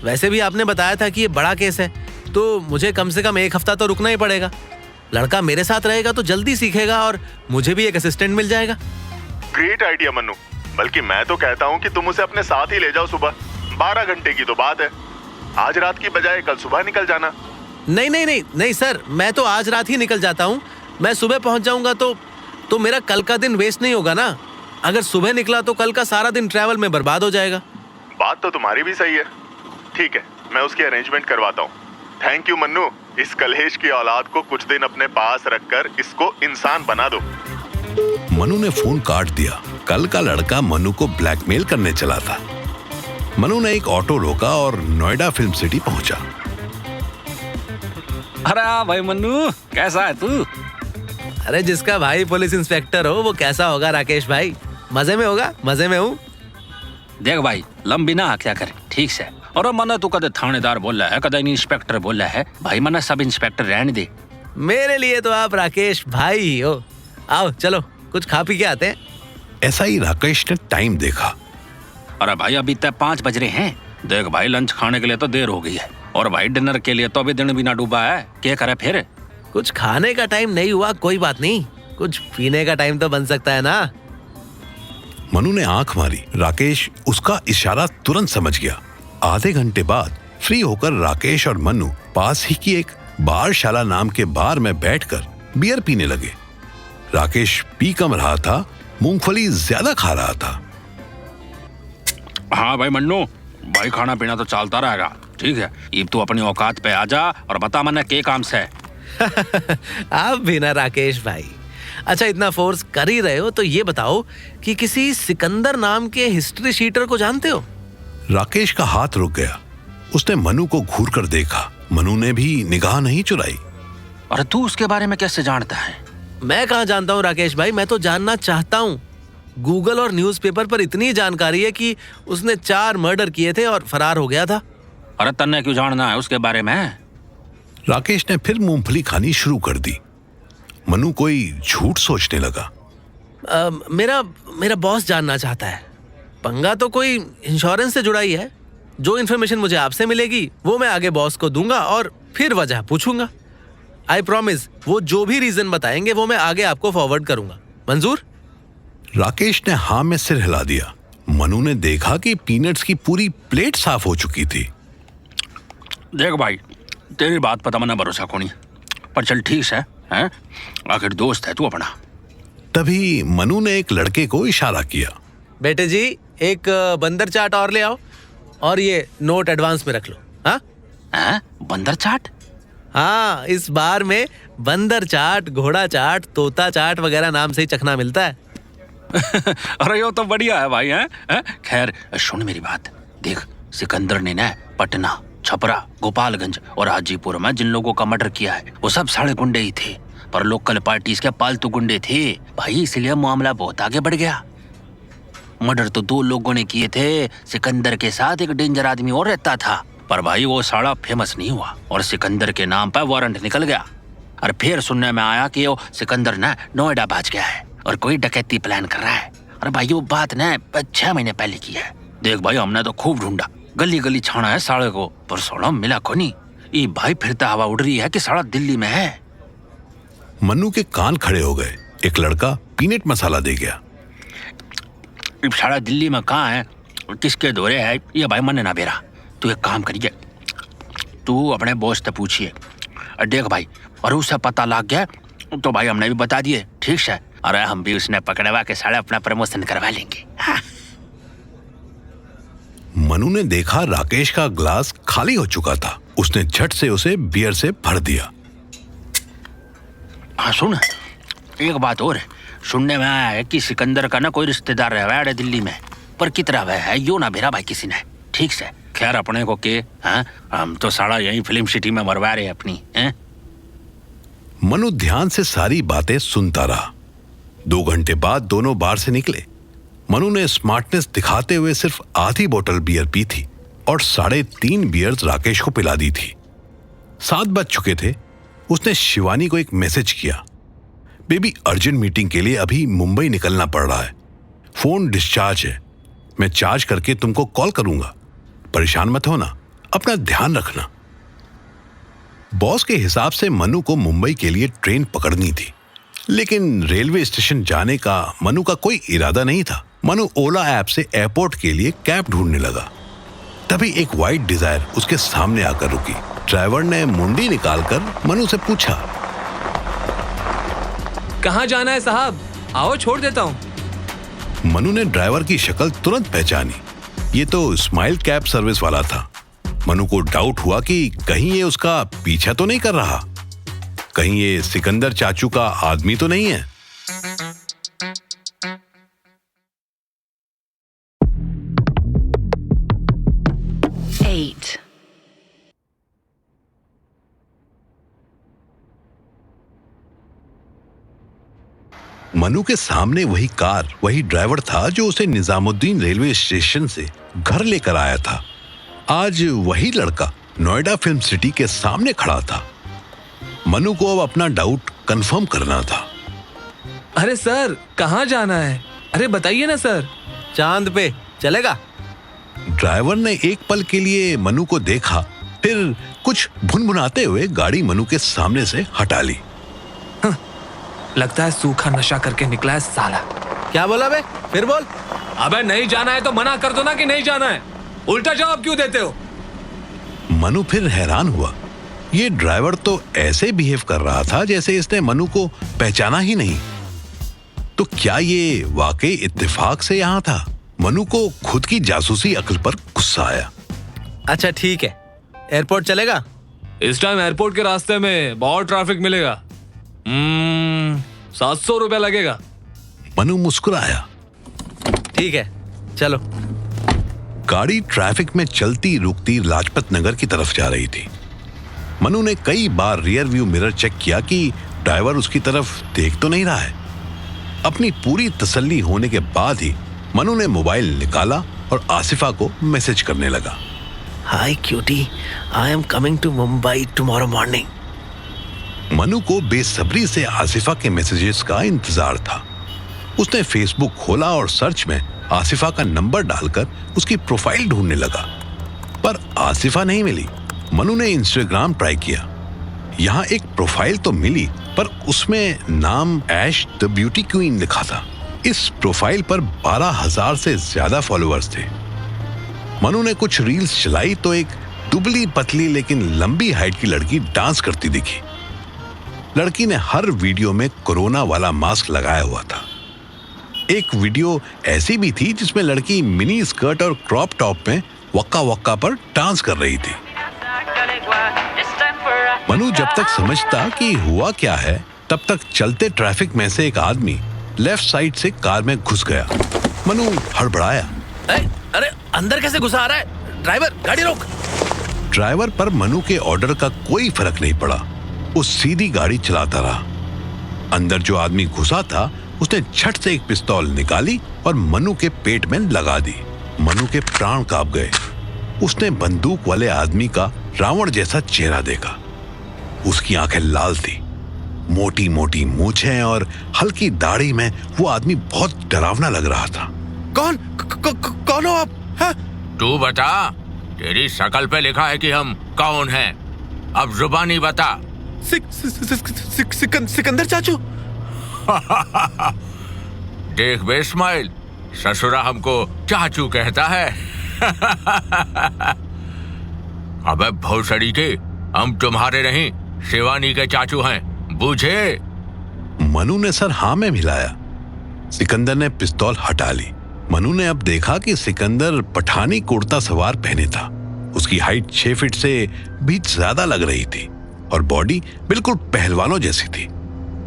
वैसे भी आपने बताया था कि ये बड़ा केस है, तो मुझे कम से कम 1 हफ्ता तो रुकना ही पड़ेगा। लड़का मेरे साथ रहेगा तो जल्दी सीखेगा और मुझे भी एक असिस्टेंट मिल जाएगा। ग्रेट आइडिया मन्नू, बल्कि मैं तो कहता हूँ कि तुम उसे अपने साथ ही ले जाओ। सुबह 12 घंटे की तो बात है, आज रात की बजाय कल सुबह निकल जाना। नहीं नहीं नहीं नहीं सर, मैं तो आज रात ही निकल जाता हूँ। मैं सुबह पहुँच जाऊंगा तो मेरा कल का दिन वेस्ट नहीं होगा ना। अगर सुबह निकला तो कल का सारा दिन ट्रैवल में बर्बाद हो जाएगा। बात तो तुम्हारी भी सही है। ठीक है, मैं उसकी अरेंजमेंट करवाता हूँ। थैंक यू मन्नू, इस कलेश की औलाद को कुछ दिन अपने पास रखकर इसको इंसान बना दो। मनु ने फोन काट दिया। कल का लड़का मनु को ब्लैकमेल करने चला था। मनु ने एक ऑटो रोका और नोएडा फिल्म सिटी पहुंचा। अरे भाई मन्नू, कैसा है तू? अरे जिसका भाई पुलिस इंस्पेक्टर हो वो कैसा होगा राकेश भाई? मजे में होगा, मजे में हूँ। देख भाई, लंबी ना क्या करे, ठीक से। और मना तू कदे थानेदार बोल रहा है, कदे इंस्पेक्टर बोल रहा है। भाई मना सब इंस्पेक्टर रहने दे। मेरे लिए तो आप राकेश भाई ही हो। आओ चलो कुछ खा पी के आते हैं। ऐसा ही राकेश ने टाइम देखा। अरे भाई अभी तक 5 बज रहे हैं। देख भाई, लंच खाने के लिए तो देर हो गई है, और भाई डिनर के लिए तो अभी दिन भी ना डूबा है। क्या करे फिर? कुछ खाने का टाइम नहीं हुआ, कोई बात नहीं, कुछ पीने का टाइम तो बन सकता है ना। मनु ने आंख मारी। राकेश उसका इशारा तुरंत समझ गया। आधे घंटे बाद फ्री होकर राकेश और मनु पास ही की एक बारशाला नाम के बार में बैठकर बियर पीने लगे। राकेश पी कम रहा था, मूंगफली ज्यादा खा रहा था। हाँ भाई मन्नू, भाई खाना पीना तो चलता रहेगा, ठीक है। अब तू अपनी औकात पे आ जा और बता मन्ना के काम से। आप भी ना राकेश भाई। अच्छा इतना फोर्स कर ही रहे हो तो ये बताओ कि किसी सिकंदर नाम के हिस्ट्री शीटर को जानते हो? राकेश का हाथ रुक गया। उसने मनु को घूर कर देखा। मनु ने भी निगाह नहीं चुराई। और तू उसके बारे में कैसे जानता है? मैं कहाँ जानता हूँ राकेश भाई, मैं तो जानना चाहता हूँ। गूगल और न्यूज़पेपर पर इतनी जानकारी है कि उसने 4 मर्डर किए थे और फरार हो गया था। अरे तन्ने क्यों जानना है उसके बारे में? राकेश ने फिर मूंगफली खानी शुरू कर दी। मनु कोई झूठ सोचने लगा। मेरा बॉस जानना चाहता है। पंगा तो कोई इंश्योरेंस से जुड़ा ही है। जो इन्फॉर्मेशन मुझे आपसे मिलेगी वो मैं आगे बॉस को दूंगा और फिर वजह पूछूंगा। आई प्रॉमिस, वो जो भी रीजन बताएंगे वो मैं आगे आपको फॉरवर्ड करूंगा। मंजूर? राकेश ने हाँ में सिर हिला दिया। मनु ने देखा कि पीनट्स की पूरी प्लेट साफ हो चुकी थी। देख भाई, तेरी बात पता मना भरोसा कोनी, पर चल ठीक है, हैं? आखिर दोस्त है तू अपना। तभी मनु ने एक लड़के को इशारा किया। बेटे जी, एक बंदर चाट और ले आओ और ये नोट एडवांस में रख लो। हाँ? बंदर चाट? हाँ, इस बार में बंदर चाट, घोड़ा चाट, तोता चाट वगैरह नाम से ही चखना मिलता है। अरे यो तो बढ़िया है भाई, हैं? खैर सुन मेरी बात, देख सिकंदर ने ना पटना, छपरा, गोपालगंज और हाजीपुर में जिन लोगों का मर्डर किया है वो सब साढ़े गुंडे ही थे, पर लोकल पार्टीज के पालतू गुंडे थे भाई, इसलिए मामला बहुत आगे बढ़ गया। मर्डर तो 2 लोगों ने किए थे, सिकंदर के साथ एक डेंजर आदमी और रहता था, पर भाई वो साला फेमस नहीं हुआ और सिकंदर के नाम पर वारंट निकल गया। और फिर सुनने में आया कि वो सिकंदर ना नोएडा भाग गया है और कोई डकैती प्लान कर रहा है। और भाई वो बात ना 6 महीने पहले की है। देख भाई, हमने तो खूब ढूंढा, गली गली छाना है साले को, पर साला मिला को नहीं। ये भाई फिरता हवा उड़ रही है कि साला दिल्ली में है। मनु के कान खड़े हो गए। एक लड़का पीनट मसाला दे गया। साला दिल्ली में कहाँ है, किसके दौरे है, ये भाई मन ना बेरा। तू एक काम करिए, तू अपने बॉस से पूछिए। देख भाई, और उसे पता लग गया तो भाई हमने भी बता दिए, ठीक है? अरे हम भी उसने पकड़वा के साला अपना प्रमोशन करवा लेंगे। हाँ। मनु ने देखा राकेश का ग्लास खाली हो चुका था। उसने झट से उसे बियर से भर दिया। हाँ सुन, एक बात और सुनने में आया है कि सिकंदर का ना कोई रिश्तेदार रह है दिल्ली में, पर कितना है यो ना भेरा भाई किसी ने, ठीक से? खैर अपने को के, हाँ? हम तो साला यही फिल्म सिटी में मरवा रहे अपनी, हैं? मनु ध्यान से सारी बातें सुनता रहा। 2 घंटे बाद दोनों बार से निकले। मनु ने स्मार्टनेस दिखाते हुए सिर्फ आधी बोतल बियर पी थी और 3.5 बियर्स राकेश को पिला दी थी। 7 बज चुके थे। उसने शिवानी को एक मैसेज किया, बेबी अर्जेंट मीटिंग के लिए अभी मुंबई निकलना पड़ रहा है, फोन डिस्चार्ज है, मैं चार्ज करके तुमको कॉल करूंगा, परेशान मत होना, अपना ध्यान रखना। बॉस के हिसाब से मनु को मुंबई के लिए ट्रेन पकड़नी थी, लेकिन रेलवे स्टेशन जाने का मनु का कोई इरादा नहीं था। मनु ओला ऐप से एयरपोर्ट के लिए कैब ढूंढने लगा। तभी एक व्हाइट डिजायर उसके सामने आकर रुकी। ड्राइवर ने मुंडी निकालकर मनु से पूछा, कहाँ जाना है साहब? आओ छोड़ देता हूँ। मनु ने ड्राइवर की शक्ल तुरंत पहचानी। ये तो स्माइल कैब सर्विस वाला था। मनु को डाउट हुआ कि कहीं ये उसका पीछा तो नहीं कर रहा, कहीं ये सिकंदर चाचू का आदमी तो नहीं है। मनु के सामने वही कार, वही ड्राइवर था जो उसे निजामुद्दीन रेलवे स्टेशन से घर लेकर आया था। आज वही लड़का नोएडा फिल्म सिटी के सामने खड़ा था। मनु को अब अपना डाउट कंफर्म करना था। अरे सर, कहाँ जाना है? अरे बताइए ना सर। चांद पे चलेगा? ड्राइवर ने एक पल के लिए मनु को देखा, फिर कुछ भुनभुनाते हुए गाड़ी मनु के सामने से हटा ली। लगता है सूखा नशा करके निकला है साला। क्या बोला बे? फिर बोल। अबे नहीं जाना है तो मना कर दो ना कि नहीं जाना है, उल्टा जवाब क्यों देते हो? मनु फिर हैरान हुआ। ये ड्राइवर तो ऐसे बिहेव कर रहा था जैसे इसने मनु को पहचाना ही नहीं। तो क्या ये वाकई इत्तेफाक से यहाँ था? मनु को खुद की जासूसी अक्ल पर गुस्सा आया। अच्छा ठीक है, एयरपोर्ट चलेगा? इस टाइम एयरपोर्ट के रास्ते में बहुत ट्रैफिक मिलेगा। 700 रुपया लगेगा। मनु मुस्कुराया। ठीक है चलो। गाड़ी ट्रैफिक में चलती रुकती लाजपत नगर की तरफ जा रही थी। मनु ने कई बार रियर व्यू मिरर चेक किया कि ड्राइवर उसकी तरफ देख तो नहीं रहा है। अपनी पूरी तसल्ली होने के बाद ही मनु ने मोबाइल निकाला और आसिफा को मैसेज करने लगा। Hi cutie, I am coming to Mumbai tomorrow morning. Manu को बेसब्री से आसिफा के मैसेजेस का इंतजार था। उसने फेसबुक खोला और सर्च में आसिफा का नंबर डालकर उसकी प्रोफाइल ढूंढने लगा, पर आसिफा नहीं मिली। मनु ने इंस्टाग्राम ट्राई किया। यहाँ एक प्रोफाइल तो मिली, पर उसमें नाम ऐश द ब्यूटी क्वीन लिखा था। इस प्रोफाइल पर 12,000 से ज्यादा फॉलोअर्स थे। मनु ने कुछ रील्स चलाई तो एक दुबली पतली लेकिन लंबी हाइट की लड़की डांस करती दिखी। लड़की ने हर वीडियो में कोरोना वाला मास्क लगाया हुआ था। एक वीडियो ऐसी भी थी जिसमें लड़की मिनी स्कर्ट और क्रॉप टॉप में वक्का वक्का पर डांस कर रही थी। मनु जब तक समझता कि हुआ क्या है, तब तक चलते ट्रैफिक में से एक आदमी लेफ्ट साइड से कार में घुस गया। मनु हड़बड़ाया। अरे अंदर कैसे घुसा आ रहा है? ड्राइवर, गाड़ी रोक। ड्राइवर पर मनु के ऑर्डर का कोई फर्क नहीं पड़ा। वो सीधी गाड़ी चलाता रहा। अंदर जो आदमी घुसा था उसने झट से एक पिस्तौल निकाली और मनु के पेट में लगा दी। मनु के प्राण कांप गए। उसने बंदूक वाले आदमी का रावण जैसा चेहरा देखा। उसकी आंखें लाल थी, मोटी मोटी मूंछें और हल्की दाढ़ी में वो आदमी बहुत डरावना लग रहा था। कौन हो आप? हाँ? तू बता, तेरी शक्ल पे लिखा है कि हम कौन हैं। अब जुबानी बता। सिकंदर चाचू। देख बे इस्माइल, ससुरा हमको चाचू कहता है। अबे भोसड़ी के, हम तुम्हारे नहीं शिवानी के चाचू हैं, बूझे? मनु ने सर हाँ में मिलाया। सिकंदर ने पिस्तौल हटा ली। मनु ने अब देखा कि सिकंदर पठानी कुर्ता सवार पहने था। उसकी हाइट 6 फीट से भी ज्यादा लग रही थी और बॉडी बिल्कुल पहलवानों जैसी थी।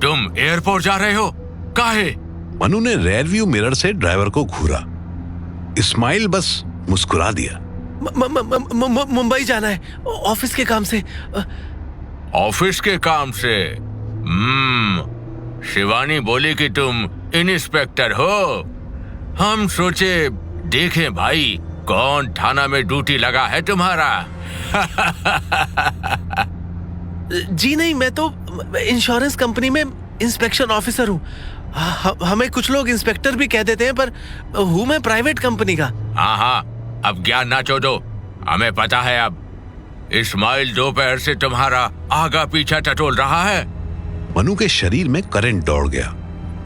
तुम एयरपोर्ट जा रहे हो? काहे? मनु ने रेयर व्यू मिरर से ड्राइवर को घूरा। इस्माइल बस मुस्कुरा दिया। मुंबई जाना है, ऑफिस के काम से। ऑफिस के काम से? शिवानी बोली कि तुम इंस्पेक्टर हो। हम सोचे देखें भाई कौन थाना में ड्यूटी लगा है तुम्हारा। जी नहीं, मैं तो इंश्योरेंस कंपनी में इंस्पेक्शन ऑफिसर हूँ। हमें कुछ लोग इंस्पेक्टर भी कह देते हैं, पर हूँ मैं प्राइवेट कंपनी का। हाँ, अब ज्ञान ना चोदो, हमें पता है। अब इस्माइल दोपहर से तुम्हारा आगा पीछा टटोल रहा है। मनु के शरीर में करंट दौड़ गया।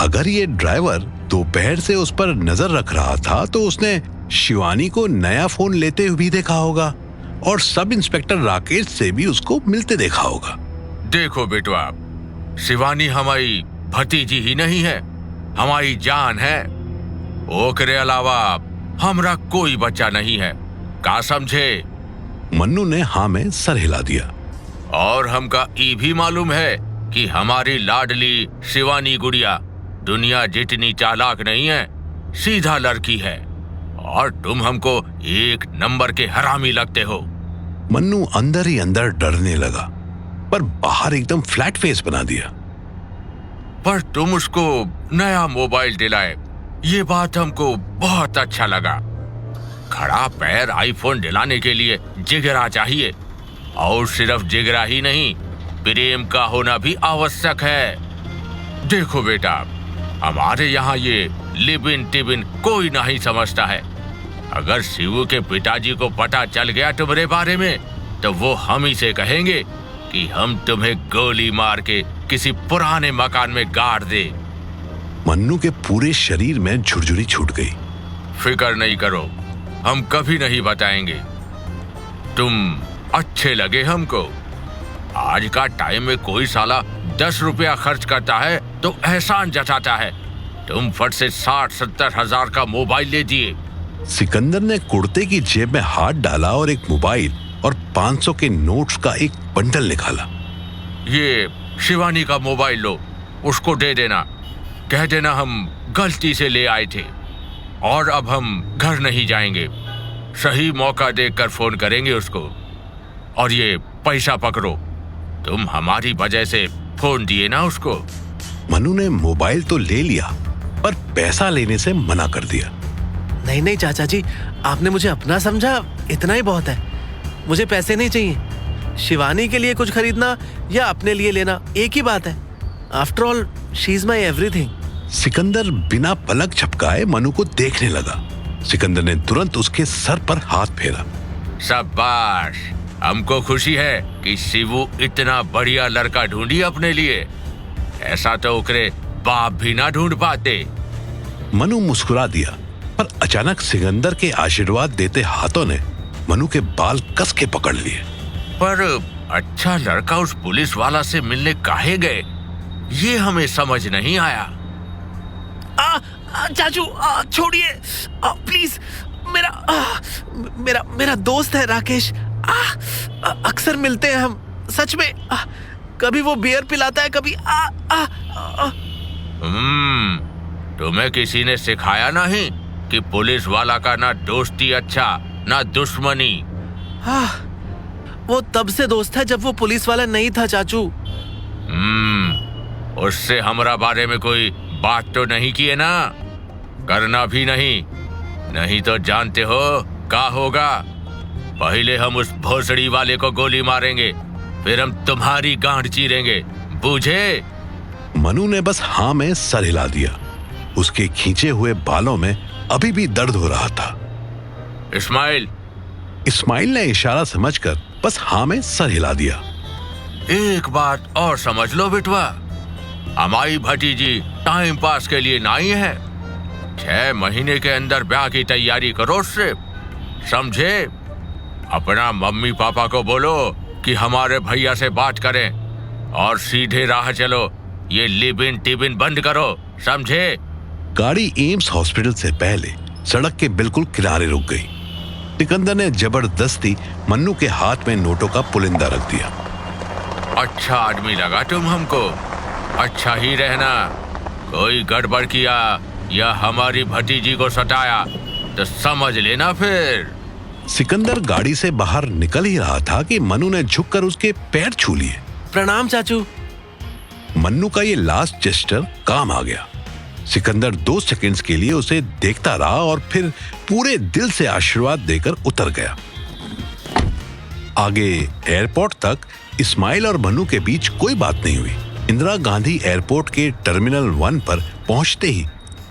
अगर ये ड्राइवर दोपहर से उस पर नजर रख रहा था तो उसने शिवानी को नया फोन लेते हुए भी देखा होगा और सब इंस्पेक्टर राकेश से भी उसको मिलते देखा होगा। देखो बेटवा, शिवानी हमारी भतीजी ही नहीं है, हमारी जान है। ओकरे अलावा हमरा कोई बच्चा नहीं है, का समझे? मन्नू ने हाँ में सर हिला दिया। और हमका ये भी मालूम है कि हमारी लाडली शिवानी गुड़िया दुनिया जितनी चालाक नहीं है, सीधा लड़की है। और तुम हमको एक नंबर के हरामी लगते हो। मन्नू अंदर ही अंदर डरने लगा, पर बाहर एकदम फ्लैट फेस बना दिया। पर तुम उसको नया मोबाइल दिलाए, ये बात हमको बहुत अच्छा लगा। खड़ा पैर आईफोन दिलाने के लिए जिगरा चाहिए, और सिर्फ जिगरा ही नहीं, प्रेम का होना भी आवश्यक है। देखो बेटा, हमारे यहाँ ये लिबिन टिबिन कोई नहीं समझता है। अगर शिवू के पिताजी को पता चल गया तुम्हारे बारे में, तो वो हम ही से कहेंगे कि हम तुम्हें गोली मार के किसी पुराने मकान में गाड़ दे। मन्नू के पूरे शरीर में झुरझुरी छूट गई। फिक्र नहीं करो, हम कभी नहीं बताएंगे। तुम अच्छे लगे हमको। आज का टाइम में कोई साला 10 रुपया खर्च करता है तो एहसान जताता है। तुम फट से 60-70 हजार का मोबाइल ले दिए। सिकंदर ने कुर्ते की जेब में हाथ डाला और एक मोबाइल और 500 के नोट्स का एक बंडल निकाला। ये शिवानी का मोबाइल लो, उसको दे देना। कह देना हम गलती से ले आए थे और अब हम घर नहीं जाएंगे। सही मौका देखकर फोन करेंगे उसको। और ये पैसा पकड़ो, तुम हमारी वजह से फोन दिए ना उसको। मनु ने मोबाइल तो ले लिया पर पैसा लेने से मना कर दिया। नहीं नहीं चाचा जी, आपने मुझे अपना समझा, इतना ही बहुत है। मुझे पैसे नहीं चाहिए। शिवानी के लिए कुछ खरीदना या अपने लिए लेना एक ही बात है। After all she is my everything. Sikandar बिना पलक झपकाए मनु को देखने लगा। सिकंदर ने तुरंत उसके सर पर हाथ फेरा। शाबाश, हमको खुशी है कि शिवू इतना बढ़िया लड़का ढूंढी अपने लिए। ऐसा तो ओकरे बाप भी ना ढूंढ पाते। मनु मुस्कुरा दिया, पर अचानक सिकंदर के आशीर्वाद देते हाथों ने मनु के बाल कस के पकड़ लिए। पर अच्छा लड़का उस पुलिस वाला से मिलने काहे गए, ये हमें समझ नहीं आया। चाचू छोड़िए प्लीज। मेरा दोस्त है राकेश। अक्सर मिलते हैं हम, सच में। कभी वो बियर पिलाता है, कभी तुम्हें किसी ने सिखाया नहीं कि पुलिस वाला का ना दोस्ती अच्छा ना दुश्मनी। वो तब से दोस्त है जब वो पुलिस वाला नहीं था चाचू। उससे हमारा बारे में कोई बात तो नहीं किए ना, करना भी नहीं तो जानते हो क्या होगा। पहले हम उस भोसड़ी वाले को गोली मारेंगे, फिर हम तुम्हारी गांठ चीरेंगे, बूझे? मनु ने बस हाँ में सर हिला दिया। उसके खींचे हुए बालों में अभी भी दर्द हो रहा था। इस्माइल ने इशारा समझकर बस हाँ में सर हिला दिया। एक बात और समझ लो बेटवा, हमारी भतीजी टाइम पास के लिए नहीं है। 6 महीने के अंदर ब्याह की तैयारी करो उससे, समझे? अपना मम्मी पापा को बोलो कि हमारे भैया से बात करें और सीधे राह चलो। ये लिव इन टिव इन बंद करो, समझे? गाड़ी एम्स हॉस्पिटल से पहले सड़क के बिल्कुल किनारे रुक गई। सिकंदर ने जबरदस्ती मन्नू के हाथ में नोटों का पुलिंदा रख दिया। अच्छा आदमी लगा तुम हमको, अच्छा ही रहना। कोई गड़बड़ किया या हमारी भतीजी को सताया तो समझ लेना फिर। सिकंदर गाड़ी से बाहर निकल ही रहा था कि मनु ने झुककर उसके पैर छू लिए। प्रणाम चाचू। मन्नू का ये लास्ट जेस्चर काम आ गया। सिकंदर 2 सेकंड्स के लिए उसे देखता रहा और फिर पूरे दिल से आशीर्वाद देकर उतर गया। आगे एयरपोर्ट तक इस्माइल और मन्नू के बीच कोई बात नहीं हुई। इंदिरा गांधी एयरपोर्ट के टर्मिनल 1 पर पहुंचते ही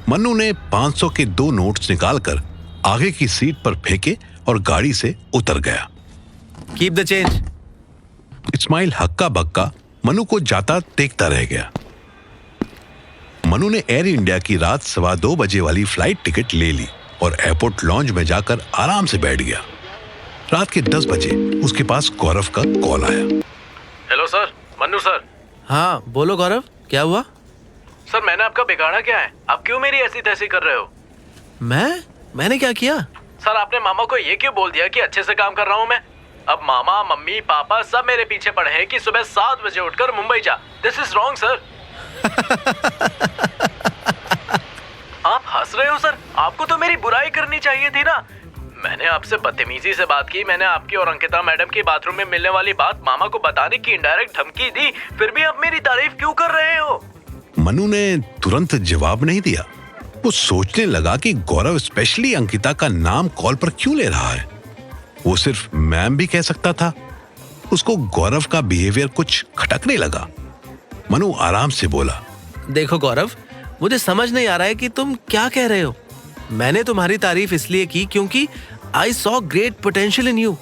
मन्नू ने 500 के 2 नोट्स निकालकर आगे की सीट पर फेंके और गाड़ी से उतर गया। Keep the change. इस्माइल हक्का बक्का मनु को जाता देखता रह गया। मनु ने एयर इंडिया की रात 2:15 बजे वाली फ्लाइट टिकट ले ली और एयरपोर्ट लॉन्ज में जाकर आराम से बैठ गया। रात के 10 बजे उसके पास गौरव का कॉल आया। Hello sir, Mannu sir. हाँ बोलो गौरव, क्या हुआ? सर मैंने आपका बिगाड़ा क्या है? आप क्यों मेरी ऐसी तैसी कर रहे हो? मैंने क्या किया? सर आपने मामा को ये क्यों बोल दिया कि अच्छे से काम कर रहा हूँ मैं? अब मामा मम्मी पापा सब मेरे पीछे पड़े हैं कि सुबह 7 बजे उठकर मुंबई जा। This is wrong sir. आप हंस रहे हो सर? आपको तो मेरी बुराई करनी चाहिए थी ना। मैंने आपसे बदतमीजी से बात की, मैंने आपकी और अंकिता मैडम की बाथरूम में मिलने वाली बात मामा को बताने की इनडायरेक्ट धमकी दी, फिर भी आप मेरी तारीफ क्यों कर रहे हो? मनु ने तुरंत जवाब नहीं दिया। वो सोचने लगा कि गौरव स्पेशली अंकिता का नाम कॉल पर क्यों ले रहा है। वो सिर्फ मैम भी कह सकता था। उसको गौरव का बिहेवियर कुछ खटकने लगा। मनु आराम से बोला, देखो गौरव, मुझे समझ नहीं आ रहा है कि तुम क्या कह रहे हो। मैंने तुम्हारी तारीफ इसलिए की क्योंकि I saw great potential in you.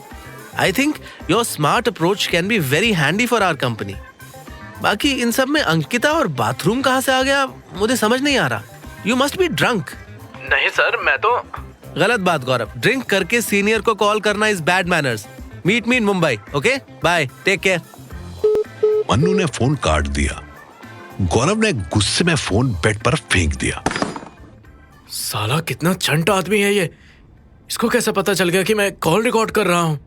I think your smart approach can be very handy for our company. बाकी इन सब में अंकिता और बाथरूम कहाँ से आ गया, मुझे समझ नहीं आ रहा। You must be drunk. नहीं सर, मैं तो। गलत बात गौरव, ड्रिंक करके सीनियर को कॉल करना is bad manners. Meet me in Mumbai, okay? Bye, take care. Mannu ने फोन काट दिया। गौरव ने गुस्से में फोन बेड पर फेंक दिया। साला कितना चंट आदमी है ये। इसको कैसे पता चल गया कि मैं कॉल रिकॉर्ड कर रहा हूँ?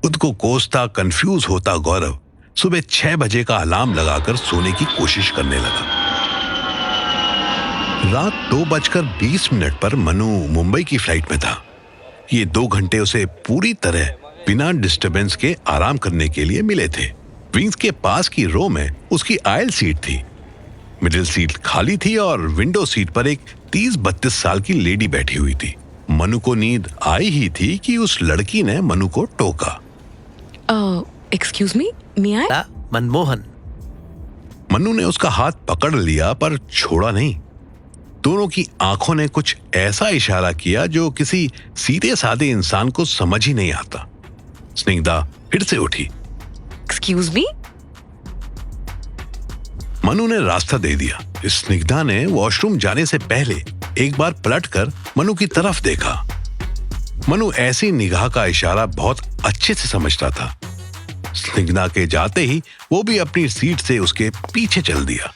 खुद को कोसता कंफ्यूज होता गौरव सुबह 6 बजे का अलार्म लगाकर सोने की कोशिश करने लगा। रात 2:20 पर मनु मुंबई की फ्लाइट में था। ये 2 घंटे उसे पूरी तरह बिना डिस्टरबेंस के आराम करने के लिए मिले थे। विंग्स के पास की रो में उसकी आयल सीट थी, मिडिल सीट खाली थी और विंडो सीट पर एक 30-32 साल की लेडी बैठी हुई थी। मनु को नींद आई ही थी कि उस लड़की ने मनु को टोका। एक्सक्यूज मी, मे आई? मनमोहन। मनु ने उसका हाथ पकड़ लिया पर छोड़ा नहीं। दोनों की आंखों ने कुछ ऐसा इशारा किया जो किसी सीधे साधे इंसान को समझ ही नहीं आता। स्निग्धा फिर से उठी। Excuse me? मनु ने रास्ता दे दिया। स्निग्धा ने वॉशरूम जाने से पहले एक बार पलटकर मनु की तरफ देखा। मनु ऐसी निगाह का इशारा बहुत अच्छे से समझता था। स्निग्धा के जाते ही वो भी अपनी सीट से उसके पीछे चल दिया।